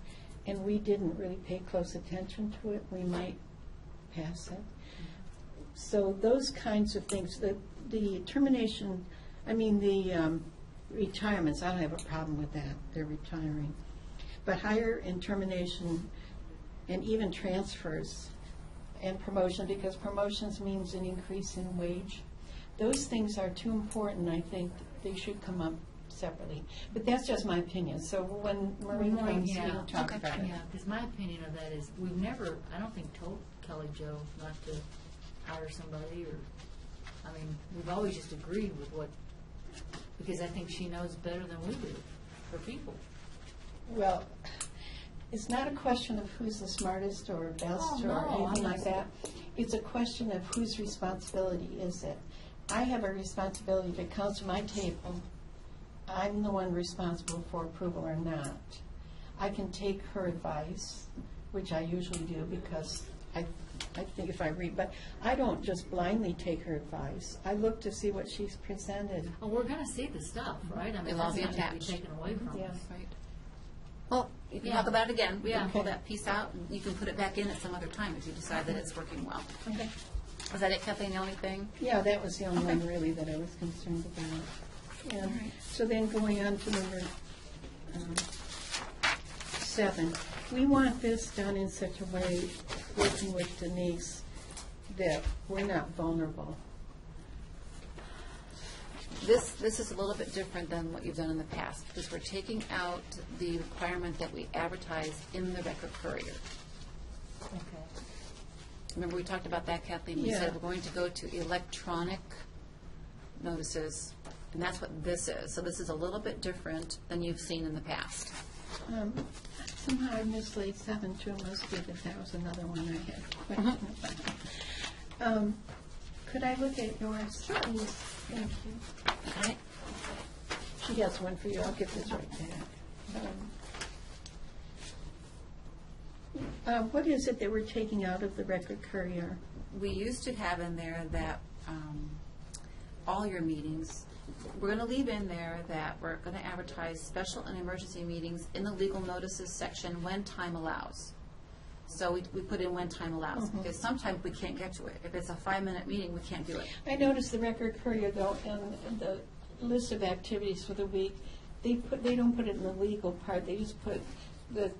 and we didn't really pay close attention to it, we might pass it. So those kinds of things, the termination, the retirements, I don't have a problem with that. They're retiring. But hire and termination and even transfers and promotion, because promotions means an increase in wage. Those things are too important. I think they should come up separately. But that's just my opinion. So when Maureen comes, we will talk about it. Yeah, because my opinion of that is we've never, I don't think, told Kelly Jo not to hire somebody, or, we've always just agreed with what, because I think she knows better than we do for people. Well, it's not a question of who's the smartest or best or anything like that. It's a question of whose responsibility is it. I have a responsibility that comes to my table. I'm the one responsible for approval or not. I can take her advice, which I usually do because I think if I read, but I don't just blindly take her advice. I look to see what she's presented. Well, we're gonna see the stuff, right? I mean, It'll all that's be not gonna be attached. taken away from Yeah. us. Right. Well, you can Yeah. talk about it again. We Yeah. can pull that piece out, and you can put it back in at some other time if you decide that it's working well. Okay. Was that it, Kathleen, the only thing? Yeah, that was the only one really that I was concerned about. And so then going on to number 7, we want this done in such a way, working with Denise, that we're not vulnerable. This is a little bit different than what you've done in the past, because we're taking out the requirement that we advertise in the Record Courier. Okay. Remember, we talked about that, Kathleen? We Yeah. said we're going to go to electronic notices, and that's what this is. So this is a little bit different than you've seen in the past. Somehow I mislaid 7 too, must be that was another one I had a question about. Could I look at yours, please? Thank you. Okay? She has one for you, I'll give this right back. What is it that we're taking out of the Record Courier? We used to have in there that all your meetings, we're going to leave in there that we're going to advertise special and emergency meetings in the legal notices section when time allows. So we put in when time allows, because sometimes we can't get to it. If it's a 5-minute meeting, we can't do it. I noticed the Record Courier, though, and the list of activities for the week, they don't put it in the legal part, they just put the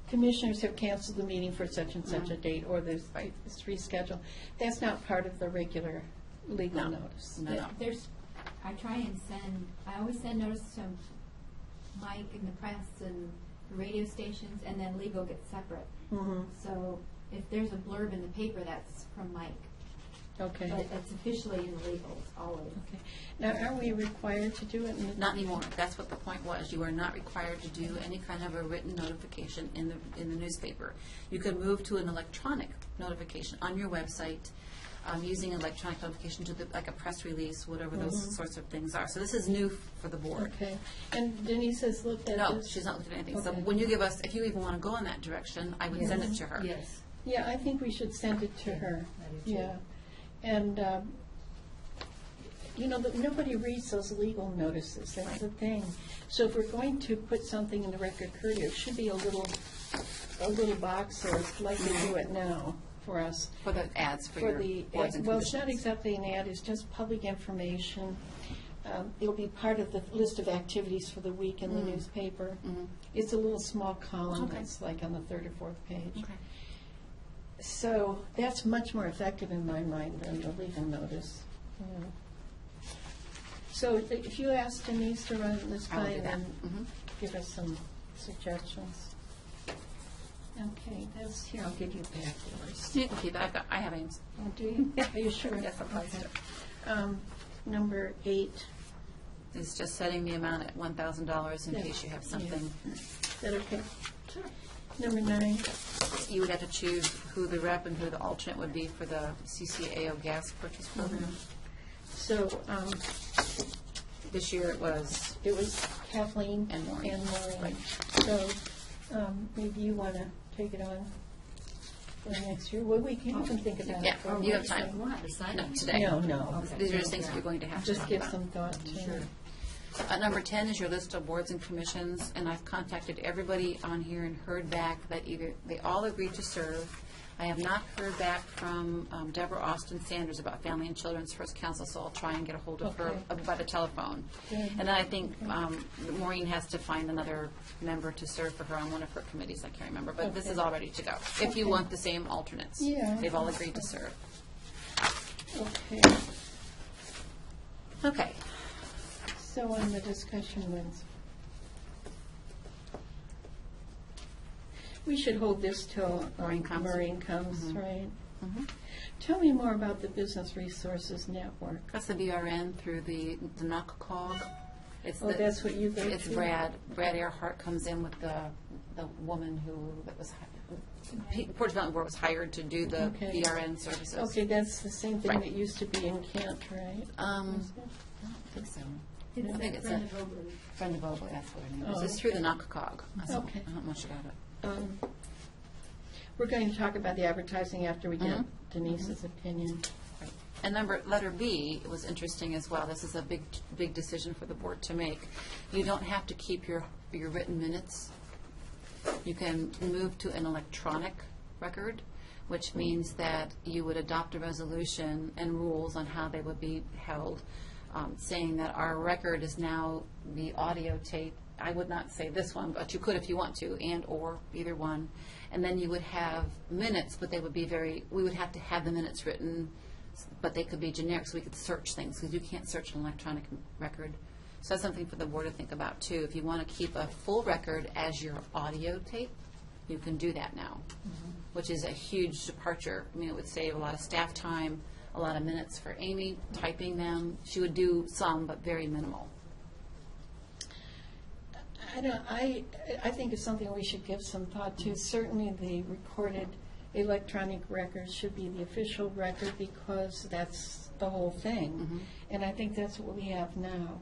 commissioners have canceled the meeting for such and such a date, or there's it's rescheduled. That's not part of the regular legal notice. No. I try and I always send notice to Mike and the press and the radio stations, and then legal gets separate. So if there's a blurb in the paper, that's from Mike. Okay. But it's officially in the legals, always. Okay. Now, are we required to do it in the? Not anymore. That's what the point was. You are not required to do any kind of a written notification in the newspaper. You could move to an electronic notification on your website, using electronic notification to like a press release, whatever those sorts of things are. So this is new for the board. Okay. And Denise has looked at No, this? she's not looked at anything. So Okay. when you give us, if you even want to go in that direction, I would send it to her. Yes. Yeah, I think we should send it to her. I do too. Yeah. And, nobody reads those legal notices, that's the thing. So if we're going to put something in the Record Courier, it should be a little box there, like we do it now for us. For the ads for For your the, boards and well, it's not commissions. exactly an ad, it's just public information. It'll be part of the list of activities for the week in the newspaper. It's a little small column, Okay. it's like on the 3rd or 4th page. Okay. So that's much more effective in my mind than the legal notice. Yeah. So if you ask Denise to run this I will by do that. and give us some suggestions. Okay, that's, here, I'll give you back yours. You can keep it. I have it. Oh, do you? Are you sure? Yes, I'm positive. Okay. Number 8, It's just setting the amount at $1,000 in Yeah. case you have something. is that okay? Sure. Number 9, You would have to choose who the rep and who the alternate would be for the CCAO gas purchase program. so This year it was, it was Kathleen And Maureen. Right. So maybe you want to take it on for next year? Well, we can think about it. yeah, for you have next time. We're not deciding. No, today. No. These are just things that you're going to have to Just talk give about. some thought to. Number 10 is your list of boards and commissions, and I've contacted everybody on here and heard back that either they all agreed to serve. I have not heard back from Deborah Austin Sanders about Family and Children's First Council, so I'll try and get a hold of her Okay. by the telephone. Good. And then I think Maureen has to find another member to serve for her on one of her committees, I can't remember, but this Okay. is all ready to go. If you Okay. want the same alternates. Yeah. They've all agreed to serve. Okay, Okay. so on the discussion ones. We should hold this till Maureen comes. Maureen comes, right? Mhm. Tell me more about the Business Resources Network. That's the BRN through the NUCCOG. It's Oh, the- that's what you go It's to? Brad. Brad Earhart comes in with the woman that was, Portage Mountain Board was hired to do the Okay. BRN services. Okay, that's the same thing Right. that used to be in Kent, right? I don't think so. It's I think a it's friend a- of Oberlin. Friend of Oberlin, that's what her name is. Oh, It's through the NACOG. That's all. Okay. I don't know much about it. We're going to talk about the advertising after we get Mhm. Denise's opinion. Right. And letter B, it was interesting as well. This is a big decision for the board to make. You don't have to keep your written minutes. You can move to an electronic record, which means that you would adopt a resolution and rules on how they would be held, saying that our record is now the audio tape. I would not say this one, but you could if you want to, and/or either one. And then you would have minutes, but they would be we would have to have the minutes written, but they could be generic, so we could search things, because you can't search an electronic record. So that's something for the board to think about, too. If you want to keep a full record as your audio tape, you can do that now, which is a huge departure. I mean, it would save a lot of staff time, a lot of minutes for Amy typing them. She would do some, but very minimal. I think it's something we should give some thought to. Certainly, the recorded electronic records should be the official record because that's the whole thing. And I think that's what we have now.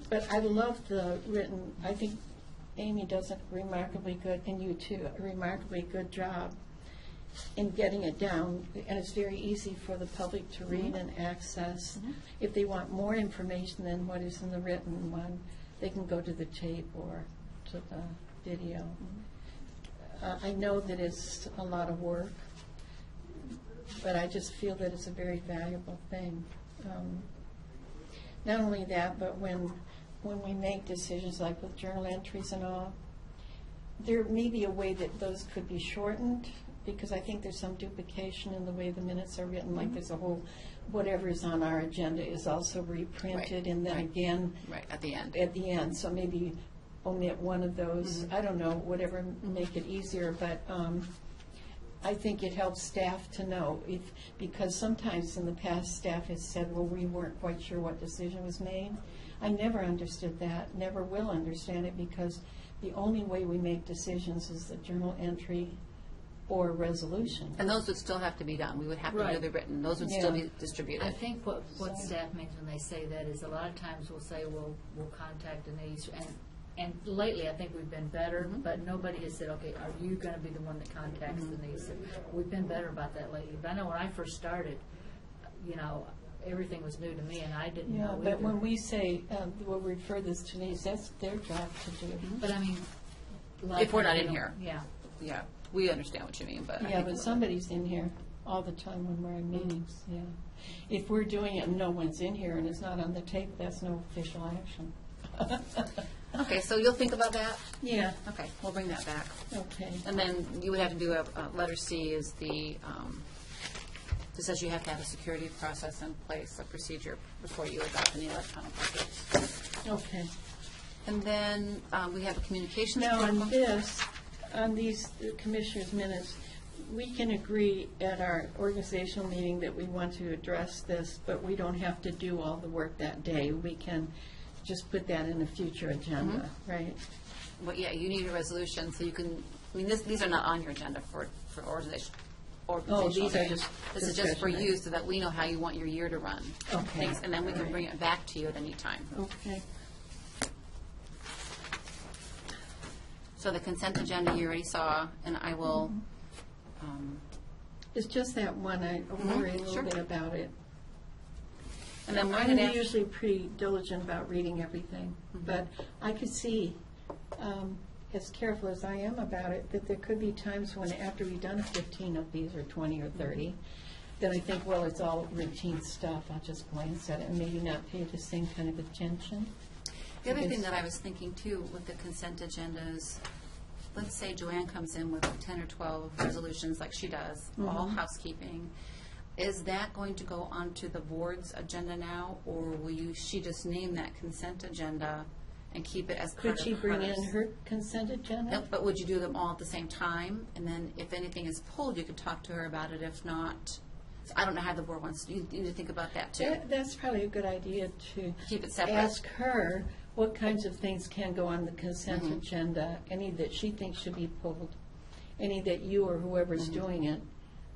But I love the written, I think Amy does a remarkably good, and you too, a remarkably good job in getting it down. And it's very easy for the public to read and access. If they want more information than what is in the written one, they can go to the tape or to the video. I know that it's a lot of work, but I just feel that it's a very valuable thing. Not only that, but when we make decisions like with journal entries and all, there may be a way that those could be shortened, because I think there's some duplication in the way the minutes are written, like there's a whole, whatever is on our agenda is also reprinted, and then again. Right, at the end. At the end, so maybe omit one of those, I don't know, whatever, make it easier, but I think it helps staff to know, because sometimes in the past, staff has said, well, we weren't quite sure what decision was made. I never understood that, never will understand it, because the only way we make decisions is the journal entry or resolution. And those would still have to be done. We would have to do Right. the written. Those would still be distributed. I think what staff means when they say that is a lot of times we'll say, well, we'll contact Denise, and lately I think we've been better, but nobody has said, okay, are you going to be the one that contacts Denise? And we've been better about that lately. But I know when I first started, everything was new to me, and I didn't know But either. when we say, we'll refer this to Denise, that's their job to do. But I mean, a lot If of we're times not we in don't- here. Yeah. Yeah, we understand what you mean, but I Yeah, think but somebody's in here all the time when we're in meetings, yeah. If we're doing it and no one's in here and it's not on the tape, that's no official action. Okay, so you'll think about that? Yeah, Okay, we'll bring that back. okay. And then you would have to do a letter C is the, it says you have to have a security process in place, a procedure before you adopt any electronic records. Okay. And then we have a communications Now, protocol. on these commissioners' minutes, we can agree at our organizational meeting that we want to address this, but we don't have to do all the work that day. We can just put that in a future agenda, right? Well, yeah, you need a resolution, so you can, I mean, these are not on your agenda for organization. Oh, these are just This is just for discussion you, so that we know how you want your year to run. Okay. Things, and then we All can right. bring it back to you at any time. Okay. So the consent agenda you already saw, and I will, It's just that one, I worry a little sure. bit about it. and then we're I'm going to usually pretty diligent about reading everything, but I could see, as careful as I am about it, that there could be times when after we've done 15 of these, or 20 or 30, then I think, well, it's all routine stuff, I'll just glance at it and maybe not pay the same kind of attention. The other thing Because- that I was thinking too with the consent agendas, let's say Joanne comes in with 10 or 12 resolutions like she does, all housekeeping. Is that going to go onto the board's agenda now, or will she just name that consent agenda and keep it as part of Could she bring in hers? her consent agenda? No, but would you do them all at the same time? And then if anything is pulled, you could talk to her about it. If not, so I don't know how the board wants, you need to think about that too. That's probably a good idea to Keep it separate. ask her what kinds of things can go on the consent agenda, any that she thinks should be pulled, any that you or whoever's doing it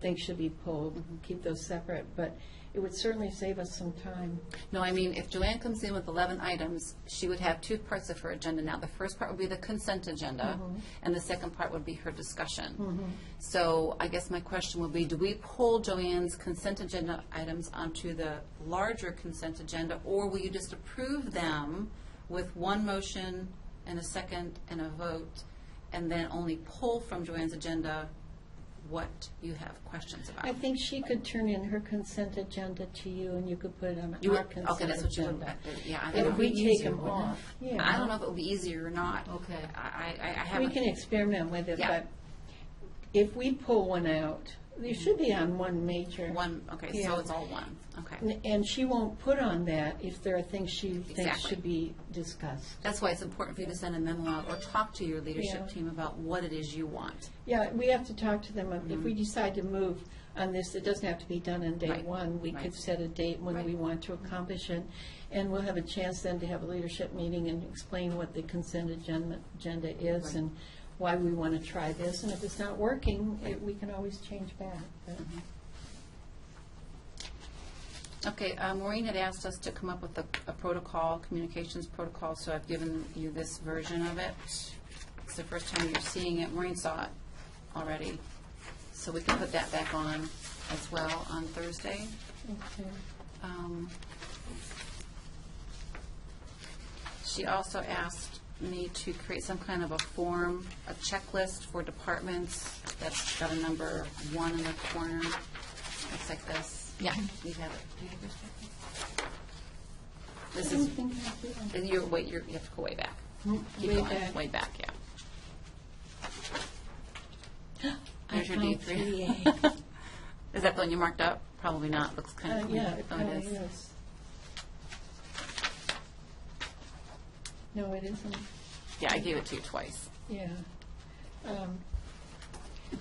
think should be pulled, keep those separate, but it would certainly save us some time. No, I mean, if Joanne comes in with 11 items, she would have two parts of her agenda now. The first part would be the consent agenda, and the second part would be her discussion. So I guess my question would be, do we pull Joanne's consent agenda items onto the larger consent agenda, or will you just approve them with one motion and a second and a vote, and then only pull from Joanne's agenda what you have questions about? I think she could turn in her consent agenda to you, and you could put it on You our would- consent okay, that's what you would, agenda. yeah. I And think if it would we be take easier, them wouldn't it? off, yeah. I don't know if it would be easier or not. Okay. I We haven't. can experiment with it, Yeah. but if we pull one out, they should be on one major. One, okay, Yeah. so it's all one, okay. And she won't put on that if there are things she thinks Exactly. should be discussed. That's why it's important for you to send a memo out or talk to your leadership Yeah. team about what it is you want. Yeah, we have to talk to them. If we decide to move on this, it doesn't have to be done on day Right. one. We Right. could set a date when Right. we want to accomplish it. And we'll have a chance then to have a leadership meeting and explain what the consent agenda is Right. and why we want to try this. And if it's not working, we can always change back. But Okay, Maureen had asked us to come up with a protocol, communications protocol, so I've given you this version of it. It's the first time you're seeing it. Maureen saw it already, so we can put that back on as well on Thursday. Okay. She also asked me to create some kind of a form, a checklist for departments that's got a number 1 in the corner. Looks like this. Yeah, you have it. Do you have yours? This is, think I did. you have to go way back. Keep Way going, back. way back, yeah. There's your I found D3. 3A. Is that the one you marked up? Probably not. Looks kind of. Yeah, it Oh, probably it is. is. No, it isn't. Yeah, I gave it to you twice. Yeah.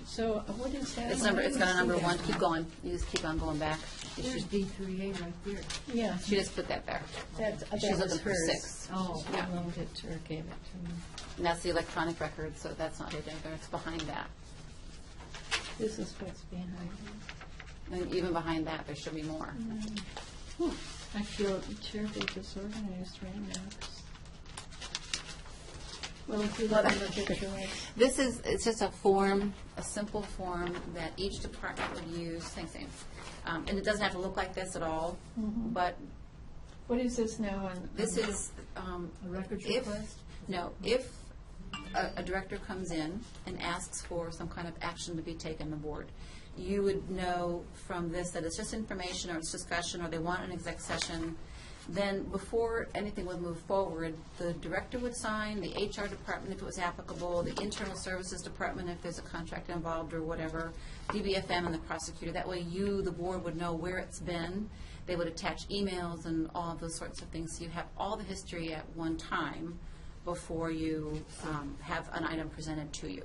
So what is that? It's number. It's got a number I didn't see 1. Keep going. You just keep on going back. There's D3A right there. that. Yeah. She just put that there. That She's was looking for hers. 6. Oh, I Yeah. loaned it to her, gave it to me. And that's the electronic record, so that's not it either. It's behind that. This is what's behind it. And even behind that, there should be more. I feel terribly disorganized right now. Well, if you let me look at yours. It's just a form, a simple form that each department would use. Thanks, Amy. And it doesn't have to look like this at all, but What is this now on? this is, A records if, request? no, if a director comes in and asks for some kind of action to be taken on the board, you would know from this that it's just information or it's discussion or they want an exec session. Then before anything would move forward, the director would sign, the HR department if it was applicable, the internal services department if there's a contract involved or whatever, DBFM and the prosecutor. That way you, the board, would know where it's been. They would attach emails and all of those sorts of things. So you have all the history at one time before you have an item presented to you.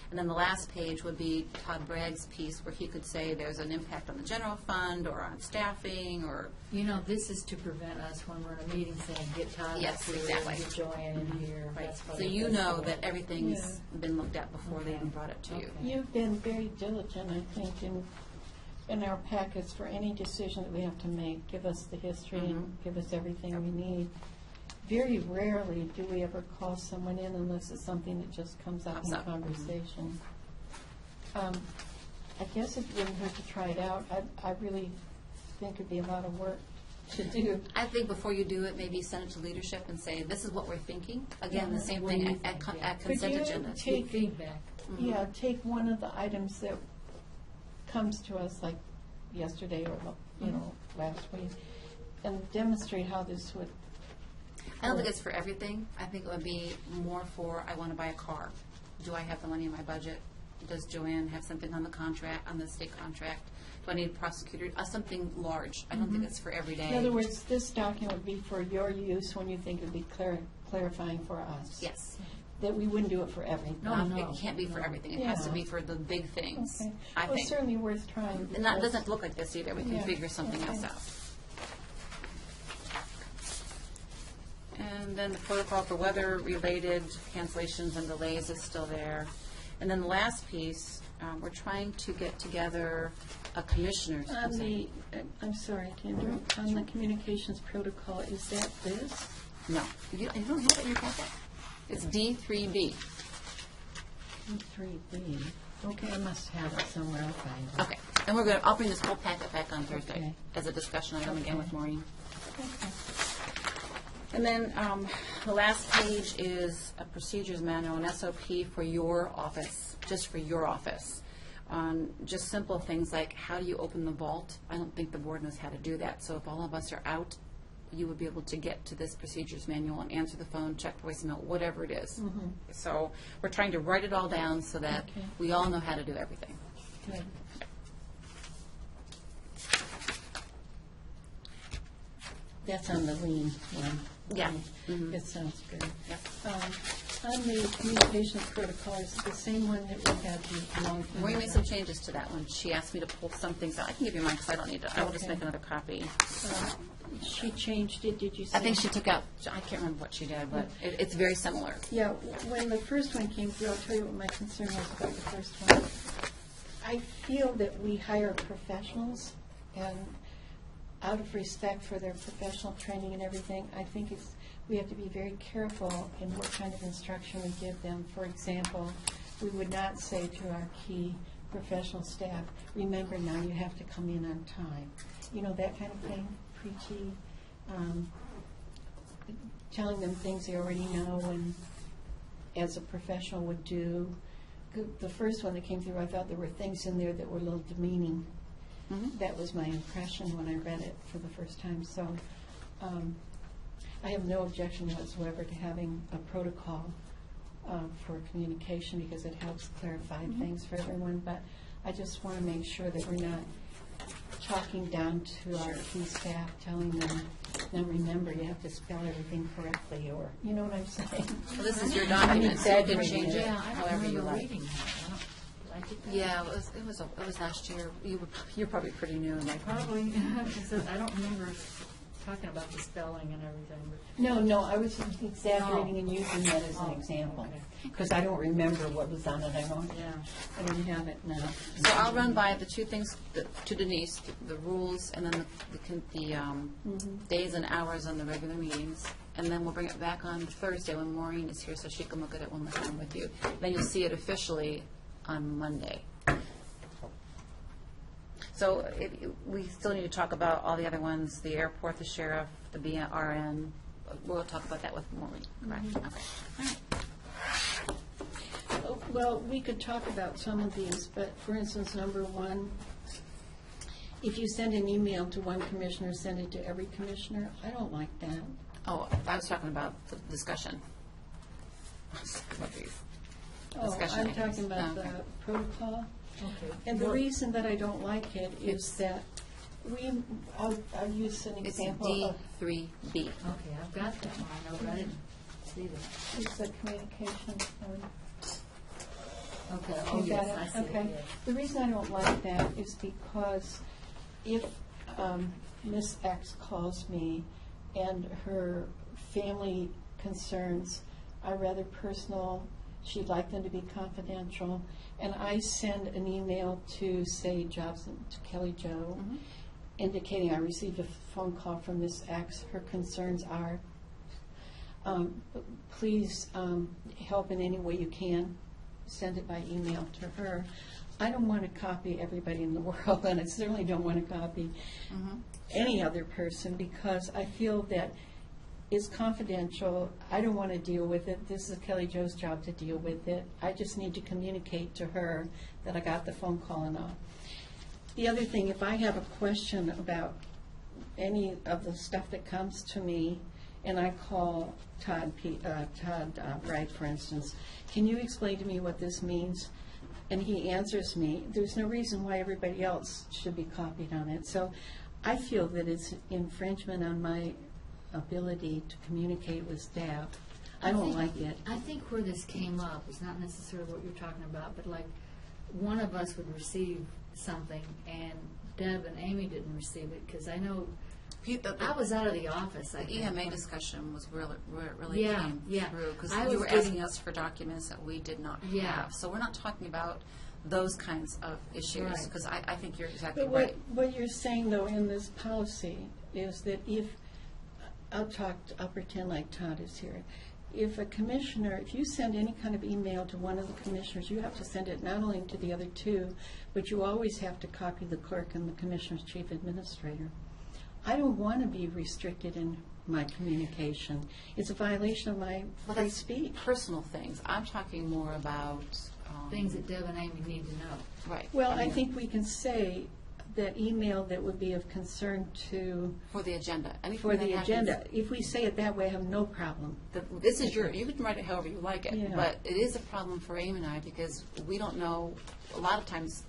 And then the last page would be Todd Bragg's piece where he could say there's an impact on the general fund or on staffing or. You know, this is to prevent us when we're in a meeting saying, get Todd up Yes, here, exactly. get Joanne in here. Right. That's what So it you does know for. that everything's been looked at before they even brought it to you. Okay. You've been very diligent, I think, in our packets for any decision that we have to make. Give us the history and give us everything we need. Very rarely do we ever call someone in unless it's something that just comes up Comes in up. conversation. I guess it wouldn't hurt to try it out. I really think it'd be a lot of work to do. I think before you do it, maybe send it to leadership and say, this is what we're thinking. Again, the same What do you thing at think? Yeah. consent Could you agenda. take- Get feedback. Yeah, take one of the items that comes to us like yesterday or, last week and demonstrate how this would. I don't think it's for everything. I think it would be more for, I want to buy a car. Do I have the money in my budget? Does Joanne have something on the contract, on the state contract? Do I need a prosecutor? Something large. I don't think it's for every day. In other words, this document would be for your use when you think it would be clarifying for us. Yes. That we wouldn't do it for everything. No, It can't be for everything. It has to Yeah. be for the big things, Okay. I Well, think. it's certainly worth trying. And that because- doesn't look like this either. We can Yeah. figure something else Okay. out. And then the protocol for weather-related cancellations and delays is still there. And then the last piece, we're trying to get together a commissioners. On the, I'm sorry to interrupt, on the communications protocol, is that this? No, you don't have it in your packet? It's D3B. 3B. Okay, I must have it somewhere, I'll find it. Okay, and I'll bring this whole packet back on Thursday Okay. as a discussion item again with Maureen. Okay. And then the last page is a procedures manual, an SOP for your office, just for your office. On just simple things like how do you open the vault? I don't think the board knows how to do that. So if all of us are out, you would be able to get to this procedures manual and answer the phone, check voicemail, whatever it is. So we're trying to write it all down so that Okay. we all know how to do everything. Good. That's on the lean one. Yeah. Okay. It sounds good. Yeah. On the communications protocol, is it the same one that we had the long time Maureen made ago? some changes to that one. She asked me to pull some things out. I can give you mine because I don't need to. I will just Okay. make another copy. She changed it, did you say? I think she took out, I can't remember what she did, but it's very similar. Yeah, when the first one came through, I'll tell you what my concern was about the first one. I feel that we hire professionals, and out of respect for their professional training and everything, I think we have to be very careful in what kind of instruction we give them. For example, we would not say to our key professional staff, remember now you have to come in on time. You know, that kind of thing, preachy, telling them things they already know and as a professional would do. The first one that came through, I thought there were things in there that were a little demeaning. That was my impression when I read it for the first time. So I have no objection whatsoever to having a protocol for communication because it helps clarify things for everyone. But I just want to make sure that we're not talking down to our key staff, telling them, now remember, you have to spell everything correctly, or, you know what I'm saying? Well, this is your document, so you can change it Yeah, I don't however you remember like. reading that. I don't like it. Yeah, it was last year. You're probably pretty new. Like, Probably, because I don't remember talking about the spelling and everything. But No, I was exaggerating and using that as an Oh, example, okay. because I don't remember what was on it. I Yeah. don't have it now. so I'll run by the two things to Denise: the rules, and then the days and hours on the regular meetings. And then we'll bring it back on Thursday when Maureen is here, so she can look at it one more time with you. Then you'll see it officially on Monday. So we still need to talk about all the other ones, the airport, the sheriff, the BRN. We'll talk about that with Maureen, correct? Okay. All right. Well, we could talk about some of these, but for instance, number one, if you send an email to one commissioner, send it to every commissioner. I don't like that. Oh, I was talking about the discussion. Oh, Discussion I'm items. talking about Okay. the protocol. Okay. And the reason that I don't like it is that I'll use an It's example of, D3B. Okay, I've got that one, I know, but I didn't see that. it's a communication one. Okay, oh, You got yes, it? I see it, Okay. yes. The reason I don't like that is because if Miss X calls me and her family concerns are rather personal, she'd like them to be confidential, and I send an email to, say, Jobson, to Kelly Jo, indicating I received a phone call from Miss X, her concerns are, please help in any way you can, send it by email to her. I don't want to copy everybody in the world, and I certainly don't want to copy any other person, because I feel that it's confidential. I don't want to deal with it. This is Kelly Jo's job to deal with it. I just need to communicate to her that I got the phone call and all. The other thing, if I have a question about any of the stuff that comes to me, and I call Todd Wright, for instance, can you explain to me what this means? And he answers me, there's no reason why everybody else should be copied on it. So I feel that it's infringement on my ability to communicate with staff. I don't like it. I think where this came up is not necessarily what you're talking about, but like, one of us would receive something, and Deb and Amy didn't receive it, because I know, I was out of the office, I The think. EMA discussion was where it really Yeah, came yeah. through, because I you was were getting- asking us for documents that we did not Yeah. have. So we're not talking about those kinds of issues, Right. because I think you're exactly But right. what you're saying, though, in this policy is that if, I'll pretend like Todd is here. If a commissioner, if you send any kind of email to one of the commissioners, you have to send it not only to the other two, but you always have to copy the clerk and the commissioner's chief administrator. I don't want to be restricted in my communication. It's a violation of my Well, free that's speech. personal things. I'm talking more about. Things that Deb and Amy need to know. Right. Well, I think we can say that email that would be of concern to, For the agenda. Anything for that the happens- agenda. If we say it that way, I have no problem. This is you can write it however you like it, Yeah. but it is a problem for Amy and I because we don't know, a lot of times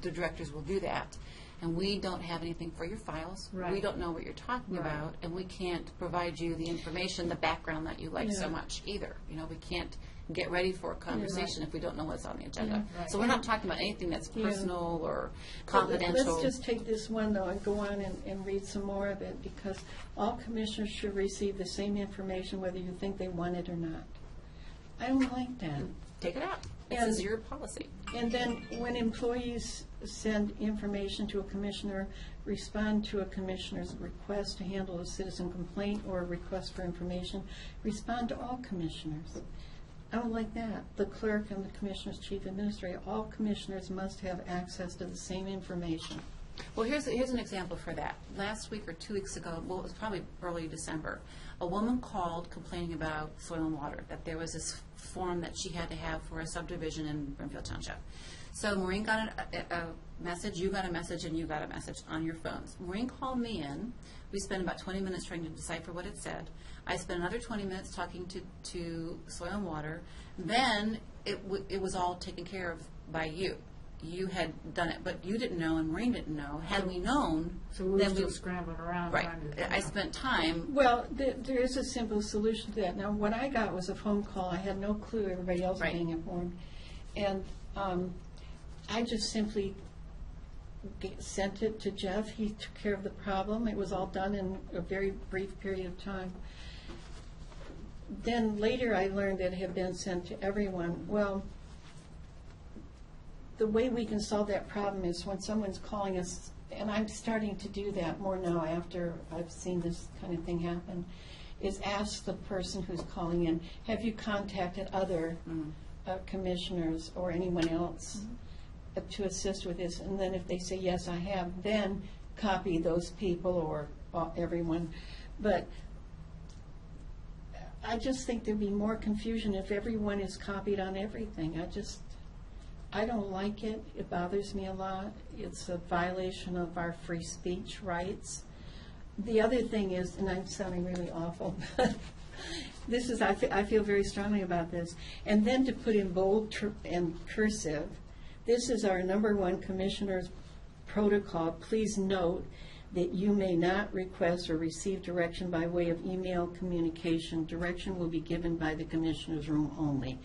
the directors will do that, and we don't have anything for your files. Right. We don't know what you're talking Right. about, and we can't provide you the information, the background that you like so Yeah. much either. You know, we can't get ready for a conversation if we don't know what's on the agenda. Yeah. Right. So we're not talking about anything that's Yeah. personal or But confidential. Let's just take this one, though, and go on and read some more of it, because all commissioners should receive the same information whether you think they want it or not. I don't like that. Take it out. This And- is your policy. And then when employees send information to a commissioner, respond to a commissioner's request to handle a citizen complaint or a request for information, respond to all commissioners. I don't like that. The clerk and the commissioner's chief administrator, all commissioners must have access to the same information. Well, here's an example for that. Last week or 2 weeks ago, well, it was probably early December, a woman called complaining about soil and water, that there was this form that she had to have for a subdivision in Brimfield Township. So Maureen got a message, you got a message, and you got a message on your phones. Maureen called me in. We spent about 20 minutes trying to decipher what it said. I spent another 20 minutes talking to soil and water. Then it was all taken care of by you. You had done it, but you didn't know and Maureen didn't know. Had we known, So we were then still scrambling around right. trying to. I spent time. Well, there is a simple solution to that. Now, what I got was a phone call. I had no clue everybody else was Right. being informed. And I just simply sent it to Jeff. He took care of the problem. It was all done in a very brief period of time. Then later I learned that it had been sent to everyone. Well, the way we can solve that problem is when someone's calling us, and I'm starting to do that more now after I've seen this kind of thing happen, is ask the person who's calling in, have you contacted other commissioners or anyone else to assist with this? And then if they say, yes, I have, then copy those people or everyone. But I just think there'd be more confusion if everyone is copied on everything. I don't like it. It bothers me a lot. It's a violation of our free speech rights. The other thing is, and I'm sounding really awful, but this is, I feel very strongly about this. And then to put in bold and cursive, this is our #1 commissioner's protocol. Please note that you may not request or receive direction by way of email communication. Direction will be given by the commissioner's room only.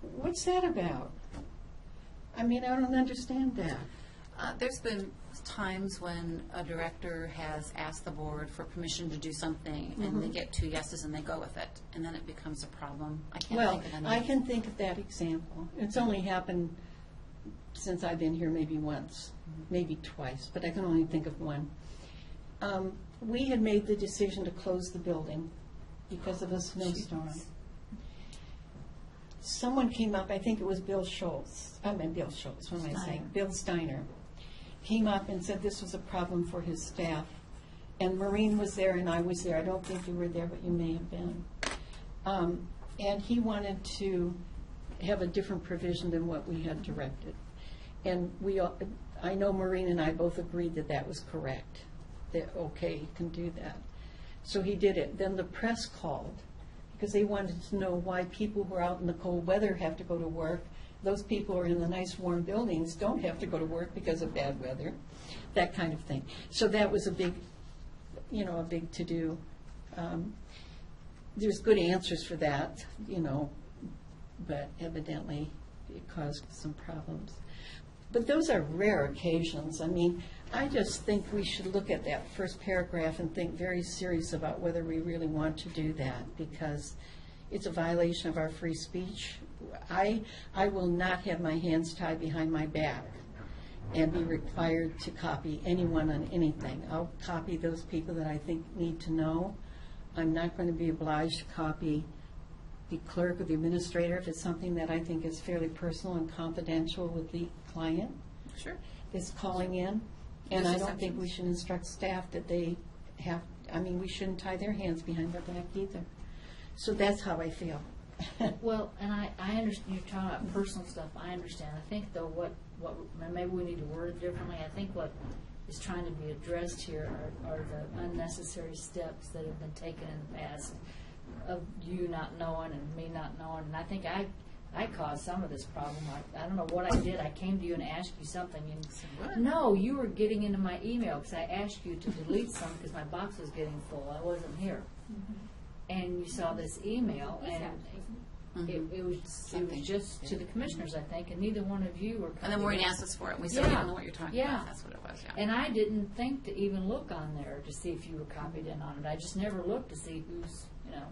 What's that about? I mean, I don't understand that. There's been times when a director has asked the board for permission to do something, and they get 2 yeses and they go with it, and then it becomes a problem. I can't Well, think of any. I can think of that example. It's only happened since I've been here maybe once, maybe twice, but I can only think of one. We had made the decision to close the building because of a snowstorm. Someone came up, I think it was Bill Schultz, what am I saying? Bill Steiner, came up and said this was a problem for his staff. And Maureen was there and I was there. I don't think you were there, but you may have been. And he wanted to have a different provision than what we had directed. And I know Maureen and I both agreed that that was correct, that, okay, you can do that. So he did it. Then the press called because they wanted to know why people who are out in the cold weather have to go to work. Those people who are in the nice warm buildings don't have to go to work because of bad weather, that kind of thing. So that was a big to-do. There's good answers for that, but evidently it caused some problems. But those are rare occasions. I mean, I just think we should look at that first paragraph and think very serious about whether we really want to do that, because it's a violation of our free speech I will not have my hands tied behind my back and be required to copy anyone on anything. I'll copy those people that I think need to know. I'm not going to be obliged to copy the clerk or the administrator if it's something that I think is fairly personal and confidential with the client Sure. is calling in. And There's I don't think we exceptions. should instruct staff that they have, I mean, we shouldn't tie their hands behind their back either. So that's how I feel. Well, and I understand, you're talking about personal stuff, I understand. I think though what, maybe we need to word it differently. I think what is trying to be addressed here are the unnecessary steps that have been taken in the past of you not knowing and me not knowing. And I think I caused some of this problem. I don't know what I did. I came to you and asked you something, and no, you were getting into my email because I asked you to delete some because my box was getting full. I wasn't here. And you saw this email, and it was just to the commissioners, I think, and neither one of you were. And then Maureen asked us for it. We said, we don't know what you're talking about. That's what it was, yeah. And I didn't think to even look on there to see if you were copied in on it. I just never looked to see who's, you know.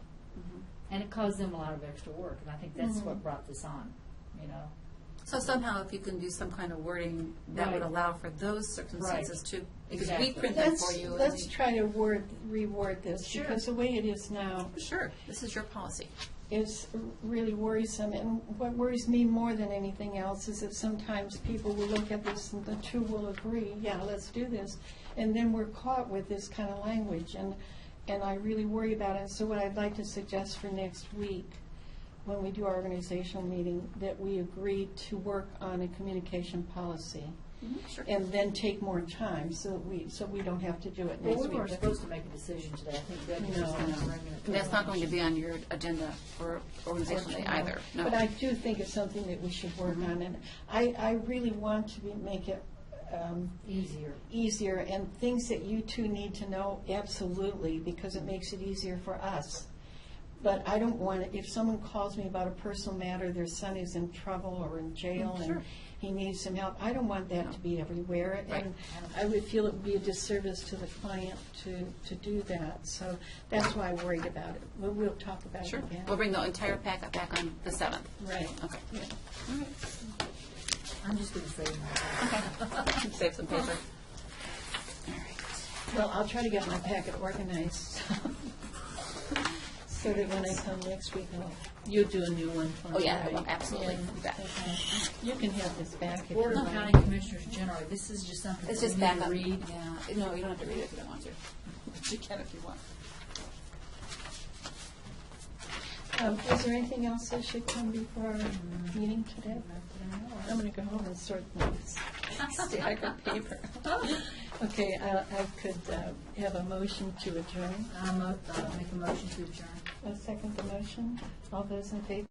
And it caused them a lot of extra work, and I think that's what brought this on, you know. So somehow if you can do some kind of wording that would Right. allow for those circumstances too. Because we Exactly. print them for you. and Let's we- try to reword this, Sure. because the way it is now Sure, this is your policy. is really worrisome. And what worries me more than anything else is that sometimes people will look at this and the two will agree, yeah, let's do this. And then we're caught with this kind of language, and I really worry about it. So what I'd like to suggest for next week, when we do our organizational meeting, that we agree to work on a communication policy. Sure. And then take more time, so we don't have to do it next Well, week. we weren't supposed to make a decision today. I think Debbie was No. going to bring it. That's not going to be on your agenda for organizational day either, no. But I do think it's something that we should work on, and I really want to make it easier, and things that you two need to know, absolutely, because it makes it easier for us. But I don't want it, if someone calls me about a personal matter, their son is in trouble or in jail and he needs some help, I don't want that to be everywhere. Right. And I would feel it would be a disservice to the client to do that. So that's why I'm worried about it. We'll talk about Sure. it again. We'll bring the entire packet back on the 7th. Right. Okay. Yeah. I'm just going to say that. Okay. Save some paper. Well, I'll try to get my packet organized so that when I come next week, you'll do a new one for me. Oh, yeah, I right? will, absolutely. Yeah. You bet. Okay. You can have this back if you Board of want. County Commissioners generally, this is just something It's that just we back need to up. read. Yeah. No, you don't have to read it if you don't want to. But you can if you want. Is there anything else that should come before our meeting today? I'm going to go home and sort things. Stack of paper. Okay, I could have a motion to adjourn. I'll make a motion to adjourn. A second the motion. All those in favor?